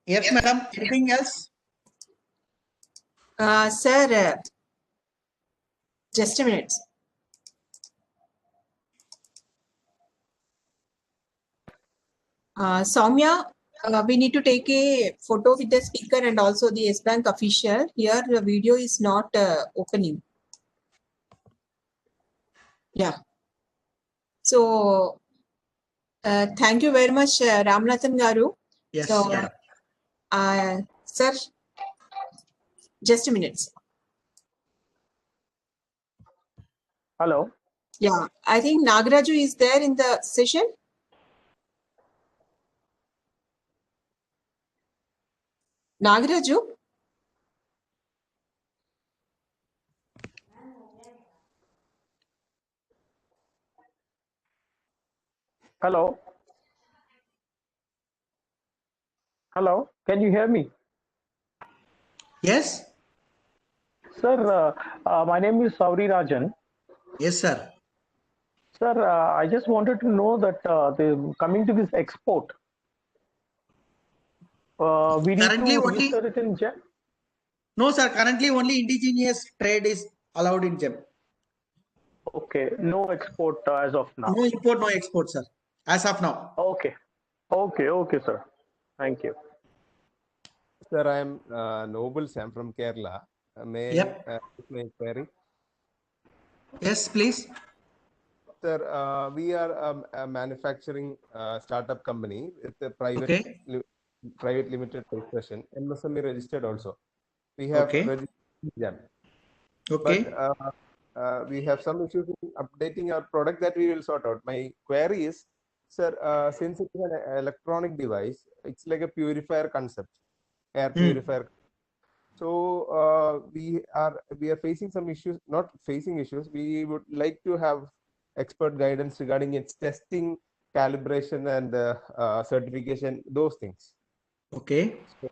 Yes, madam. Anything else? Sir, just a minute. Soumya, we need to take a photo with the speaker and also the S Bank official. Here the video is not opening. Yeah. So thank you very much, Ramanathan Garu. Yes. So, sir, just a minute. Hello. Yeah, I think Nagaraju is there in the session. Nagaraju? Hello. Hello. Can you hear me? Yes. Sir, my name is Sauri Rajan. Yes, sir. Sir, I just wanted to know that coming to this export, we need Currently to only, register it in GEM. no, sir. Currently only indigenous trade is allowed in GEM. Okay, no export as of now. No import, no export, sir. As of now. Okay, okay, sir. Thank you. Sir, I am Noble Sam from Kerala. May Yep. I my query? Yes, please. Sir, we are a manufacturing startup company with a private Okay. private limited registration. MSME registered also. We have Okay. registered them. Okay. But we have some issues in updating our product that we will sort out. My query is, sir, since it's an electronic device, it's like a purifier concept, air purifier. So we are facing some issues, not facing issues. We would like to have expert guidance regarding its testing, calibration, and certification, those things. Okay. So,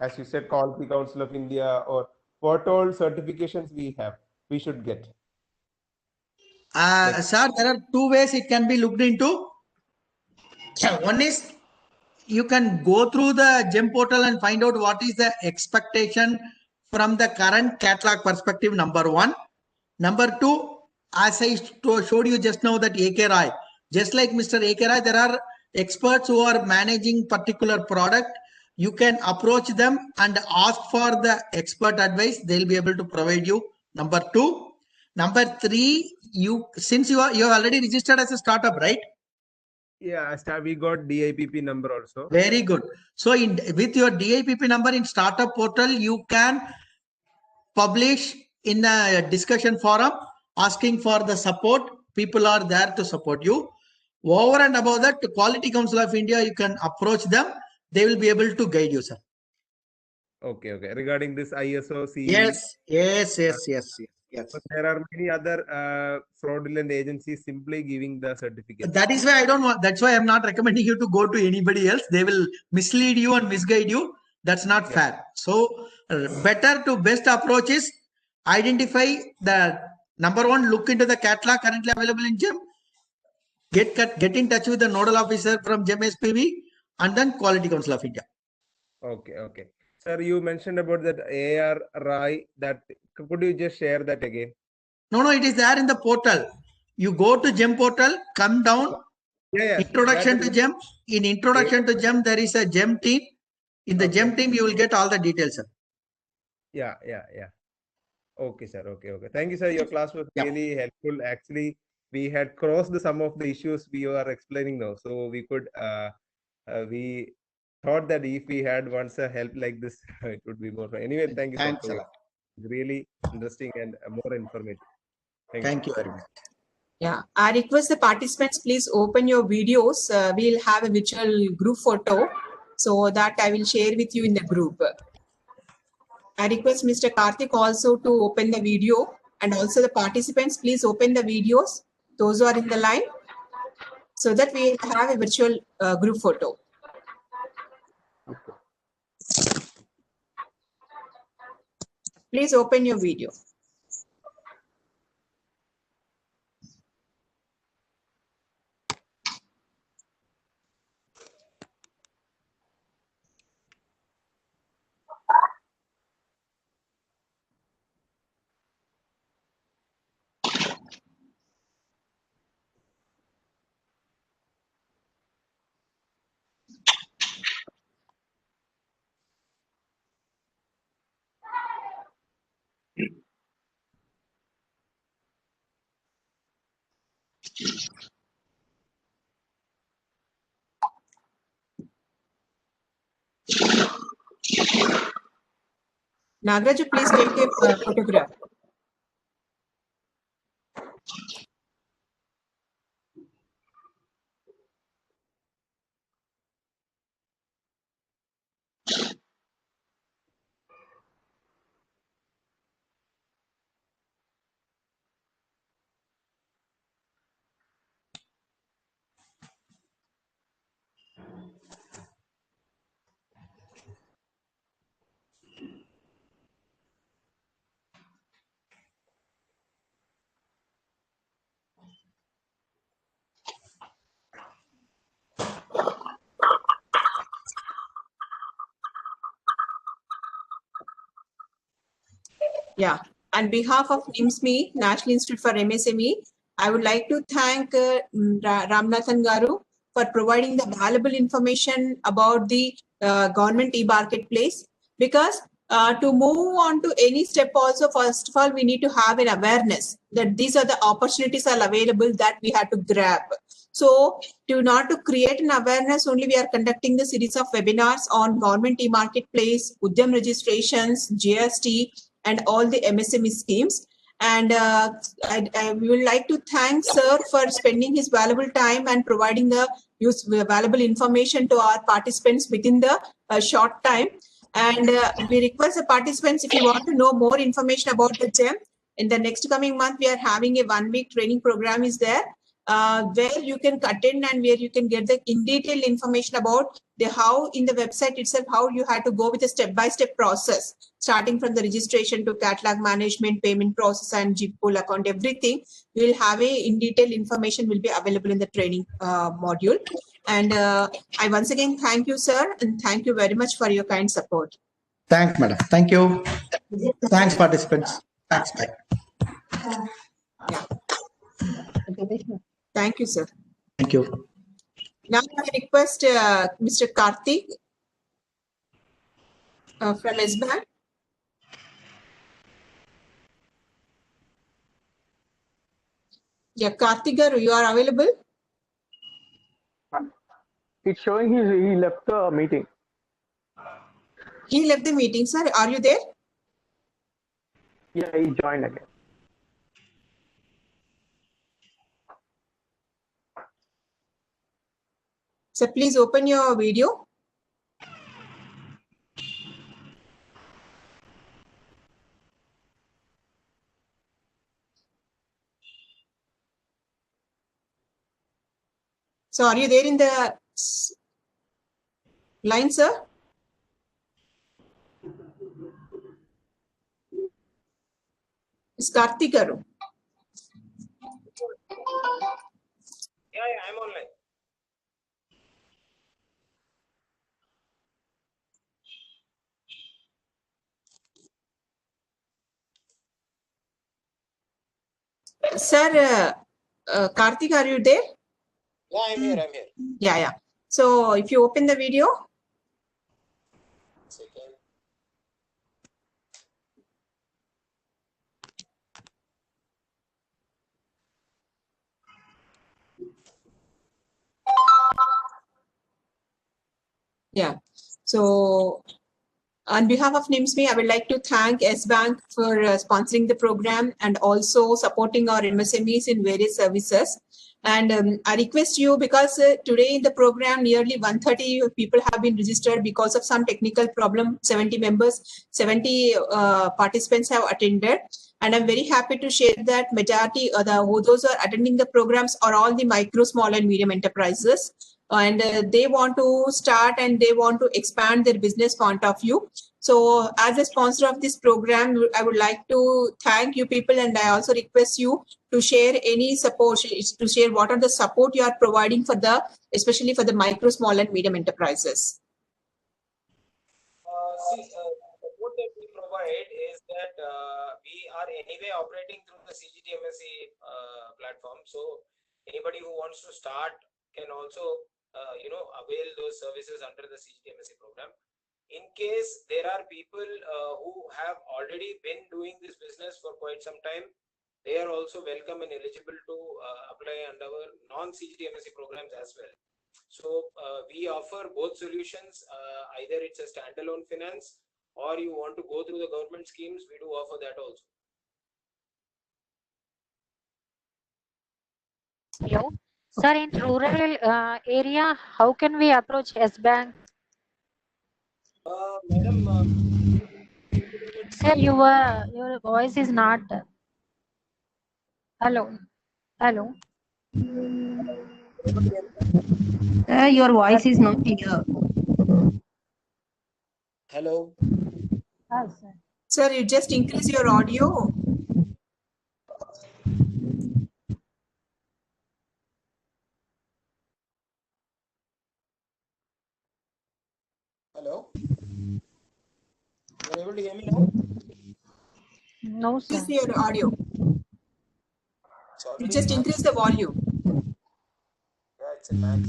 as you said, Quality Council of India, or what all certifications we should get. Sir, there are two ways it can be looked into. One is you can go through the GEM portal and find out what is the expectation from the current catalog perspective, number one. Number two, as I showed you just now that AK Rai, just like Mr. AK Rai, there are experts who are managing particular product. You can approach them and ask for the expert advice. They'll be able to provide you. Number two. Number three, since you have already registered as a startup, right? Yeah, we got DIPP number also. Very good. So with your DIPP number in startup portal, you can publish in a discussion forum asking for the support. People are there to support you. Over and above that, the Quality Council of India, you can approach them. They will be able to guide you, sir. Okay. Regarding this ISO CE. Yes. But there are many other fraudulent agencies simply giving the certificate. That is why I don't want. That's why I'm not recommending you to go to anybody else. They will mislead you and misguide you. That's not fair. So best approach is identify the number one. Look into the catalog currently available in GEM. Get in touch with the nodal officer from GEM SPV and then Quality Council of India. Okay. Sir, you mentioned about that AR Rai. That could you just share that again? No, it is there in the portal. You go to GEM portal, come down. Yeah. Introduction to GEM. In introduction to GEM, there is a GEM team. In the GEM team, you will get all the details, sir. Yeah. Okay, sir. Okay. Thank you, sir. Your class was really helpful. Actually, we had crossed some of the issues we are explaining now. So we could, we thought that if we had once a help like this, it would be more fun. Anyway, thank you, sir. Thanks a lot. Really interesting and more informative. Thank you very much. Yeah, I request the participants, please open your videos. We'll have a virtual group photo so that I will share with you in the group. I request Mr. Karthik also to open the video, and also the participants, please open the videos, those who are in the line, so that we have a virtual group photo. Please open your video. Nagraju, please take a photograph. Yeah. On behalf of ni-msme, National Institute for MSME, I would like to thank Ramnathan Garu for providing the valuable information about the government e-marketplace. Because to move on to any step also, first of all, we need to have an awareness that these are the opportunities are available that we have to grab. So to create an awareness, only we are conducting the series of webinars on government e-marketplace, Udyam registrations, GST, and all the MSME schemes. And I would like to thank Sir for spending his valuable time and providing the valuable information to our participants within the short time. And we request the participants, if you want to know more information about the GEM, in the next coming month, we are having a 1-week training program is there. Where you can attend and where you can get the in detail information about the how in the website itself, how you had to go with a step-by-step process, starting from the registration to catalog management, payment process, and GIP pool account, everything. We'll have a in detail information will be available in the training module. And I once again thank you, sir, and thank you very much for your kind support. Thanks, madam. Thank you. Thanks, participants. Thanks. Bye. Yeah. Thank you, sir. Thank you. Now I request Mr. Karthik from S-Bank. Yeah, Karthik Garu, you are available? It's showing he left the meeting. He left the meeting, sir. Are you there? Yeah, he joined again. So please open your video. So are you there in the line, sir? It's Karthik Garu. Yeah, I'm online. Sir, Karthik, are you there? Yeah, I'm here. Yeah, yeah. So if you open the video. Second. Yeah. So on behalf of ni-msme, I would like to thank S-Bank for sponsoring the program and also supporting our MSMEs in various services. And I request you, because today in the program, nearly 130 people have been registered because of some technical problem. 70 members, 70 participants have attended. And I'm very happy to share that majority of those who are attending the programs are all the micro, small, and medium enterprises. And they want to start and they want to expand their business point of view. So as a sponsor of this program, I would like to thank you people, and I also request you to share any support, to share what are the support you are providing for the, especially for the micro, small, and medium enterprises. Support that we provide is that we are anyway operating through the CGTMSE platform. So anybody who wants to start can also, avail those services under the CGTMSE program. In case there are people who have already been doing this business for quite some time, they are also welcome and eligible to apply under our non-CGTMSE programs as well. So we offer both solutions. Either it's a standalone finance or you want to go through the government schemes, we do offer that also. Hello. Sir, in rural area, how can we approach S-Bank? Madam, Sir, your voice is not. Hello. Hello. Your voice is not clear. Hello. Yes, sir. Sir, you just increase your audio. Hello. Are you able to hear me now? No, sir. Increase your audio. You just increase the volume. Yeah, it's a max.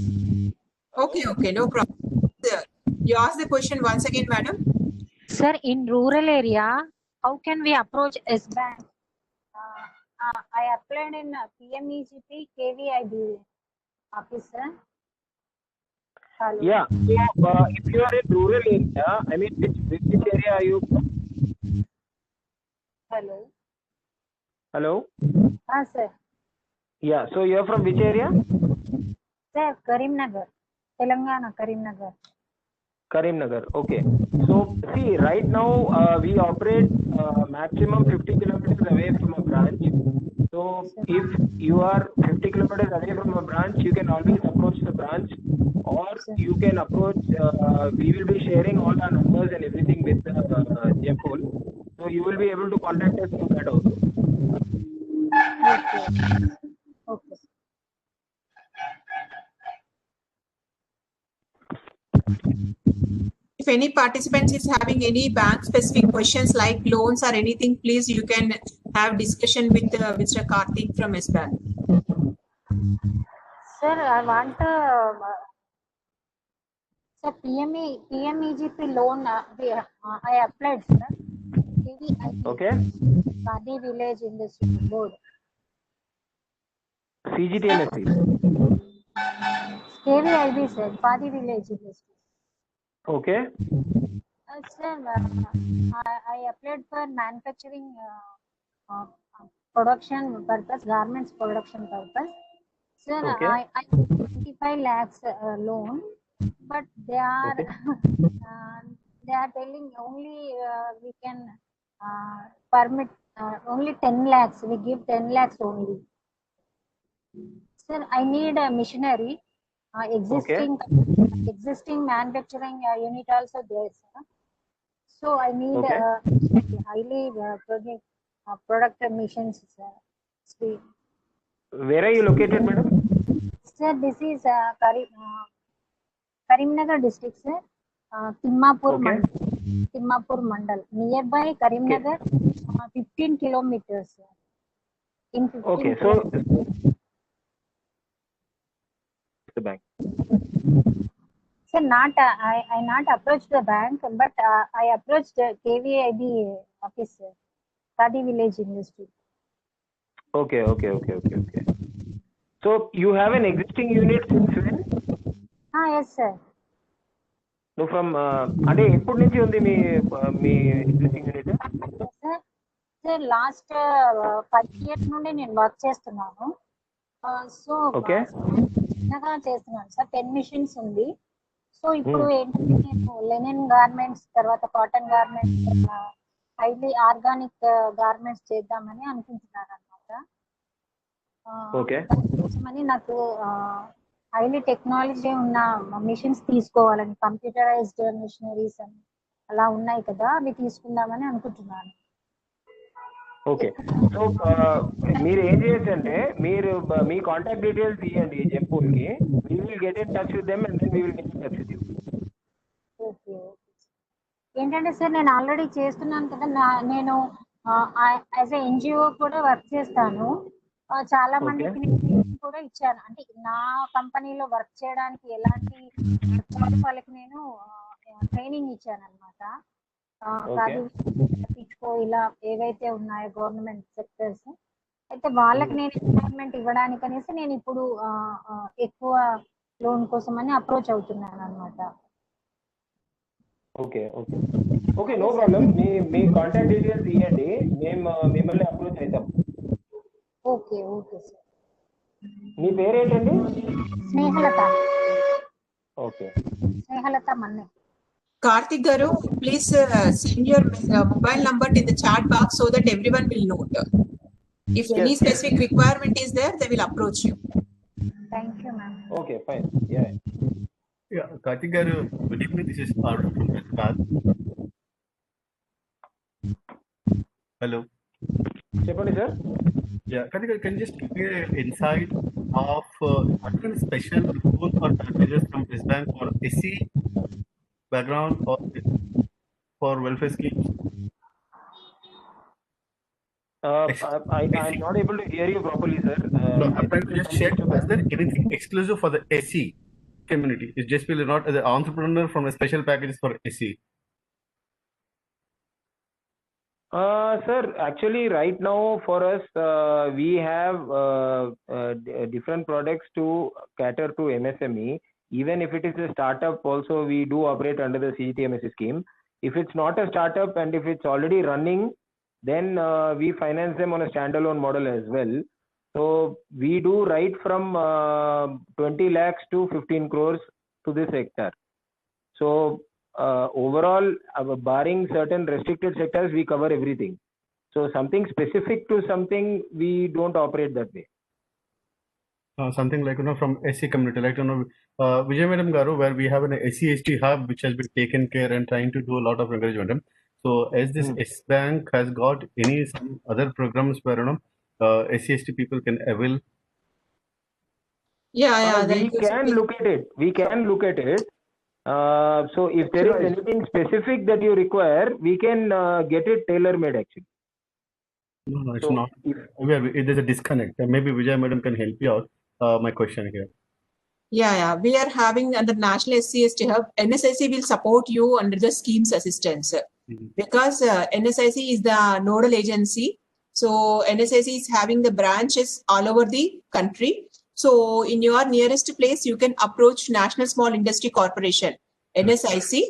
Okay, no problem. Sir, you ask the question once again, madam. Sir, in rural area, how can we approach S-Bank? I applied in PMEGP KVIB office, sir. Hello. Yeah. So if you are in rural area, I mean, which area are you from? Hello. Hello. Sir. Yeah. So you are from which area? Sir, Karimnagar, Telangana, Karimnagar. Karimnagar. Okay. So see, right now we operate maximum 50 kilometers away from a branch. So if you are 50 kilometers away from a branch, you can always approach the branch, or you can approach. We will be sharing all our numbers and everything with the GEM pool. So you will be able to contact us through that also. Okay. If any participant is having any bank specific questions like loans or anything, please you can have discussion with Mr. Karthik from S-Bank. Sir, I want sir, PMEGP loan. I applied, sir. KVIB, Okay. Padi Village Industry Board. CGTMSC. KVIB, sir. Padi Village Industry. Okay. Sir, I applied for manufacturing production purpose, garments production purpose. Sir, Okay. I 25 lakhs loan, but they are they are telling only we can permit only 10 lakhs. We give 10 lakhs only. Sir, I need a machinery. Existing manufacturing unit also there, sir. So I need highly product emissions, sir. Where are you located, madam? Sir, this is Karimnagar district, sir. Timmapur Mandal. Nearby Karimnagar, 15 kilometers, sir. In 15 Okay, kilometers. so the bank. Sir, I not approached the bank, but I approached KVIB office, sir. Padi Village Industry. Okay. So you have an existing unit since when? Yes, sir. No, from అంటే ఎప్పటి నుంచి ఉంది మీ existing unit? Sir, last 5 years నుండి నేను work చేస్తున్నాను. So చిన్నగా చేస్తున్నాను sir. 10 machines ఉంది. సో ఇప్పుడు ఏంటంటే నేను లెనిన్ గార్మెంట్స్, తర్వాత cotton garments, highly organic garments చేద్దామని అనుకుంటున్నాను అనమాట. దానికోసమని నాకు హైలీ టెక్నాలజీ ఉన్న మిషన్స్ తీసుకోవాలని, కంప్యూటరైజ్డ్ మిషనరీస్ అని అలా ఉన్నాయి కదా, అవి తీసుకుందామని అనుకుంటున్నాను. ఓకే. సో మీరు ఏం చేయొచ్చు అంటే మీరు మీ కాంటాక్ట్ డీటెయిల్స్ ఇవ్వండి జెంపూల్ కి. We will get in touch with them and then we will get in touch with you. Okay. ఏంటంటే సార్, నేను ఆల్రెడీ చేస్తున్నాను కదా, నేను యాజ్ ఎ ఎన్జిఓ కూడా వర్క్ చేస్తాను. చాలా మందికి కూడా ఇచ్చాను. అంటే నా కంపెనీలో వర్క్ చేయడానికి ఎలాంటి వాళ్ళకి నేను ట్రైనింగ్ ఇచ్చాను అనమాట. ఇలా ఏవైతే ఉన్నాయో గవర్నమెంట్ సెక్టర్స్, అయితే వాళ్ళకి నేను ఎంప్లాయ్మెంట్ ఇవ్వడానికి అనేసి నేను ఇప్పుడు ఎక్కువ లోన్ కోసం అని అప్రోచ్ అవుతున్నాను అనమాట. Okay, no problem. మీ కాంటాక్ట్ డీటెయిల్స్ ఇవ్వండి, మేము మిమ్మల్ని అప్రోచ్ అవుతాం. Okay sir. మీ పేరేంటండి? Snehalatha. Okay, Snehalatha Manne. Karthik garu, please send your mobile number in the chat box so that everyone will note. If any specific requirement is there, they will approach you. Thank you, ma'am. Okay, fine. Yeah, Karthik garu, good evening. This is Arun from Hyderabad. Hello. చెప్పండి sir. Yeah, Karthik, can you just give me an insight of what kind of special loan or packages from this bank for SC background or for welfare schemes? I'm not able to hear you properly, sir. No, I'm trying to just check, is there anything exclusive for the SE community? It's just really not the entrepreneur from a special packages for SE. Sir, actually, right now for us, we have different products to cater to MSME. Even if it is a startup, also we do operate under the CGTMSE scheme. If it's not a startup and if it's already running, then we finance them on a standalone model as well. So we do right from 20 lakhs to 15 crores to this sector. So overall, barring certain restricted sectors, we cover everything. So something specific to something, we don't operate that way. Something like, from SC community, like, Vijay Madam Garu, where we have an SC/ST hub which has been taken care and trying to do a lot of encouragement. So as this S Bank has got some other programs where, SC/ST people can avail. Yeah, we can look at it. We can look at it. So if there is anything specific that you require, we can get it tailor-made actually. No, it's not. There's a disconnect. Maybe Vijay Madam can help you out. My question here. Yeah. We are having under National SC/ST Hub, NSIC will support you under the schemes assistance because NSIC is the nodal agency. So NSIC is having the branches all over the country. So in your nearest place, you can approach National Small Industry Corporation, NSIC,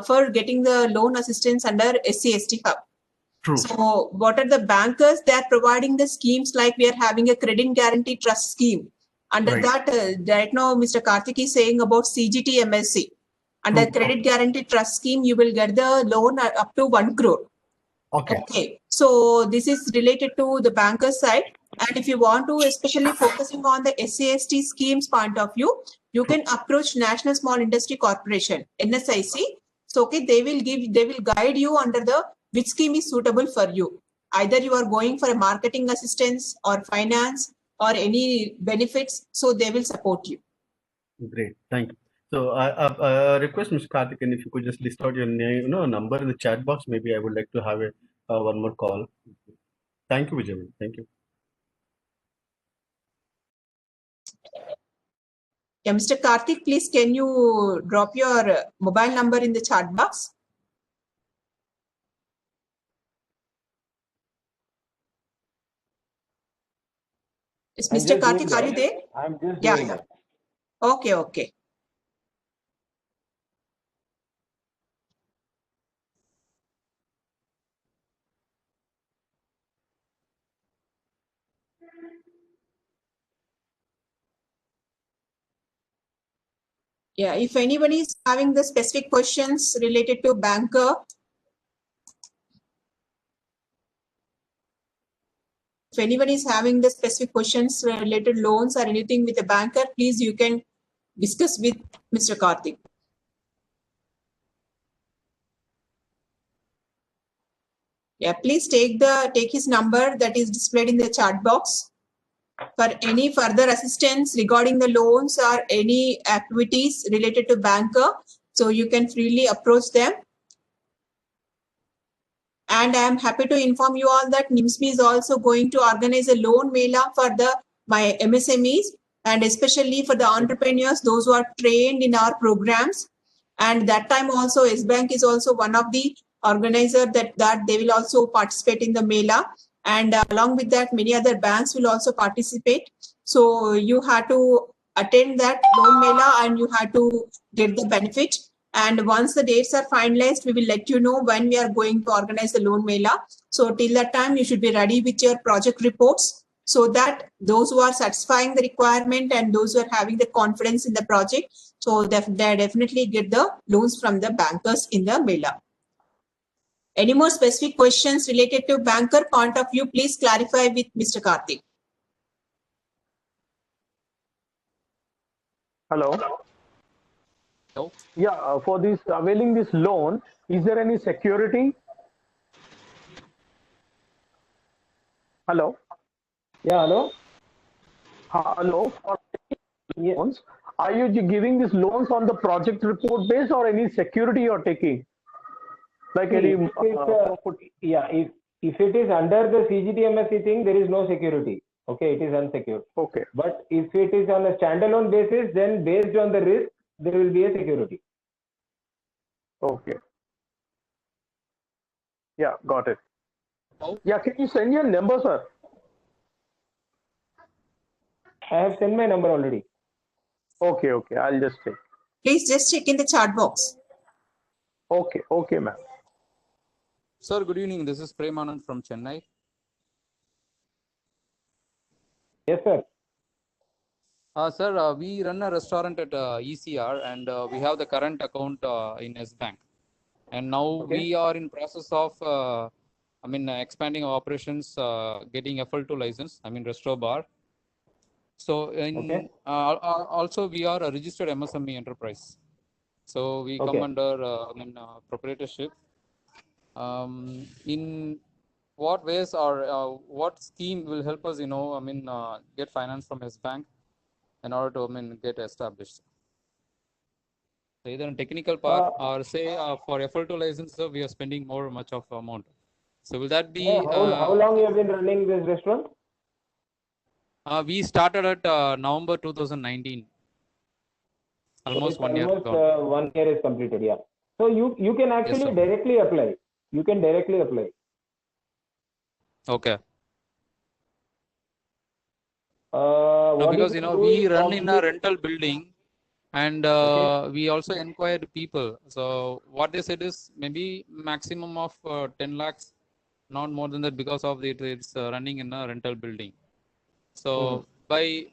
for getting the loan assistance under SC/ST Hub. True. So what are the bankers? They are providing the schemes like we are having a credit guarantee trust scheme. Under that, right now, Mr. Karthik is saying about CGTMSE. Under credit guarantee trust scheme, you will get the loan up to 1 crore. Okay. So this is related to the banker side. And if you want to, especially focusing on the SC/ST schemes point of view, you can approach National Small Industry Corporation, NSIC. So they will guide you under the which scheme is suitable for you. Either you are going for a marketing assistance or finance or any benefits, so they will support you. Great, thank you. So I request Mr. Karthik, if you could just list out your name, number in the chat box. Maybe I would like to have one more call. Thank you, Vijay. Thank you. Yeah, Mr. Karthik, please can you drop your mobile number in the chat box? Is Mr. Karthik, are you there? I'm just doing it. Okay. Yeah, if anybody is having the specific questions related to banker, if anyone is having the specific questions related loans or anything with a banker, please you can discuss with Mr. Karthik. Yeah, please take his number that is displayed in the chat box for any further assistance regarding the loans or any activities related to banker. So you can freely approach them. And I am happy to inform you all that ni-msme is also going to organize a loan mela for my MSMEs and especially for the entrepreneurs, those who are trained in our programs. And that time also, S Bank is also one of the organizers that they will also participate in the mela. And along with that, many other banks will also participate. So you have to attend that loan mela and you have to get the benefit. And once the dates are finalized, we will let you know when we are going to organize the loan mela. So till that time, you should be ready with your project reports so that those who are satisfying the requirement and those who are having the confidence in the project, so they definitely get the loans from the bankers in the mela. Any more specific questions related to banker point of view, please clarify with Mr. Karthik. Hello. Yeah, for this availing this loan, is there any security? Hello. Yeah, hello. Hello. For loans, are you giving these loans on the project report base or any security you're taking? Like any if if it is under the CGTMSE thing, there is no security. Okay, it is unsecured. Okay. But if it is on a standalone basis, then based on the risk, there will be a security. Okay. Yeah, got it. Yeah, can you send your number, sir? I have sent my number already. Okay, okay. I'll just check. Please just check in the chat box. Okay, okay, ma'am. Sir, good evening. This is Premanand from Chennai. Yes, sir. Sir, we run a restaurant at ECR and we have the current account in S Bank. And now we are in process of, expanding our operations, getting a FL2 license, Resto Bar. So also we are a registered MSME enterprise. So we come under proprietorship. In what ways or what scheme will help us, get finance from S Bank in order to get established? So either in technical part or say for FL2 license, we are spending much of amount. So will that be? How long you have been running this restaurant? We started at November 2019. Almost 1 year. 1 year is completed. Yeah. So you can actually directly apply. You can directly apply. Okay. Because we run in a rental building, and we also inquired people. So what they said is maybe maximum of 10 lakhs, not more than that, because of it's running in a rental building. So by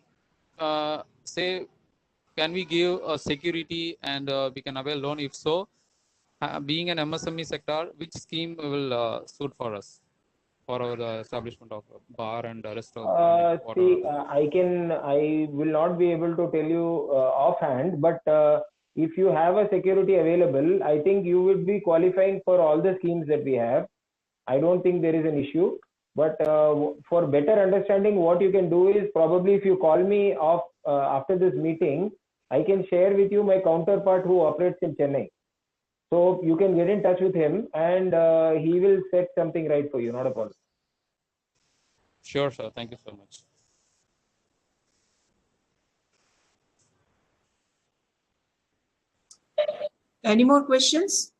say, can we give a security and we can avail loan? If so, being an MSME sector, which scheme will suit for us for our establishment of a bar and a restaurant? I will not be able to tell you offhand, but if you have a security available, I think you would be qualifying for all the schemes that we have. I don't think there is an issue. But for better understanding, what you can do is probably if you call me off after this meeting, I can share with you my counterpart who operates in Chennai. So you can get in touch with him and he will set something right for you, not a problem. Sure, sir. Thank you so much. Any more questions?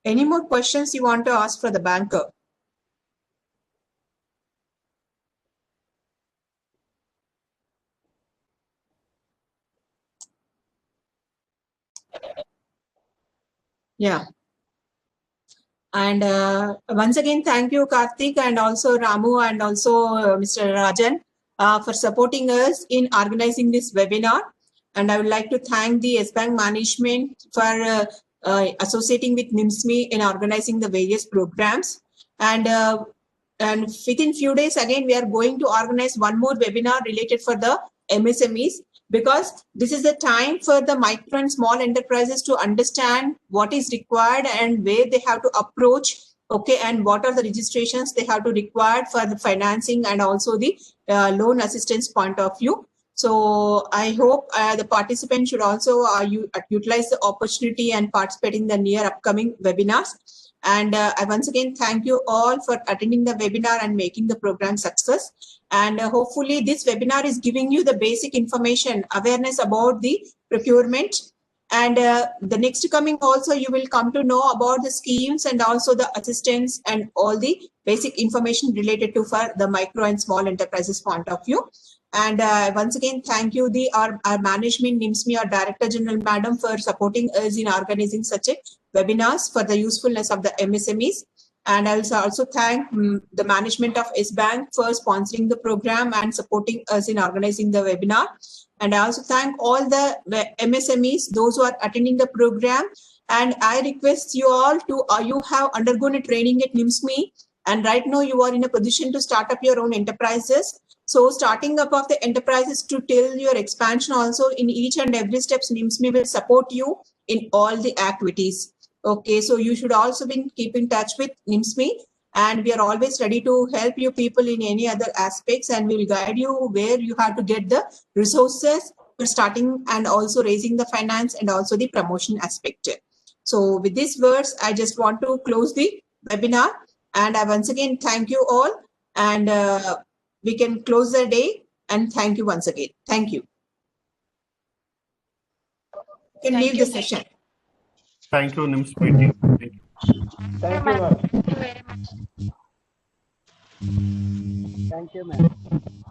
Any more questions you want to ask for the banker? Yeah. And once again, thank you, Karthik, and also Ramu, and also Mr. Rajan for supporting us in organizing this webinar. And I would like to thank the S Bank management for associating with ni-msme in organizing the various programs. And within few days, again, we are going to organize one more webinar related for the MSMEs, because this is the time for the micro and small enterprises to understand what is required and where they have to approach, okay, and what are the registrations they have to require for the financing and also the loan assistance point of view. So I hope the participants should also utilize the opportunity and participate in the near upcoming webinars. And I once again thank you all for attending the webinar and making the program success. And hopefully this webinar is giving you the basic information, awareness about the procurement. And the next coming also, you will come to know about the schemes and also the assistance and all the basic information related to for the micro and small enterprises point of view. And once again, thank you, our management, ni-msme, our Director General, Madam, for supporting us in organizing such a webinars for the usefulness of the MSMEs. And I will also thank the management of S Bank for sponsoring the program and supporting us in organizing the webinar. And I also thank all the MSMEs, those who are attending the program. And I request you all to, you have undergone a training at ni-msme, and right now you are in a position to start up your own enterprises. So starting up of the enterprises to till your expansion also, in each and every steps, ni-msme will support you in all the activities. Okay, so you should also keep in touch with ni-msme. and we are always ready to help you people in any other aspects, and we will guide you where you have to get the resources for starting and also raising the finance and also the promotion aspect. So with these words, I just want to close the webinar, and I once again thank you all, and we can close the day, and thank you once again. Thank you. You can leave the session. Thank you, ni-msme team. Thank you. Thank you, ma'am. Thank you very much. Thank you, ma'am.